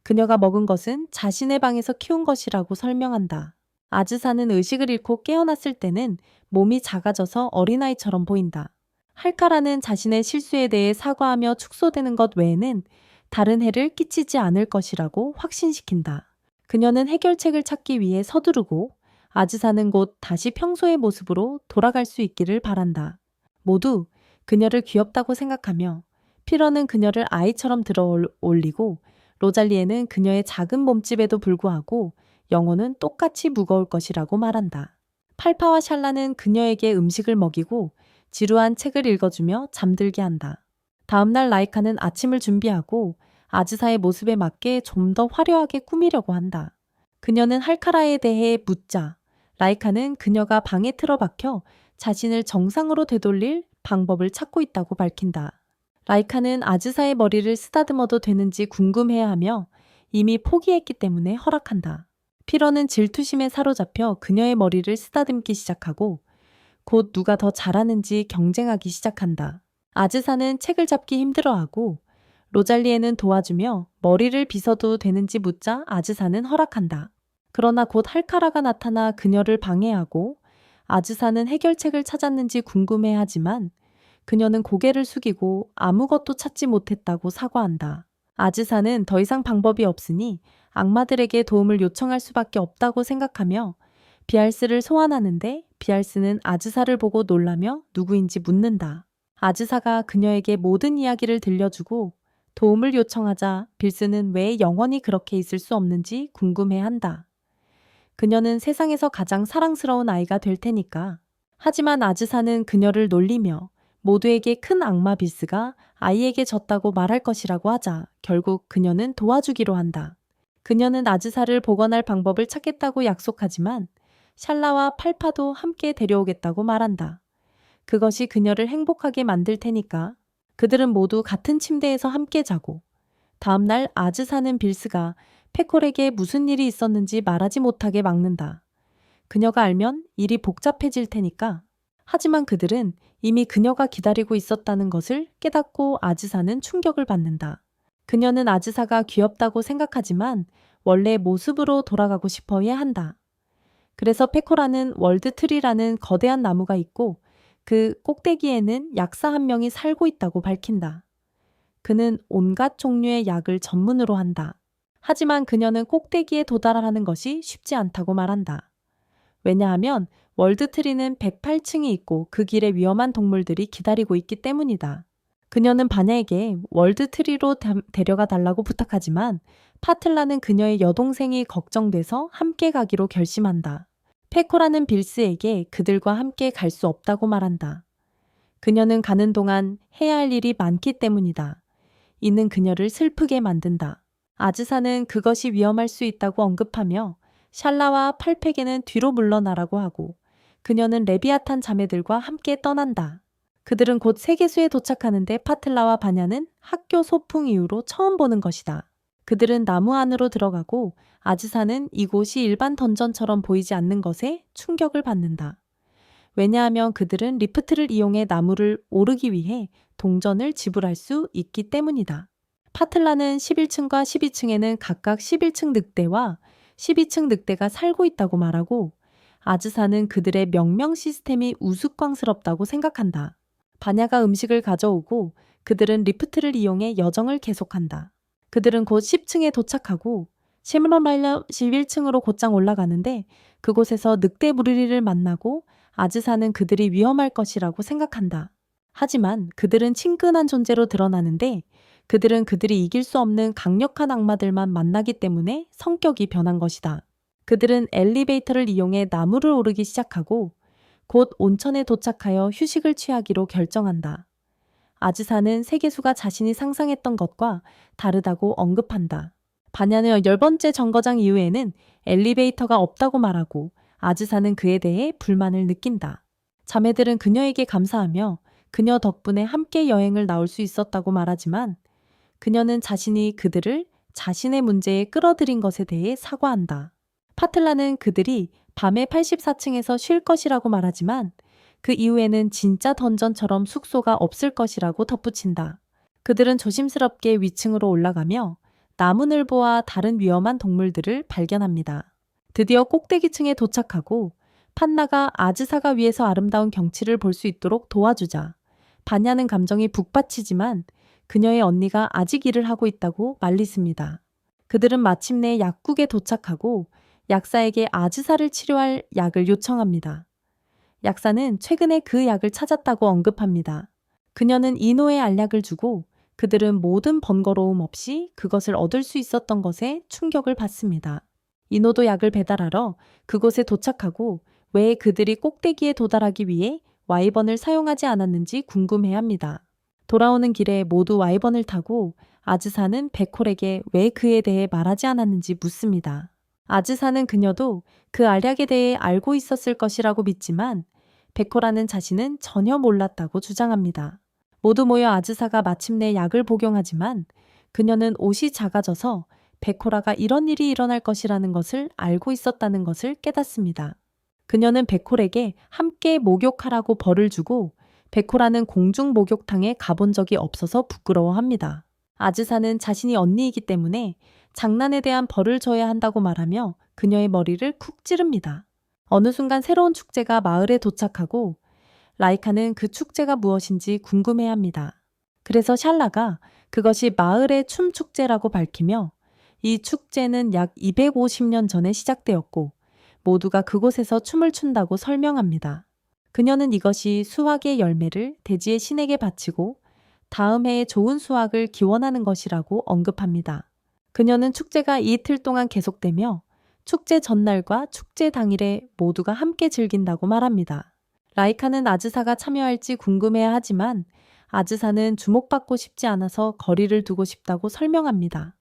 그녀가 먹은 것은 자신의 방에서 키운 것이라고 설명한다. 아즈사는 의식을 잃고 깨어났을 때는 몸이 작아져서 어린아이처럼 보인다. 할카라는 자신의 실수에 대해 사과하며 축소되는 것 외에는 다른 해를 끼치지 않을 것이라고 확신시킨다. 그녀는 해결책을 찾기 위해 서두르고 아즈사는 곧 다시 평소의 모습으로 돌아갈 수 있기를 바란다. 모두 그녀를 귀엽다고 생각하며 피러는 그녀를 아이처럼 들어 올리고 로잘리에는 그녀의 작은 몸집에도 불구하고 영혼은 똑같이 무거울 것이라고 말한다. 팔파와 샬라는 그녀에게 음식을 먹이고 지루한 책을 읽어주며 잠들게 한다. 다음날 라이카는 아침을 준비하고 아즈사의 모습에 맞게 좀 더 화려하게 꾸미려고 한다. 그녀는 할카라에 대해 묻자 라이카는 그녀가 방에 틀어박혀 자신을 정상으로 되돌릴 방법을 찾고 있다고 밝힌다. 라이카는 아즈사의 머리를 쓰다듬어도 되는지 궁금해하며 이미 포기했기 때문에 허락한다. 피러는 질투심에 사로잡혀 그녀의 머리를 쓰다듬기 시작하고 곧 누가 더 잘하는지 경쟁하기 시작한다. 아즈사는 책을 잡기 힘들어하고 로잘리에는 도와주며 머리를 빗어도 되는지 묻자 아즈사는 허락한다. 그러나 곧 할카라가 나타나 그녀를 방해하고 아즈사는 해결책을 찾았는지 궁금해하지만 그녀는 고개를 숙이고 아무것도 찾지 못했다고 사과한다. 아즈사는 더 이상 방법이 없으니 악마들에게 도움을 요청할 수밖에 없다고 생각하며 비알스를 소환하는데 비알스는 아즈사를 보고 놀라며 누구인지 묻는다. 아즈사가 그녀에게 모든 이야기를 들려주고 도움을 요청하자 빌스는 왜 영원히 그렇게 있을 수 없는지 궁금해한다. 그녀는 세상에서 가장 사랑스러운 아이가 될 테니까. 하지만 아즈사는 그녀를 놀리며 모두에게 큰 악마 빌스가 아이에게 졌다고 말할 것이라고 하자 결국 그녀는 도와주기로 한다. 그녀는 아즈사를 복원할 방법을 찾겠다고 약속하지만 샬라와 팔파도 함께 데려오겠다고 말한다. 그것이 그녀를 행복하게 만들 테니까. 그들은 모두 같은 침대에서 함께 자고 다음날 아즈사는 빌스가 페콜에게 무슨 일이 있었는지 말하지 못하게 막는다. 그녀가 알면 일이 복잡해질 테니까. 하지만 그들은 이미 그녀가 기다리고 있었다는 것을 깨닫고 아즈사는 충격을 받는다. 그녀는 아즈사가 귀엽다고 생각하지만 원래 모습으로 돌아가고 싶어 해 한다. 그래서 페코라는 월드트리라는 거대한 나무가 있고 그 꼭대기에는 약사 한 명이 살고 있다고 밝힌다. 그는 온갖 종류의 약을 전문으로 한다. 하지만 그녀는 꼭대기에 도달하는 것이 쉽지 않다고 말한다. 왜냐하면 월드트리는 108층이 있고 그 길에 위험한 동물들이 기다리고 있기 때문이다. 그녀는 바냐에게 월드트리로 데려가 달라고 부탁하지만 파틀라는 그녀의 여동생이 걱정돼서 함께 가기로 결심한다. 페코라는 빌스에게 그들과 함께 갈 수 없다고 말한다. 그녀는 가는 동안 해야 할 일이 많기 때문이다. 이는 그녀를 슬프게 만든다. 아즈사는 그것이 위험할 수 있다고 언급하며 샬라와 팔팩에는 뒤로 물러나라고 하고 그녀는 레비아탄 자매들과 함께 떠난다. 그들은 곧 세계수에 도착하는데 파틀라와 바냐는 학교 소풍 이후로 처음 보는 것이다. 그들은 나무 안으로 들어가고 아즈사는 이곳이 일반 던전처럼 보이지 않는 것에 충격을 받는다. 왜냐하면 그들은 리프트를 이용해 나무를 오르기 위해 동전을 지불할 수 있기 때문이다. 파틀라는 11층과 12층에는 각각 11층 늑대와 12층 늑대가 살고 있다고 말하고 아즈사는 그들의 명명 시스템이 우스꽝스럽다고 생각한다. 바냐가 음식을 가져오고 그들은 리프트를 이용해 여정을 계속한다. 그들은 곧 10층에 도착하고 11층으로 곧장 올라가는데 그곳에서 늑대 무리를 만나고 아즈사는 그들이 위험할 것이라고 생각한다. 하지만 그들은 친근한 존재로 드러나는데 그들은 그들이 이길 수 없는 강력한 악마들만 만나기 때문에 성격이 변한 것이다. 그들은 엘리베이터를 이용해 나무를 오르기 시작하고 곧 온천에 도착하여 휴식을 취하기로 결정한다. 아즈사는 세계수가 자신이 상상했던 것과 다르다고 언급한다. 바냐는 10번째 정거장 이후에는 엘리베이터가 없다고 말하고 아즈사는 그에 대해 불만을 느낀다. 자매들은 그녀에게 감사하며 그녀 덕분에 함께 여행을 나올 수 있었다고 말하지만 그녀는 자신이 그들을 자신의 문제에 끌어들인 것에 대해 사과한다. 파틀라는 그들이 밤에 84층에서 쉴 것이라고 말하지만 그 이후에는 진짜 던전처럼 숙소가 없을 것이라고 덧붙인다. 그들은 조심스럽게 위층으로 올라가며 나무늘보와 다른 위험한 동물들을 발견합니다. 드디어 꼭대기층에 도착하고 판나가 아즈사가 위에서 아름다운 경치를 볼 수 있도록 도와주자 반야는 감정이 북받치지만 그녀의 언니가 아직 일을 하고 있다고 말리습니다. 그들은 마침내 약국에 도착하고 약사에게 아즈사를 치료할 약을 요청합니다. 약사는 최근에 그 약을 찾았다고 언급합니다. 그녀는 이노에 알약을 주고 그들은 모든 번거로움 없이 그것을 얻을 수 있었던 것에 충격을 받습니다. 이노도 약을 배달하러 그곳에 도착하고 왜 그들이 꼭대기에 도달하기 위해 와이번을 사용하지 않았는지 궁금해합니다. 돌아오는 길에 모두 와이번을 타고 아즈사는 베콜에게 왜 그에 대해 말하지 않았는지 묻습니다. 아즈사는 그녀도 그 알약에 대해 알고 있었을 것이라고 믿지만 베콜라는 자신은 전혀 몰랐다고 주장합니다. 모두 모여 아즈사가 마침내 약을 복용하지만 그녀는 옷이 작아져서 베콜라가 이런 일이 일어날 것이라는 것을 알고 있었다는 것을 깨닫습니다. 그녀는 베콜에게 함께 목욕하라고 벌을 주고 베콜라는 공중 목욕탕에 가본 적이 없어서 부끄러워합니다. 아즈사는 자신이 언니이기 때문에 장난에 대한 벌을 줘야 한다고 말하며 그녀의 머리를 쿡 찌릅니다. 어느 순간 새로운 축제가 마을에 도착하고 라이카는 그 축제가 무엇인지 궁금해합니다. 그래서 샬라가 그것이 마을의 춤 축제라고 밝히며 이 축제는 약 250년 전에 시작되었고 모두가 그곳에서 춤을 춘다고 설명합니다. 그녀는 이것이 수확의 열매를 대지의 신에게 바치고 다음 해에 좋은 수확을 기원하는 것이라고 언급합니다. 그녀는 축제가 이틀 동안 계속되며 축제 전날과 축제 당일에 모두가 함께 즐긴다고 말합니다. 라이카는 아즈사가 참여할지 궁금해야 하지만 아즈사는 주목받고 싶지 않아서 거리를 두고 싶다고 설명합니다.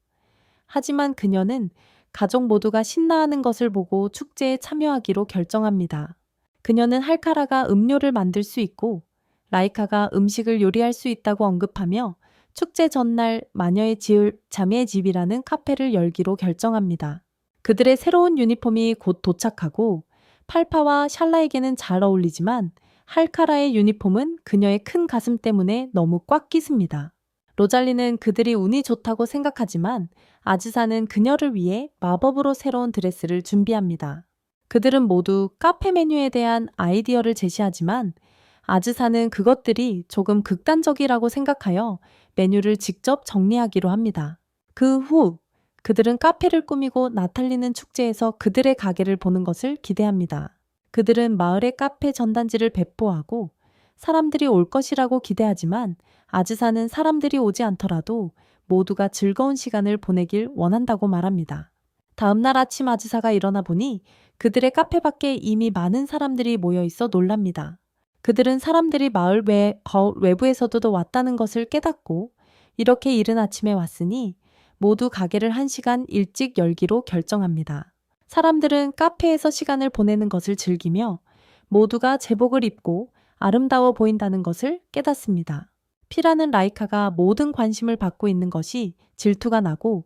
하지만 그녀는 가족 모두가 신나하는 것을 보고 축제에 참여하기로 결정합니다. 그녀는 할카라가 음료를 만들 수 있고 라이카가 음식을 요리할 수 있다고 언급하며 축제 전날 마녀의 지을 자매의 집이라는 카페를 열기로 결정합니다. 그들의 새로운 유니폼이 곧 도착하고 팔파와 샬라에게는 잘 어울리지만 할카라의 유니폼은 그녀의 큰 가슴 때문에 너무 꽉 끼습니다. 로잘리는 그들이 운이 좋다고 생각하지만 아즈사는 그녀를 위해 마법으로 새로운 드레스를 준비합니다. 그들은 모두 카페 메뉴에 대한 아이디어를 제시하지만 아즈사는 그것들이 조금 극단적이라고 생각하여 메뉴를 직접 정리하기로 합니다. 그 후 그들은 카페를 꾸미고 나탈리는 축제에서 그들의 가게를 보는 것을 기대합니다. 그들은 마을의 카페 전단지를 배포하고 사람들이 올 것이라고 기대하지만 아즈사는 사람들이 오지 않더라도 모두가 즐거운 시간을 보내길 원한다고 말합니다. 다음 날 아침 아즈사가 일어나 보니 그들의 카페 밖에 이미 많은 사람들이 모여 있어 놀랍니다. 그들은 사람들이 마을 외부에서도 왔다는 것을 깨닫고 이렇게 이른 아침에 왔으니 모두 가게를 1시간 일찍 열기로 결정합니다. 사람들은 카페에서 시간을 보내는 것을 즐기며 모두가 제복을 입고 아름다워 보인다는 것을 깨닫습니다. 피라는 라이카가 모든 관심을 받고 있는 것이 질투가 나고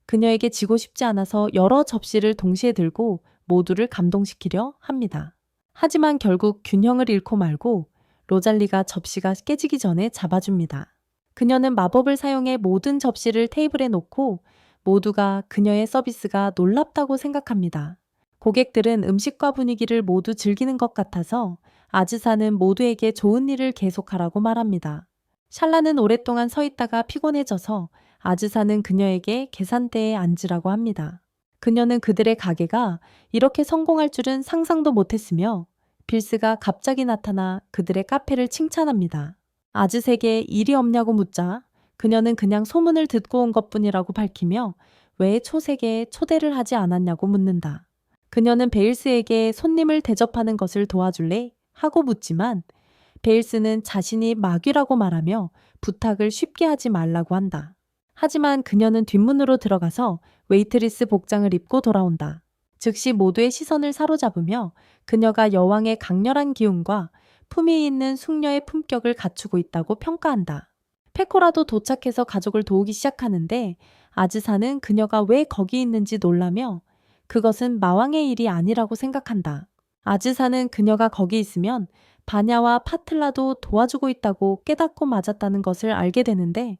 그녀에게 지고 싶지 않아서 여러 접시를 동시에 들고 모두를 감동시키려 합니다. 하지만 결국 균형을 잃고 말고 로잘리가 접시가 깨지기 전에 잡아줍니다. 그녀는 마법을 사용해 모든 접시를 테이블에 놓고 모두가 그녀의 서비스가 놀랍다고 생각합니다. 고객들은 음식과 분위기를 모두 즐기는 것 같아서 아즈사는 모두에게 좋은 일을 계속하라고 말합니다. 샬라는 오랫동안 서 있다가 피곤해져서 아즈사는 그녀에게 계산대에 앉으라고 합니다. 그녀는 그들의 가게가 이렇게 성공할 줄은 상상도 못했으며 빌스가 갑자기 나타나 그들의 카페를 칭찬합니다. 아즈색에 일이 없냐고 묻자 그녀는 그냥 소문을 듣고 온 것뿐이라고 밝히며 왜 초색에 초대를 하지 않았냐고 묻는다. 그녀는 베일스에게 손님을 대접하는 것을 도와줄래? 하고 묻지만 베일스는 자신이 마귀라고 말하며 부탁을 쉽게 하지 말라고 한다. 하지만 그녀는 뒷문으로 들어가서 웨이트리스 복장을 입고 돌아온다. 즉시 모두의 시선을 사로잡으며 그녀가 여왕의 강렬한 기운과 품위 있는 숙녀의 품격을 갖추고 있다고 평가한다. 페코라도 도착해서 가족을 도우기 시작하는데 아즈사는 그녀가 왜 거기 있는지 놀라며 그것은 마왕의 일이 아니라고 생각한다. 아즈사는 그녀가 거기 있으면 바냐와 파틀라도 도와주고 있다고 깨닫고 맞았다는 것을 알게 되는데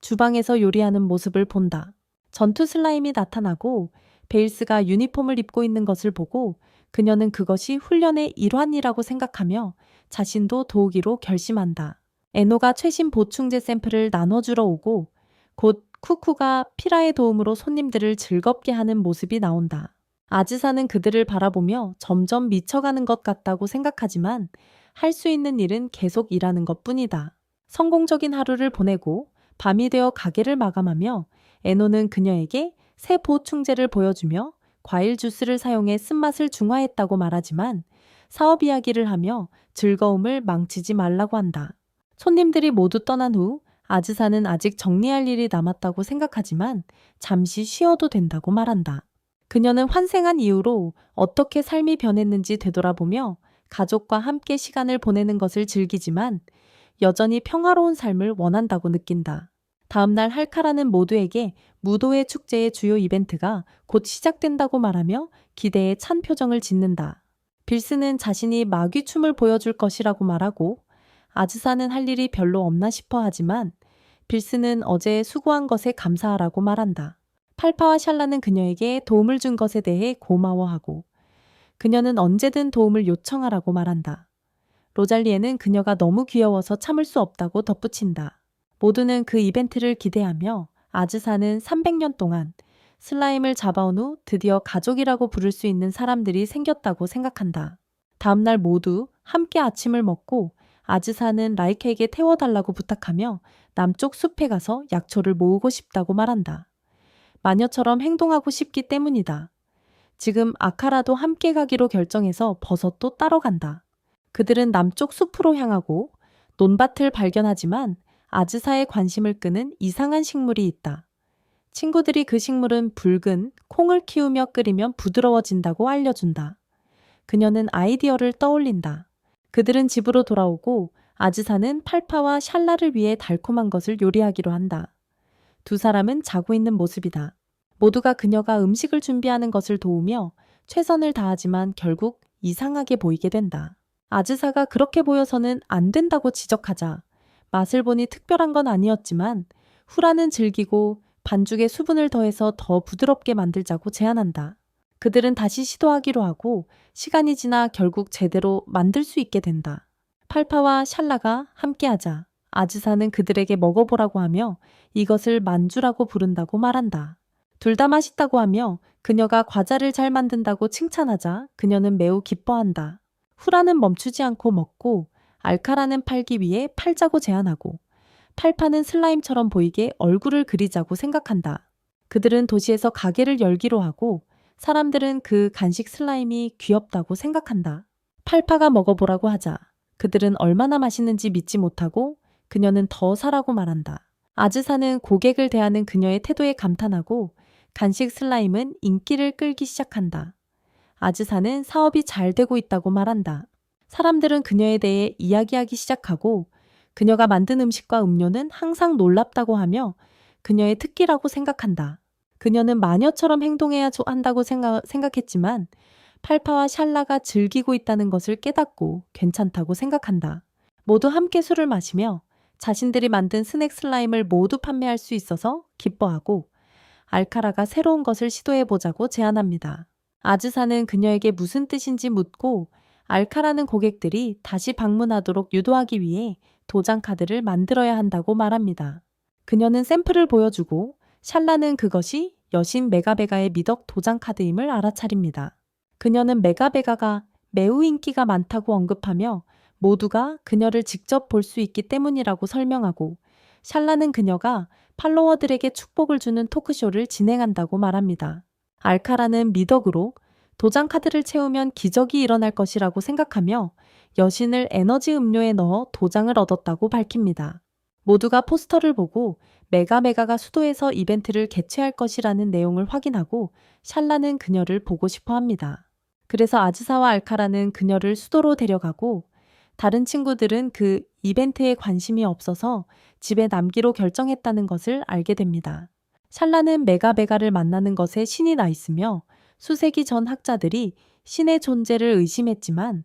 주방에서 요리하는 모습을 본다. 전투 슬라임이 나타나고 베일스가 유니폼을 입고 있는 것을 보고 그녀는 그것이 훈련의 일환이라고 생각하며 자신도 도우기로 결심한다. 에노가 최신 보충제 샘플을 나눠주러 오고 곧 쿠쿠가 피라의 도움으로 손님들을 즐겁게 하는 모습이 나온다. 아즈사는 그들을 바라보며 점점 미쳐가는 것 같다고 생각하지만 할 수 있는 일은 계속 일하는 것 뿐이다. 성공적인 하루를 보내고 밤이 되어 가게를 마감하며 에노는 그녀에게 새 보충제를 보여주며 과일 주스를 사용해 쓴맛을 중화했다고 말하지만 사업 이야기를 하며 즐거움을 망치지 말라고 한다. 손님들이 모두 떠난 후 아즈사는 아직 정리할 일이 남았다고 생각하지만 잠시 쉬어도 된다고 말한다. 그녀는 환생한 이후로 어떻게 삶이 변했는지 되돌아보며 가족과 함께 시간을 보내는 것을 즐기지만 여전히 평화로운 삶을 원한다고 느낀다. 다음날 할카라는 모두에게 무도회 축제의 주요 이벤트가 곧 시작된다고 말하며 기대에 찬 표정을 짓는다. 빌스는 자신이 마귀춤을 보여줄 것이라고 말하고 아즈사는 할 일이 별로 없나 싶어 하지만 빌스는 어제 수고한 것에 감사하라고 말한다. 팔파와 샬라는 그녀에게 도움을 준 것에 대해 고마워하고 그녀는 언제든 도움을 요청하라고 말한다. 로잘리에는 그녀가 너무 귀여워서 참을 수 없다고 덧붙인다. 모두는 그 이벤트를 기대하며 아즈사는 300년 동안 슬라임을 잡아온 후 드디어 가족이라고 부를 수 있는 사람들이 생겼다고 생각한다. 다음날 모두 함께 아침을 먹고 아즈사는 라이카에게 태워달라고 부탁하며 남쪽 숲에 가서 약초를 모으고 싶다고 말한다. 마녀처럼 행동하고 싶기 때문이다. 지금 아카라도 함께 가기로 결정해서 버섯도 따러 간다. 그들은 남쪽 숲으로 향하고 논밭을 발견하지만 아즈사의 관심을 끄는 이상한 식물이 있다. 친구들이 그 식물은 붉은 콩을 키우며 끓이면 부드러워진다고 알려준다. 그녀는 아이디어를 떠올린다. 그들은 집으로 돌아오고 아즈사는 팔파와 샬라를 위해 달콤한 것을 요리하기로 한다. 두 사람은 자고 있는 모습이다. 모두가 그녀가 음식을 준비하는 것을 도우며 최선을 다하지만 결국 이상하게 보이게 된다. 아즈사가 그렇게 보여서는 안 된다고 지적하자 맛을 보니 특별한 건 아니었지만 후라는 즐기고 반죽에 수분을 더해서 더 부드럽게 만들자고 제안한다. 그들은 다시 시도하기로 하고 시간이 지나 결국 제대로 만들 수 있게 된다. 팔파와 샬라가 함께하자 아즈사는 그들에게 먹어보라고 하며 이것을 만주라고 부른다고 말한다. 둘 다 맛있다고 하며 그녀가 과자를 잘 만든다고 칭찬하자 그녀는 매우 기뻐한다. 후라는 멈추지 않고 먹고 알카라는 팔기 위해 팔자고 제안하고 팔파는 슬라임처럼 보이게 얼굴을 그리자고 생각한다. 그들은 도시에서 가게를 열기로 하고 사람들은 그 간식 슬라임이 귀엽다고 생각한다. 팔파가 먹어보라고 하자 그들은 얼마나 맛있는지 믿지 못하고 그녀는 더 사라고 말한다. 아즈사는 고객을 대하는 그녀의 태도에 감탄하고 간식 슬라임은 인기를 끌기 시작한다. 아즈사는 사업이 잘 되고 있다고 말한다. 사람들은 그녀에 대해 이야기하기 시작하고 그녀가 만든 음식과 음료는 항상 놀랍다고 하며 그녀의 특기라고 생각한다. 그녀는 마녀처럼 행동해야 한다고 생각했지만 팔파와 샬라가 즐기고 있다는 것을 깨닫고 괜찮다고 생각한다. 모두 함께 술을 마시며 자신들이 만든 스낵 슬라임을 모두 판매할 수 있어서 기뻐하고 알카라가 새로운 것을 시도해보자고 제안합니다. 아즈사는 그녀에게 무슨 뜻인지 묻고 알카라는 고객들이 다시 방문하도록 유도하기 위해 도장 카드를 만들어야 한다고 말합니다. 그녀는 샘플을 보여주고 샬라는 그것이 여신 메가베가의 미덕 도장 카드임을 알아차립니다. 그녀는 메가베가가 매우 인기가 많다고 언급하며 모두가 그녀를 직접 볼 수 있기 때문이라고 설명하고 샬라는 그녀가 팔로워들에게 축복을 주는 토크쇼를 진행한다고 말합니다. 알카라는 미덕으로 도장 카드를 채우면 기적이 일어날 것이라고 생각하며 여신을 에너지 음료에 넣어 도장을 얻었다고 밝힙니다. 모두가 포스터를 보고 메가가 수도에서 이벤트를 개최할 것이라는 내용을 확인하고 샬라는 그녀를 보고 싶어 합니다. 그래서 아즈사와 알카라는 그녀를 수도로 데려가고 다른 친구들은 그 이벤트에 관심이 없어서 집에 남기로 결정했다는 것을 알게 됩니다. 샬라는 메가베가를 만나는 것에 신이 나 있으며 수세기 전 학자들이 신의 존재를 의심했지만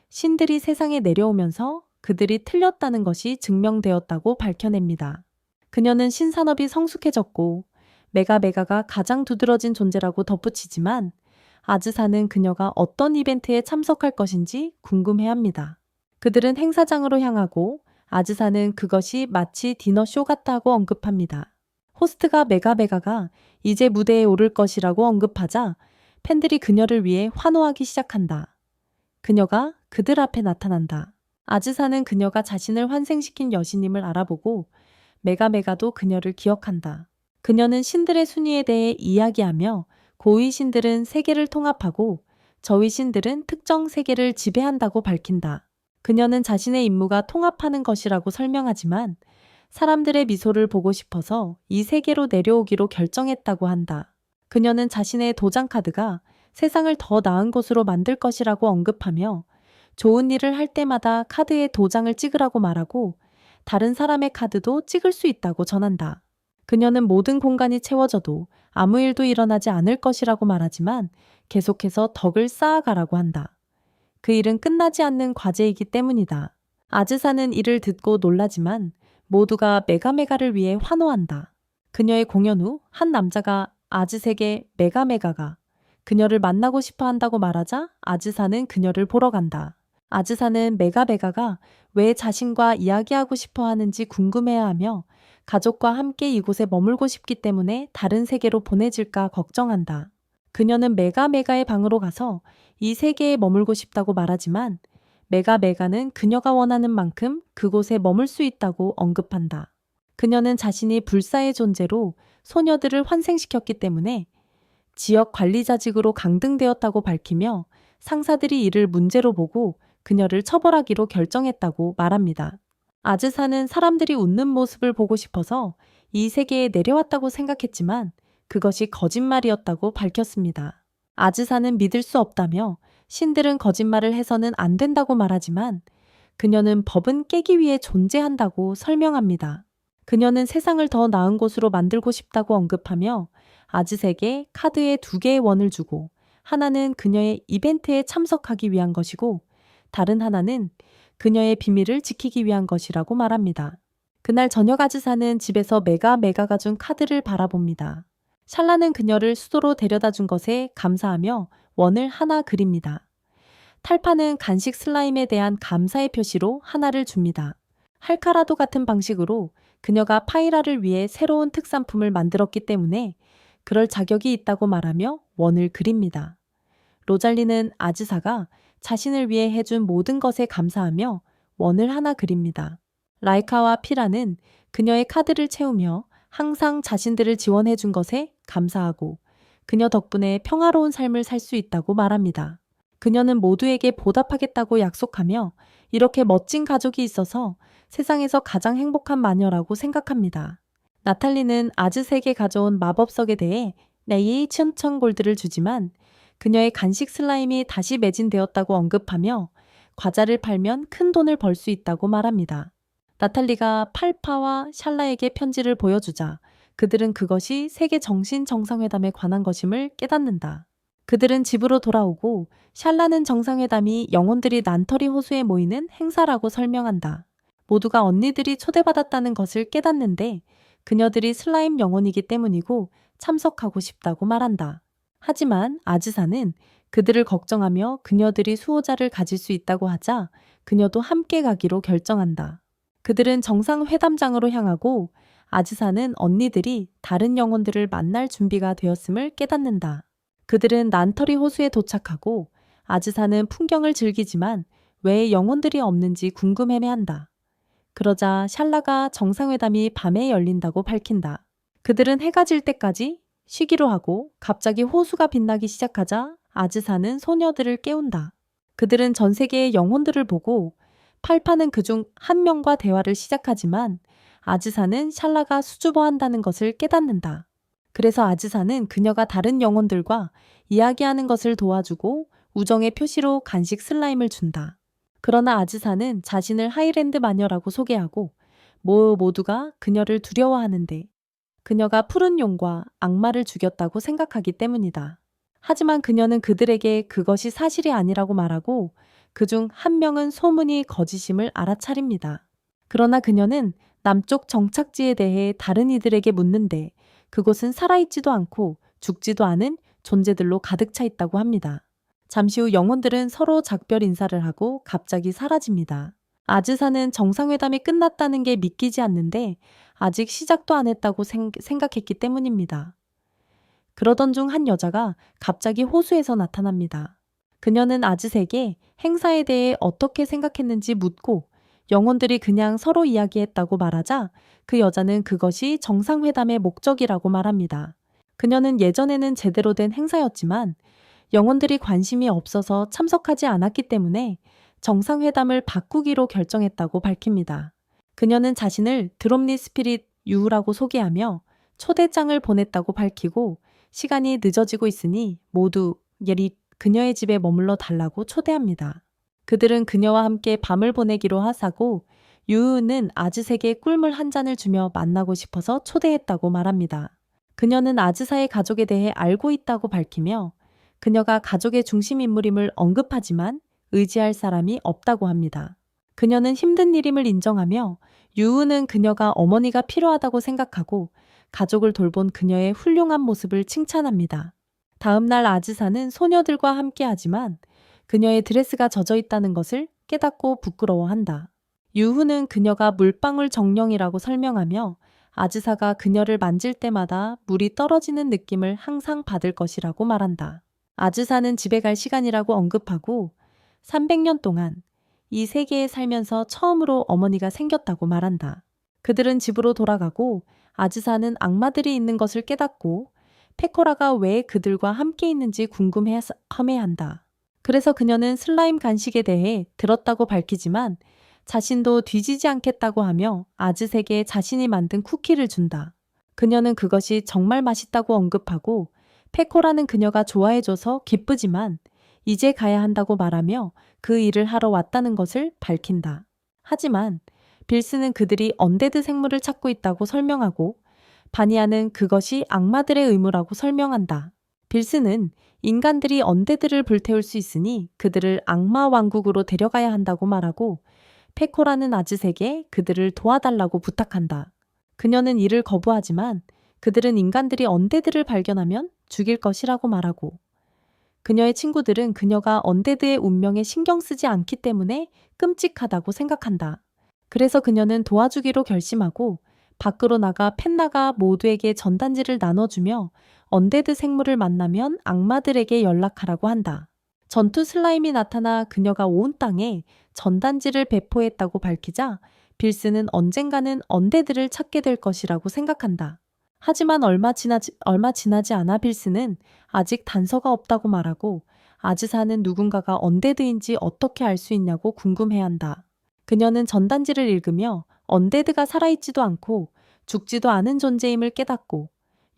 신들이 세상에 내려오면서 그들이 틀렸다는 것이 증명되었다고 밝혀냅니다. 그녀는 신산업이 성숙해졌고 메가메가가 가장 두드러진 존재라고 덧붙이지만 아즈사는 그녀가 어떤 이벤트에 참석할 것인지 궁금해합니다. 그들은 행사장으로 향하고 아즈사는 그것이 마치 디너쇼 같다고 언급합니다. 호스트가 메가메가가 이제 무대에 오를 것이라고 언급하자 팬들이 그녀를 위해 환호하기 시작한다. 그녀가 그들 앞에 나타난다. 아즈사는 그녀가 자신을 환생시킨 여신임을 알아보고 메가메가도 그녀를 기억한다. 그녀는 신들의 순위에 대해 이야기하며 고위 신들은 세계를 통합하고 저위 신들은 특정 세계를 지배한다고 밝힌다. 그녀는 자신의 임무가 통합하는 것이라고 설명하지만 사람들의 미소를 보고 싶어서 이 세계로 내려오기로 결정했다고 한다. 그녀는 자신의 도장 카드가 세상을 더 나은 곳으로 만들 것이라고 언급하며 좋은 일을 할 때마다 카드에 도장을 찍으라고 말하고 다른 사람의 카드도 찍을 수 있다고 전한다. 그녀는 모든 공간이 채워져도 아무 일도 일어나지 않을 것이라고 말하지만 계속해서 덕을 쌓아가라고 한다. 그 일은 끝나지 않는 과제이기 때문이다. 아즈사는 이를 듣고 놀라지만 모두가 메가메가를 위해 환호한다. 그녀의 공연 후 한 남자가 아즈에게 메가메가가 그녀를 만나고 싶어 한다고 말하자 아즈사는 그녀를 보러 간다. 아즈사는 메가메가가 왜 자신과 이야기하고 싶어 하는지 궁금해하며 가족과 함께 이곳에 머물고 싶기 때문에 다른 세계로 보내질까 걱정한다. 그녀는 메가메가의 방으로 가서 이 세계에 머물고 싶다고 말하지만 메가메가는 그녀가 원하는 만큼 그곳에 머물 수 있다고 언급한다. 그녀는 자신이 불사의 존재로 소녀들을 환생시켰기 때문에 지역 관리자직으로 강등되었다고 밝히며 상사들이 이를 문제로 보고 그녀를 처벌하기로 결정했다고 말합니다. 아즈사는 사람들이 웃는 모습을 보고 싶어서 이 세계에 내려왔다고 생각했지만 그것이 거짓말이었다고 밝혔습니다. 아즈사는 믿을 수 없다며 신들은 거짓말을 해서는 안 된다고 말하지만 그녀는 법은 깨기 위해 존재한다고 설명합니다. 그녀는 세상을 더 나은 곳으로 만들고 싶다고 언급하며 아즈에게 카드에 2개의 원을 주고 하나는 그녀의 이벤트에 참석하기 위한 것이고 다른 하나는 그녀의 비밀을 지키기 위한 것이라고 말합니다. 그날 저녁 아즈사는 집에서 메가메가가 준 카드를 바라봅니다. 샬라는 그녀를 수도로 데려다 준 것에 감사하며 원을 하나 그립니다. 탈파는 간식 슬라임에 대한 감사의 표시로 하나를 줍니다. 할카라도 같은 방식으로 그녀가 파이라를 위해 새로운 특산품을 만들었기 때문에 그럴 자격이 있다고 말하며 원을 그립니다. 로잘리는 아즈사가 자신을 위해 해준 모든 것에 감사하며 원을 하나 그립니다. 라이카와 피라는 그녀의 카드를 채우며 항상 자신들을 지원해 준 것에 감사하고 그녀 덕분에 평화로운 삶을 살 수 있다고 말합니다. 그녀는 모두에게 보답하겠다고 약속하며 이렇게 멋진 가족이 있어서 세상에서 가장 행복한 마녀라고 생각합니다. 나탈리는 아즈에게 가져온 마법석에 대해 네이 2,000 골드를 주지만 그녀의 간식 슬라임이 다시 매진되었다고 언급하며 과자를 팔면 큰 돈을 벌 수 있다고 말합니다. 나탈리가 팔파와 샬라에게 편지를 보여주자 그들은 그것이 세계 정신 정상회담에 관한 것임을 깨닫는다. 그들은 집으로 돌아오고 샬라는 정상회담이 영혼들이 난터리 호수에 모이는 행사라고 설명한다. 모두가 언니들이 초대받았다는 것을 깨닫는데 그녀들이 슬라임 영혼이기 때문이고 참석하고 싶다고 말한다. 하지만 아즈사는 그들을 걱정하며 그녀들이 수호자를 가질 수 있다고 하자 그녀도 함께 가기로 결정한다. 그들은 정상회담장으로 향하고 아즈사는 언니들이 다른 영혼들을 만날 준비가 되었음을 깨닫는다. 그들은 난터리 호수에 도착하고 아즈사는 풍경을 즐기지만 왜 영혼들이 없는지 궁금해한다. 그러자 샬라가 정상회담이 밤에 열린다고 밝힌다. 그들은 해가 질 때까지 쉬기로 하고 갑자기 호수가 빛나기 시작하자 아즈사는 소녀들을 깨운다. 그들은 전 세계의 영혼들을 보고 팔파는 그중 한 명과 대화를 시작하지만 아즈사는 샬라가 수줍어한다는 것을 깨닫는다. 그래서 아즈사는 그녀가 다른 영혼들과 이야기하는 것을 도와주고 우정의 표시로 간식 슬라임을 준다. 그러나 아즈사는 자신을 하이랜드 마녀라고 소개하고 모두가 그녀를 두려워하는데 그녀가 푸른 용과 악마를 죽였다고 생각하기 때문이다. 하지만 그녀는 그들에게 그것이 사실이 아니라고 말하고 그중 한 명은 소문이 거짓임을 알아차립니다. 그러나 그녀는 남쪽 정착지에 대해 다른 이들에게 묻는데 그곳은 살아있지도 않고 죽지도 않은 존재들로 가득 차 있다고 합니다. 잠시 후 영혼들은 서로 작별 인사를 하고 갑자기 사라집니다. 아즈사는 정상회담이 끝났다는 게 믿기지 않는데 아직 시작도 안 했다고 생각했기 때문입니다. 그러던 중 한 여자가 갑자기 호수에서 나타납니다. 그녀는 아즈에게 행사에 대해 어떻게 생각했는지 묻고 영혼들이 그냥 서로 이야기했다고 말하자 그 여자는 그것이 정상회담의 목적이라고 말합니다. 그녀는 예전에는 제대로 된 행사였지만 영혼들이 관심이 없어서 참석하지 않았기 때문에 정상회담을 바꾸기로 결정했다고 밝힙니다. 그녀는 자신을 드롭니 스피릿 유라고 소개하며 초대장을 보냈다고 밝히고 시간이 늦어지고 있으니 모두 예리 그녀의 집에 머물러 달라고 초대합니다. 그들은 그녀와 함께 밤을 보내기로 하사고 유우는 아즈에게 꿀물 한 잔을 주며 만나고 싶어서 초대했다고 말합니다. 그녀는 아즈사의 가족에 대해 알고 있다고 밝히며 그녀가 가족의 중심 인물임을 언급하지만 의지할 사람이 없다고 합니다. 그녀는 힘든 일임을 인정하며 유우는 그녀가 어머니가 필요하다고 생각하고 가족을 돌본 그녀의 훌륭한 모습을 칭찬합니다. 다음 날 아즈사는 소녀들과 함께하지만 그녀의 드레스가 젖어 있다는 것을 깨닫고 부끄러워한다. 유후는 그녀가 물방울 정령이라고 설명하며 아즈사가 그녀를 만질 때마다 물이 떨어지는 느낌을 항상 받을 것이라고 말한다. 아즈사는 집에 갈 시간이라고 언급하고 300년 동안 이 세계에 살면서 처음으로 어머니가 생겼다고 말한다. 그들은 집으로 돌아가고 아즈사는 악마들이 있는 것을 깨닫고 페코라가 왜 그들과 함께 있는지 궁금해한다. 그래서 그녀는 슬라임 간식에 대해 들었다고 밝히지만 자신도 뒤지지 않겠다고 하며 아즈에게 자신이 만든 쿠키를 준다. 그녀는 그것이 정말 맛있다고 언급하고 페코라는 그녀가 좋아해줘서 기쁘지만 이제 가야 한다고 말하며 그 일을 하러 왔다는 것을 밝힌다. 하지만 빌스는 그들이 언데드 생물을 찾고 있다고 설명하고 바니아는 그것이 악마들의 의무라고 설명한다. 빌스는 인간들이 언데드를 불태울 수 있으니 그들을 악마 왕국으로 데려가야 한다고 말하고 페코라는 아즈에게 그들을 도와달라고 부탁한다. 그녀는 이를 거부하지만 그들은 인간들이 언데드를 발견하면 죽일 것이라고 말하고 그녀의 친구들은 그녀가 언데드의 운명에 신경 쓰지 않기 때문에 끔찍하다고 생각한다. 그래서 그녀는 도와주기로 결심하고 밖으로 나가 펜나가 모두에게 전단지를 나눠주며 언데드 생물을 만나면 악마들에게 연락하라고 한다. 전투 슬라임이 나타나 그녀가 온 땅에 전단지를 배포했다고 밝히자 빌스는 언젠가는 언데드를 찾게 될 것이라고 생각한다. 하지만 얼마 지나지 않아 빌스는 아직 단서가 없다고 말하고 아즈사는 누군가가 언데드인지 어떻게 알 수 있냐고 궁금해한다. 그녀는 전단지를 읽으며 언데드가 살아있지도 않고 죽지도 않은 존재임을 깨닫고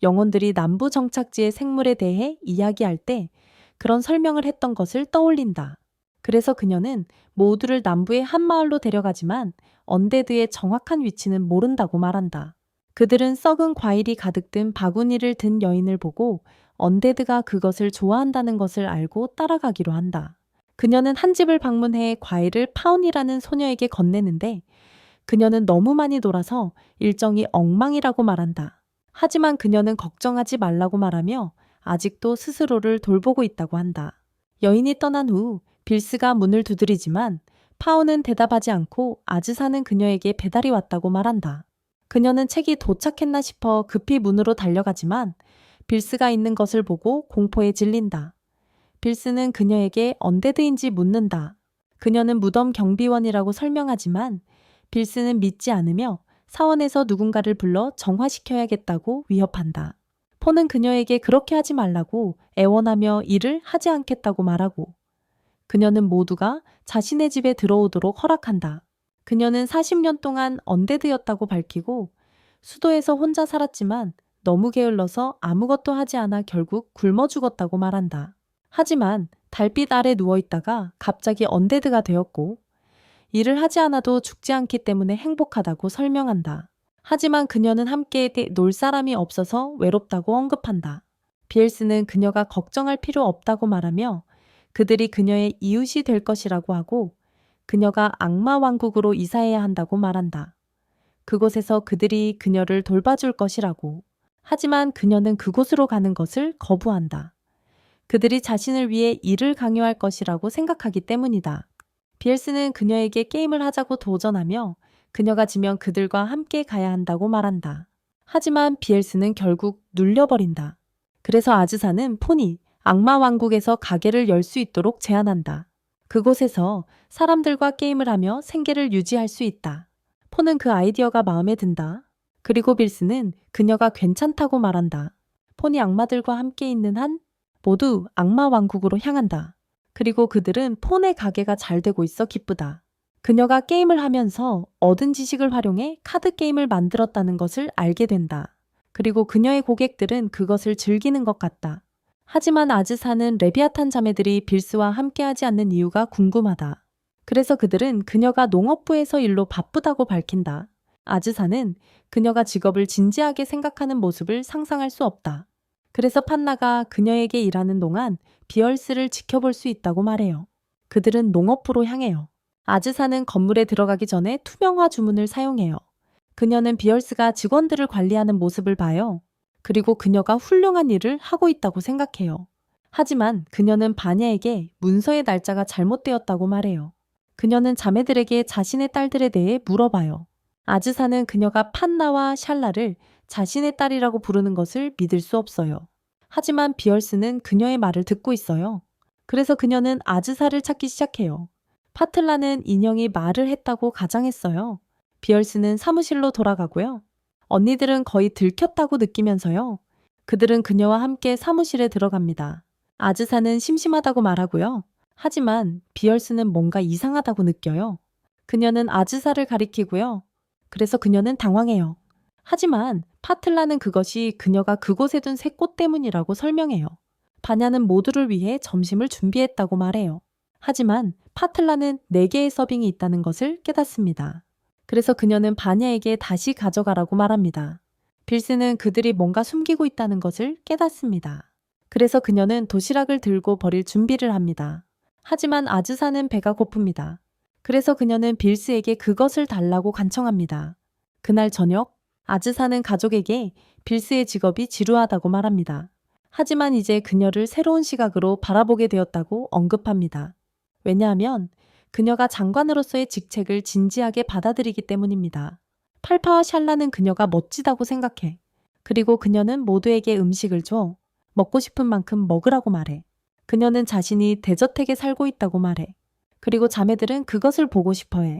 영혼들이 남부 정착지의 생물에 대해 이야기할 때 그런 설명을 했던 것을 떠올린다. 그래서 그녀는 모두를 남부의 한 마을로 데려가지만 언데드의 정확한 위치는 모른다고 말한다. 그들은 썩은 과일이 가득 든 바구니를 든 여인을 보고 언데드가 그것을 좋아한다는 것을 알고 따라가기로 한다. 그녀는 한 집을 방문해 과일을 파운이라는 소녀에게 건네는데 그녀는 너무 많이 놀아서 일정이 엉망이라고 말한다. 하지만 그녀는 걱정하지 말라고 말하며 아직도 스스로를 돌보고 있다고 한다. 여인이 떠난 후 빌스가 문을 두드리지만 파운은 대답하지 않고 아즈사는 그녀에게 배달이 왔다고 말한다. 그녀는 책이 도착했나 싶어 급히 문으로 달려가지만 빌스가 있는 것을 보고 공포에 질린다. 빌스는 그녀에게 언데드인지 묻는다. 그녀는 무덤 경비원이라고 설명하지만 빌스는 믿지 않으며 사원에서 누군가를 불러 정화시켜야겠다고 위협한다. 포는 그녀에게 그렇게 하지 말라고 애원하며 일을 하지 않겠다고 말하고 그녀는 모두가 자신의 집에 들어오도록 허락한다. 그녀는 40년 동안 언데드였다고 밝히고 수도에서 혼자 살았지만 너무 게을러서 아무것도 하지 않아 결국 굶어 죽었다고 말한다. 하지만 달빛 아래 누워있다가 갑자기 언데드가 되었고 일을 하지 않아도 죽지 않기 때문에 행복하다고 설명한다. 하지만 그녀는 함께 놀 사람이 없어서 외롭다고 언급한다. 비엘스는 그녀가 걱정할 필요 없다고 말하며 그들이 그녀의 이웃이 될 것이라고 하고 그녀가 악마 왕국으로 이사해야 한다고 말한다. 그곳에서 그들이 그녀를 돌봐줄 것이라고. 하지만 그녀는 그곳으로 가는 것을 거부한다. 그들이 자신을 위해 일을 강요할 것이라고 생각하기 때문이다. 비엘스는 그녀에게 게임을 하자고 도전하며 그녀가 지면 그들과 함께 가야 한다고 말한다. 하지만 비엘스는 결국 눌려버린다. 그래서 아즈사는 폰이 악마 왕국에서 가게를 열 수 있도록 제안한다. 그곳에서 사람들과 게임을 하며 생계를 유지할 수 있다. 폰은 그 아이디어가 마음에 든다. 그리고 빌스는 그녀가 괜찮다고 말한다. 폰이 악마들과 함께 있는 한 모두 악마 왕국으로 향한다. 그리고 그들은 폰의 가게가 잘 되고 있어 기쁘다. 그녀가 게임을 하면서 얻은 지식을 활용해 카드 게임을 만들었다는 것을 알게 된다. 그리고 그녀의 고객들은 그것을 즐기는 것 같다. 하지만 아즈사는 레비아탄 자매들이 빌스와 함께하지 않는 이유가 궁금하다. 그래서 그들은 그녀가 농업부에서 일로 바쁘다고 밝힌다. 아즈사는 그녀가 직업을 진지하게 생각하는 모습을 상상할 수 없다. 그래서 판나가 그녀에게 일하는 동안 비얼스를 지켜볼 수 있다고 말해요. 그들은 농업부로 향해요. 아즈사는 건물에 들어가기 전에 투명화 주문을 사용해요. 그녀는 비얼스가 직원들을 관리하는 모습을 봐요. 그리고 그녀가 훌륭한 일을 하고 있다고 생각해요. 하지만 그녀는 바냐에게 문서의 날짜가 잘못되었다고 말해요. 그녀는 자매들에게 자신의 딸들에 대해 물어봐요. 아즈사는 그녀가 판나와 샬라를 자신의 딸이라고 부르는 것을 믿을 수 없어요. 하지만 비얼스는 그녀의 말을 듣고 있어요. 그래서 그녀는 아즈사를 찾기 시작해요. 파틀라는 인형이 말을 했다고 가정했어요. 비얼스는 사무실로 돌아가고요. 언니들은 거의 들켰다고 느끼면서요. 그들은 그녀와 함께 사무실에 들어갑니다. 아즈사는 심심하다고 말하고요. 하지만 비얼스는 뭔가 이상하다고 느껴요. 그녀는 아즈사를 가리키고요. 그래서 그녀는 당황해요. 하지만 파틀라는 그것이 그녀가 그곳에 둔 새 꽃 때문이라고 설명해요. 바냐는 모두를 위해 점심을 준비했다고 말해요. 하지만 파틀라는 4개의 서빙이 있다는 것을 깨닫습니다. 그래서 그녀는 바냐에게 다시 가져가라고 말합니다. 빌스는 그들이 뭔가 숨기고 있다는 것을 깨닫습니다. 그래서 그녀는 도시락을 들고 버릴 준비를 합니다. 하지만 아즈사는 배가 고픕니다. 그래서 그녀는 빌스에게 그것을 달라고 간청합니다. 그날 저녁, 아즈사는 가족에게 빌스의 직업이 지루하다고 말합니다. 하지만 이제 그녀를 새로운 시각으로 바라보게 되었다고 언급합니다. 왜냐하면 그녀가 장관으로서의 직책을 진지하게 받아들이기 때문입니다. 팔파와 샬라는 그녀가 멋지다고 생각해. 그리고 그녀는 모두에게 음식을 줘. 먹고 싶은 만큼 먹으라고 말해. 그녀는 자신이 대저택에 살고 있다고 말해. 그리고 자매들은 그것을 보고 싶어해.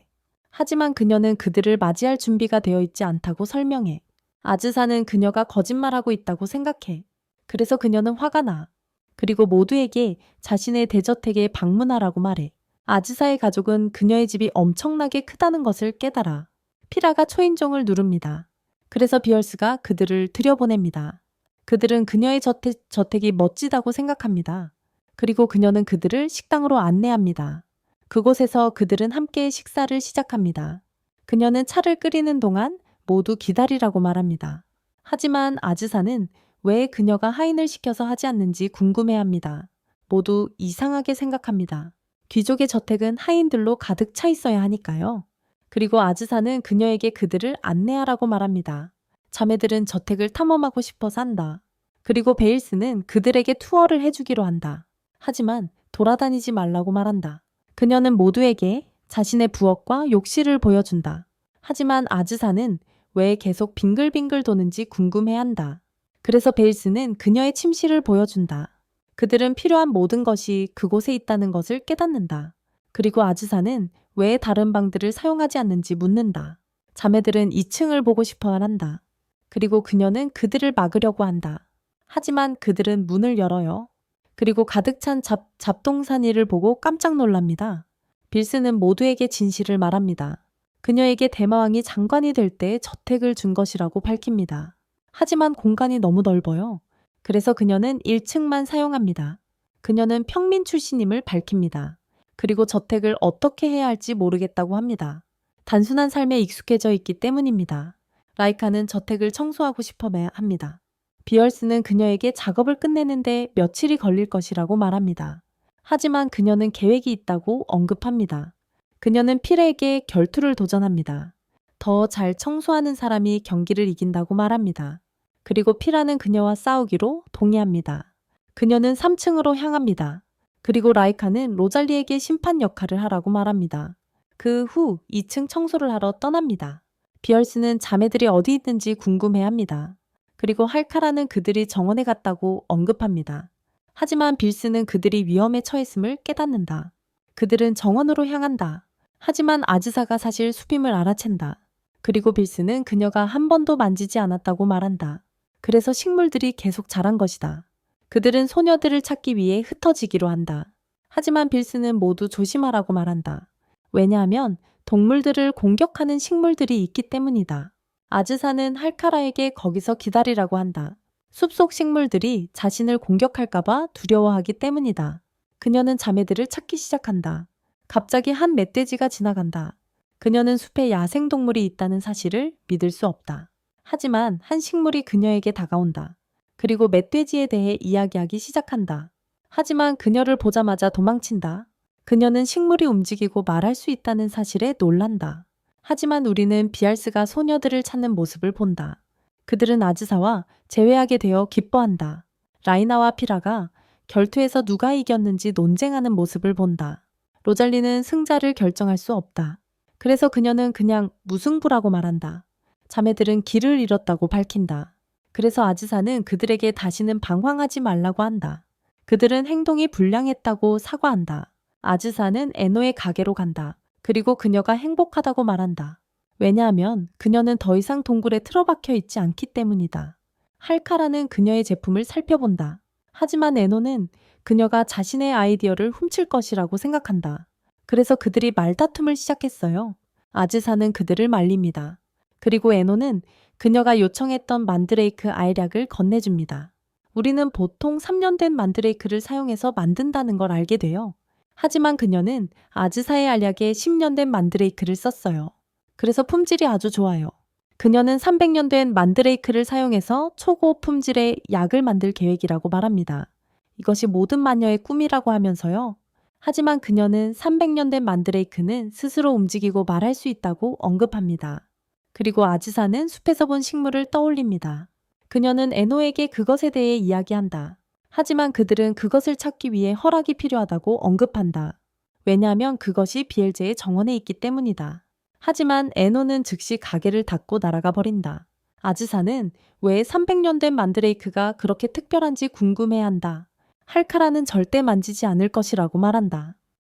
하지만 그녀는 그들을 맞이할 준비가 되어 있지 않다고 설명해. 아즈사는 그녀가 거짓말하고 있다고 생각해. 그래서 그녀는 화가 나. 그리고 모두에게 자신의 대저택에 방문하라고 말해. 아즈사의 가족은 그녀의 집이 엄청나게 크다는 것을 깨달아. 피라가 초인종을 누릅니다. 그래서 비얼스가 그들을 들여보냅니다. 그들은 그녀의 저택이 멋지다고 생각합니다. 그리고 그녀는 그들을 식당으로 안내합니다. 그곳에서 그들은 함께 식사를 시작합니다. 그녀는 차를 끓이는 동안 모두 기다리라고 말합니다. 하지만 아즈사는 왜 그녀가 하인을 시켜서 하지 않는지 궁금해합니다. 모두 이상하게 생각합니다. 귀족의 저택은 하인들로 가득 차 있어야 하니까요. 그리고 아즈사는 그녀에게 그들을 안내하라고 말합니다. 자매들은 저택을 탐험하고 싶어서 한다. 그리고 베일스는 그들에게 투어를 해주기로 한다. 하지만 돌아다니지 말라고 말한다. 그녀는 모두에게 자신의 부엌과 욕실을 보여준다. 하지만 아즈사는 왜 계속 빙글빙글 도는지 궁금해한다. 그래서 베일스는 그녀의 침실을 보여준다. 그들은 필요한 모든 것이 그곳에 있다는 것을 깨닫는다. 그리고 아즈사는 왜 다른 방들을 사용하지 않는지 묻는다. 자매들은 2층을 보고 싶어 한다. 그리고 그녀는 그들을 막으려고 한다. 하지만 그들은 문을 열어요. 그리고 가득 찬 잡동사니를 보고 깜짝 놀랍니다. 빌스는 모두에게 진실을 말합니다. 그녀에게 대마왕이 장관이 될 때 저택을 준 것이라고 밝힙니다. 하지만 공간이 너무 넓어요. 그래서 그녀는 1층만 사용합니다. 그녀는 평민 출신임을 밝힙니다. 그리고 저택을 어떻게 해야 할지 모르겠다고 합니다. 단순한 삶에 익숙해져 있기 때문입니다. 라이카는 저택을 청소하고 싶어 합니다. 비얼스는 그녀에게 작업을 끝내는데 며칠이 걸릴 것이라고 말합니다. 하지만 그녀는 계획이 있다고 언급합니다. 그녀는 필에게 결투를 도전합니다. 더 잘 청소하는 사람이 경기를 이긴다고 말합니다. 그리고 피라는 그녀와 싸우기로 동의합니다. 그녀는 3층으로 향합니다. 그리고 라이카는 로잘리에게 심판 역할을 하라고 말합니다. 그 후 2층 청소를 하러 떠납니다. 비얼스는 자매들이 어디 있는지 궁금해합니다. 그리고 할카라는 그들이 정원에 갔다고 언급합니다. 하지만 빌스는 그들이 위험에 처했음을 깨닫는다. 그들은 정원으로 향한다. 하지만 아즈사가 사실 수빔을 알아챈다. 그리고 빌스는 그녀가 한 번도 만지지 않았다고 말한다. 그래서 식물들이 계속 자란 것이다. 그들은 소녀들을 찾기 위해 흩어지기로 한다. 하지만 빌스는 모두 조심하라고 말한다. 왜냐하면 동물들을 공격하는 식물들이 있기 때문이다. 아즈사는 할카라에게 거기서 기다리라고 한다. 숲속 식물들이 자신을 공격할까봐 두려워하기 때문이다. 그녀는 자매들을 찾기 시작한다. 갑자기 한 멧돼지가 지나간다. 그녀는 숲에 야생동물이 있다는 사실을 믿을 수 없다. 하지만 한 식물이 그녀에게 다가온다. 그리고 멧돼지에 대해 이야기하기 시작한다. 하지만 그녀를 보자마자 도망친다. 그녀는 식물이 움직이고 말할 수 있다는 사실에 놀란다. 하지만 우리는 비알스가 소녀들을 찾는 모습을 본다. 그들은 아즈사와 재회하게 되어 기뻐한다. 라이나와 피라가 결투에서 누가 이겼는지 논쟁하는 모습을 본다. 로잘리는 승자를 결정할 수 없다. 그래서 그녀는 그냥 무승부라고 말한다. 자매들은 길을 잃었다고 밝힌다. 그래서 아즈사는 그들에게 다시는 방황하지 말라고 한다. 그들은 행동이 불량했다고 사과한다. 아즈사는 에노의 가게로 간다. 그리고 그녀가 행복하다고 말한다. 왜냐하면 그녀는 더 이상 동굴에 틀어박혀 있지 않기 때문이다. 할카라는 그녀의 제품을 살펴본다. 하지만 에노는 그녀가 자신의 아이디어를 훔칠 것이라고 생각한다. 그래서 그들이 말다툼을 시작했어요. 아즈사는 그들을 말립니다. 그리고 에노는 그녀가 요청했던 만드레이크 알약을 건네줍니다. 우리는 보통 3년 된 만드레이크를 사용해서 만든다는 걸 알게 돼요. 하지만 그녀는 아즈사의 알약에 10년 된 만드레이크를 썼어요. 그래서 품질이 아주 좋아요. 그녀는 300년 된 만드레이크를 사용해서 초고 품질의 약을 만들 계획이라고 말합니다. 이것이 모든 마녀의 꿈이라고 하면서요. 하지만 그녀는 300년 된 만드레이크는 스스로 움직이고 말할 수 있다고 언급합니다. 그리고 아즈사는 숲에서 본 식물을 떠올립니다. 그녀는 에노에게 그것에 대해 이야기한다. 하지만 그들은 그것을 찾기 위해 허락이 필요하다고 언급한다. 왜냐하면 그것이 비엘제의 정원에 있기 때문이다. 하지만 에노는 즉시 가게를 닫고 날아가 버린다. 아즈사는 왜 300년 된 만드레이크가 그렇게 특별한지 궁금해한다. 할카라는 절대 만지지 않을 것이라고 말한다.